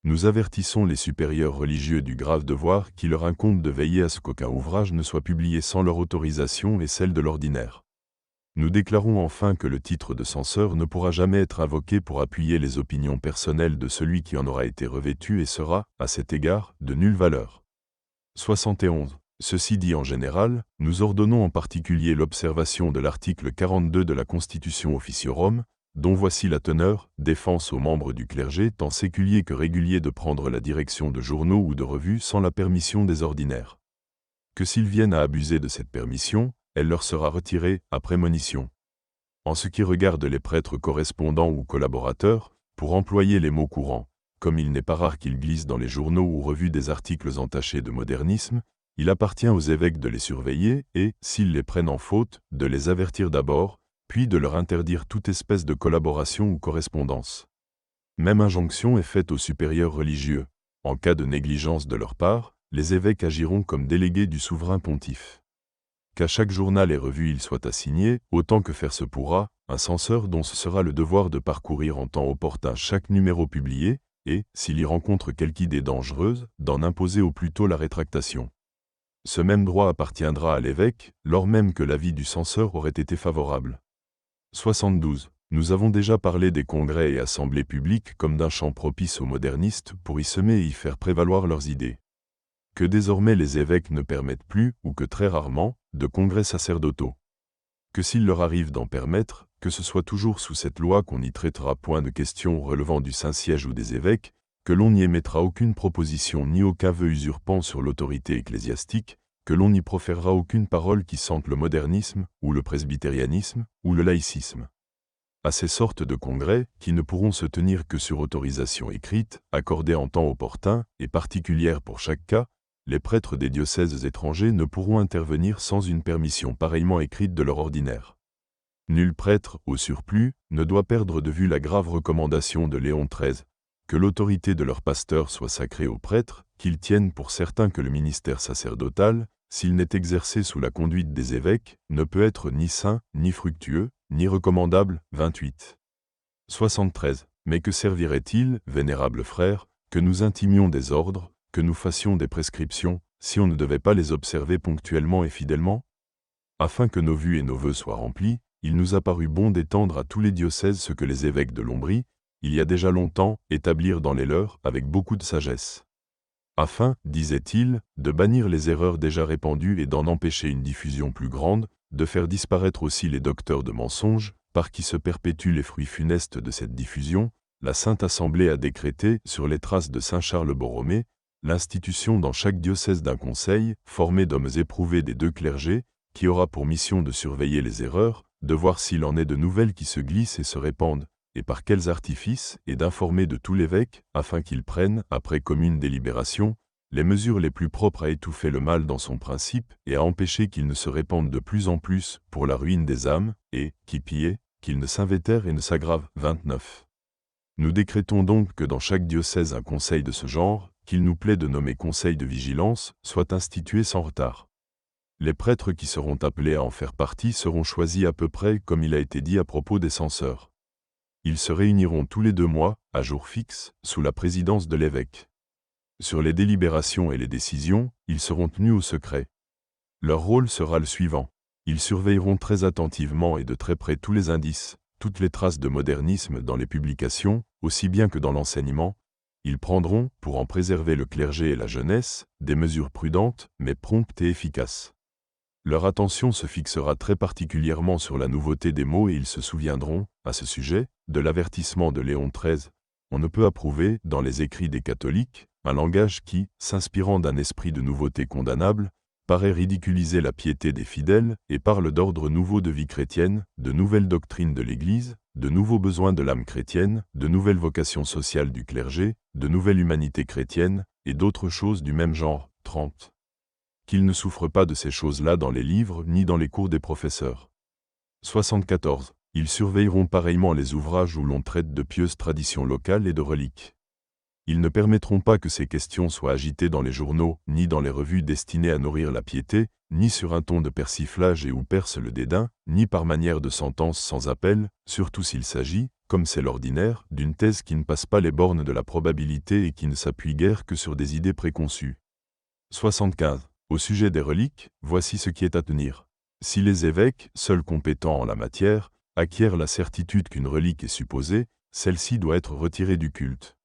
Nous avertissons les supérieurs religieux du grave devoir qui leur incombe de veiller à ce qu'aucun ouvrage ne soit publié sans leur autorisation et celle de l'ordinaire. Nous déclarons enfin que le titre de censeur ne pourra jamais être invoqué pour appuyer les opinions personnelles de celui qui en aura été revêtu et sera, à cet égard, de nulle valeur. 71. Ceci dit en général, nous ordonnons en particulier l'observation de l'article 42 de la Constitution Officiorum, dont voici la teneur, défense aux membres du clergé tant séculiers que réguliers de prendre la direction de journaux ou de revues sans la permission des ordinaires. Que s'ils viennent à abuser de cette permission, elle leur sera retirée, après monition. En ce qui regarde les prêtres correspondants ou collaborateurs, pour employer les mots courants, comme il n'est pas rare qu'il glisse dans les journaux ou revues des articles entachés de modernisme, il appartient aux évêques de les surveiller et, s'ils les prennent en faute, de les avertir d'abord, puis de leur interdire toute espèce de collaboration ou correspondance. Même injonction est faite aux supérieurs religieux. En cas de négligence de leur part, les évêques agiront comme délégués du souverain pontife. Qu'à chaque journal et revue il soit assigné, autant que faire se pourra, un censeur dont ce sera le devoir de parcourir en temps opportun chaque numéro publié, et, s'il y rencontre quelque idée dangereuse, d'en imposer au plus tôt la rétractation. Ce même droit appartiendra à l'évêque, lors même que l'avis du censeur aurait été favorable. 72. Nous avons déjà parlé des congrès et assemblées publiques comme d'un champ propice aux modernistes pour y semer et y faire prévaloir leurs idées. Que désormais les évêques ne permettent plus, ou que très rarement, de congrès sacerdotaux. Que s'il leur arrive d'en permettre, que ce soit toujours sous cette loi qu'on n'y traitera point de questions relevant du Saint-Siège ou des évêques, que l'on n'y émettra aucune proposition ni aucun vœu usurpant sur l'autorité ecclésiastique, que l'on n'y proférera aucune parole qui sente le modernisme, ou le presbytérianisme, ou le laïcisme. À ces sortes de congrès, qui ne pourront se tenir que sur autorisation écrite, accordée en temps opportun, et particulière pour chaque cas, les prêtres des diocèses étrangers ne pourront intervenir sans une permission pareillement écrite de leur ordinaire. Nul prêtre, au surplus, ne doit perdre de vue la grave recommandation de Léon XIII, que l'autorité de leur pasteur soit sacrée aux prêtres, qu'ils tiennent pour certain que le ministère sacerdotal, s'il n'est exercé sous la conduite des évêques, ne peut être ni saint, ni fructueux, ni recommandable. 28. 73. Mais que servirait-il, vénérables frères, que nous intimions des ordres, que nous fassions des prescriptions, si on ne devait pas les observer ponctuellement et fidèlement? Afin que nos vues et nos vœux soient remplis, il nous a paru bon d'étendre à tous les diocèses ce que les évêques de Lombrie, il y a déjà longtemps, établirent dans les leurs avec beaucoup de sagesse. Afin, disait-il, de bannir les erreurs déjà répandues et d'en empêcher une diffusion plus grande, de faire disparaître aussi les docteurs de mensonges, par qui se perpétuent les fruits funestes de cette diffusion, la Sainte Assemblée a décrété, sur les traces de saint Charles Borromée, l'institution dans chaque diocèse d'un conseil, formé d'hommes éprouvés des deux clergés, qui aura pour mission de surveiller les erreurs, de voir s'il en est de nouvelles qui se glissent et se répandent, et par quels artifices, et d'informer de tout l'évêque, afin qu'il prenne, après commune délibération, les mesures les plus propres à étouffer le mal dans son principe, et à empêcher qu'il ne se répande de plus en plus, pour la ruine des âmes, et, qui pillait, qu'il ne s'invétère et ne s'aggrave. 29. Nous décrétons donc que dans chaque diocèse un conseil de ce genre, qu'il nous plaît de nommer conseil de vigilance, soit institué sans retard. Les prêtres qui seront appelés à en faire partie seront choisis à peu près comme il a été dit à propos des censeurs. Ils se réuniront tous les 2 mois, à jour fixe, sous la présidence de l'évêque. Sur les délibérations et les décisions, ils seront tenus au secret. Leur rôle sera le suivant. Ils surveilleront très attentivement et de très près tous les indices, toutes les traces de modernisme dans les publications, aussi bien que dans l'enseignement. Ils prendront, pour en préserver le clergé et la jeunesse, des mesures prudentes, mais promptes et efficaces. Leur attention se fixera très particulièrement sur la nouveauté des mots et ils se souviendront, à ce sujet, de l'avertissement de Léon XIII. On ne peut approuver, dans les écrits des catholiques, un langage qui, s'inspirant d'un esprit de nouveauté condamnable, paraît ridiculiser la piété des fidèles et parle d'ordre nouveau de vie chrétienne, de nouvelles doctrines de l'Église, de nouveaux besoins de l'âme chrétienne, de nouvelles vocations sociales du clergé, de nouvelle humanité chrétienne, et d'autres choses du même genre. 30. Qu'ils ne souffrent pas de ces choses-là dans les livres ni dans les cours des professeurs. 74. Ils surveilleront pareillement les ouvrages où l'on traite de pieuses traditions locales et de reliques. Ils ne permettront pas que ces questions soient agitées dans les journaux, ni dans les revues destinées à nourrir la piété, ni sur un ton de persiflage et où perce le dédain, ni par manière de sentence sans appel, surtout s'il s'agit, comme c'est l'ordinaire, d'une thèse qui ne passe pas les bornes de la probabilité et qui ne s'appuie guère que sur des idées préconçues. 75. Au sujet des reliques, voici ce qui est à tenir. Si les évêques, seuls compétents en la matière, acquièrent la certitude qu'une relique est supposée, celle-ci doit être retirée du culte.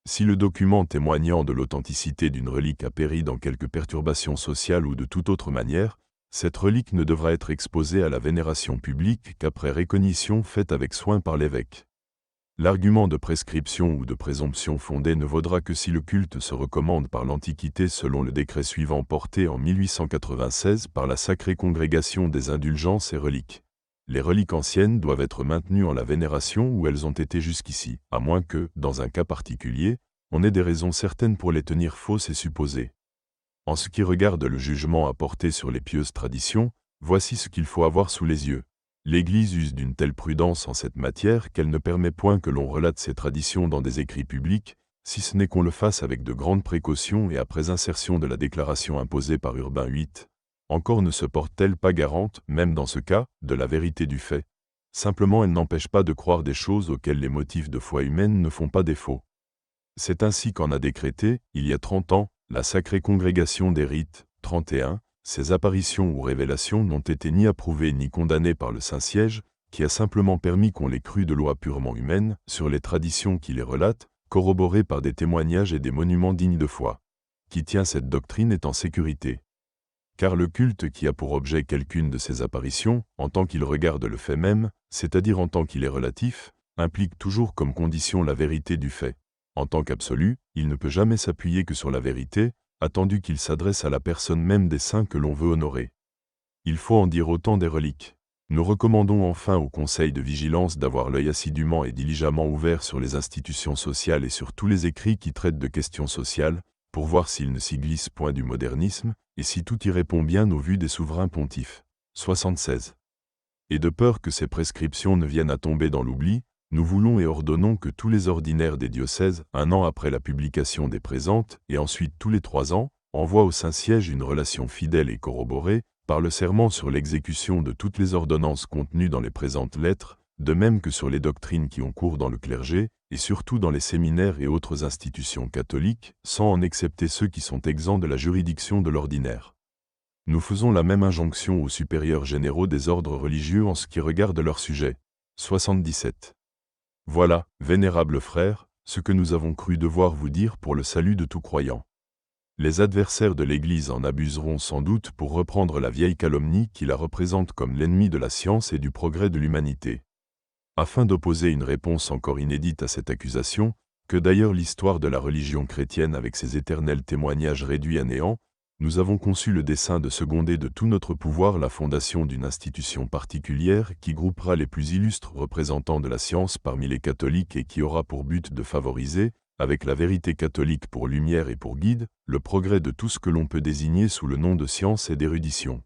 Si le document témoignant de l'authenticité d'une relique a péri dans quelque perturbation sociale ou de toute autre manière, cette relique ne devra être exposée à la vénération publique qu'après récognition faite avec soin par l'évêque. L'argument de prescription ou de présomption fondée ne vaudra que si le culte se recommande par l'Antiquité selon le décret suivant porté en 1896 par la Sacrée Congrégation des Indulgences et Reliques. Les reliques anciennes doivent être maintenues en la vénération où elles ont été jusqu'ici, à moins que, dans un cas particulier, on ait des raisons certaines pour les tenir fausses et supposées. En ce qui regarde le jugement à porter sur les pieuses traditions, voici ce qu'il faut avoir sous les yeux. L'Église use d'une telle prudence en cette matière qu'elle ne permet point que l'on relate ces traditions dans des écrits publics, si ce n'est qu'on le fasse avec de grandes précautions et après insertion de la déclaration imposée par Urbain VIII. Encore ne se porte-t-elle pas garante, même dans ce cas, de la vérité du fait. Simplement elle n'empêche pas de croire des choses auxquelles les motifs de foi humaine ne font pas défaut. C'est ainsi qu'en a décrété, il y a 30 ans, la Sacrée Congrégation des Rites, 31, ces apparitions ou révélations n'ont été ni approuvées ni condamnées par le Saint-Siège, qui a simplement permis qu'on les crût de loi purement humaine, sur les traditions qui les relatent, corroborées par des témoignages et des monuments dignes de foi. Qui tient cette doctrine est en sécurité. Car le culte qui a pour objet quelqu'une de ces apparitions, en tant qu'il regarde le fait même, c'est-à-dire en tant qu'il est relatif, implique toujours comme condition la vérité du fait. En tant qu'absolu, il ne peut jamais s'appuyer que sur la vérité, attendu qu'il s'adresse à la personne même des saints que l'on veut honorer. Il faut en dire autant des reliques. Nous recommandons enfin au Conseil de vigilance d'avoir l'œil assidûment et diligemment ouvert sur les institutions sociales et sur tous les écrits qui traitent de questions sociales, pour voir s'ils ne s'y glissent point du modernisme, et si tout y répond bien aux vues des souverains pontifes. 76. Et de peur que ces prescriptions ne viennent à tomber dans l'oubli, nous voulons et ordonnons que tous les ordinaires des diocèses, 1 an après la publication des présentes, et ensuite tous les 3 ans, envoient au Saint-Siège une relation fidèle et corroborée, par le serment sur l'exécution de toutes les ordonnances contenues dans les présentes lettres, de même que sur les doctrines qui ont cours dans le clergé, et surtout dans les séminaires et autres institutions catholiques, sans en excepter ceux qui sont exempts de la juridiction de l'ordinaire. Nous faisons la même injonction aux supérieurs généraux des ordres religieux en ce qui regarde leur sujet. 77. Voilà, vénérables frères, ce que nous avons cru devoir vous dire pour le salut de tout croyant. Les adversaires de l'Église en abuseront sans doute pour reprendre la vieille calomnie qui la représente comme l'ennemi de la science et du progrès de l'humanité. Afin d'opposer une réponse encore inédite à cette accusation, que d'ailleurs l'histoire de la religion chrétienne avec ses éternels témoignages réduit à néant, nous avons conçu le dessein de seconder de tout notre pouvoir la fondation d'une institution particulière qui groupera les plus illustres représentants de la science parmi les catholiques et qui aura pour but de favoriser, avec la vérité catholique pour lumière et pour guide, le progrès de tout ce que l'on peut désigner sous le nom de science et d'érudition.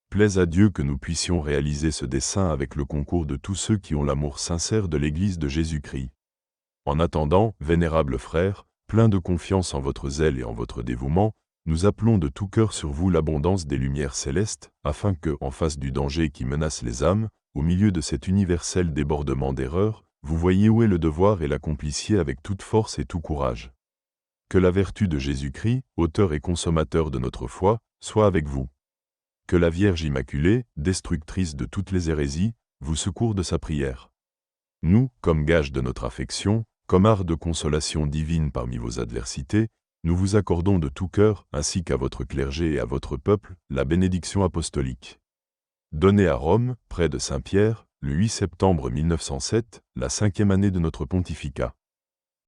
Plaise à Dieu que nous puissions réaliser ce dessein avec le concours de tous ceux qui ont l'amour sincère de l'Église de Jésus-Christ. En attendant, vénérables frères, pleins de confiance en votre zèle et en votre dévouement, nous appelons de tout cœur sur vous l'abondance des lumières célestes, afin que, en face du danger qui menace les âmes, au milieu de cet universel débordement d'erreurs, vous voyez où est le devoir et l'accomplissiez avec toute force et tout courage. Que la vertu de Jésus-Christ, auteur et consommateur de notre foi, soit avec vous. Que la Vierge Immaculée, destructrice de toutes les hérésies, vous secoure de sa prière. Nous, comme gage de notre affection, comme art de consolation divine parmi vos adversités, nous vous accordons de tout cœur, ainsi qu'à votre clergé et à votre peuple, la bénédiction apostolique. Donnée à Rome, près de Saint-Pierre, le 8 septembre 1907, la 5e année de notre pontificat.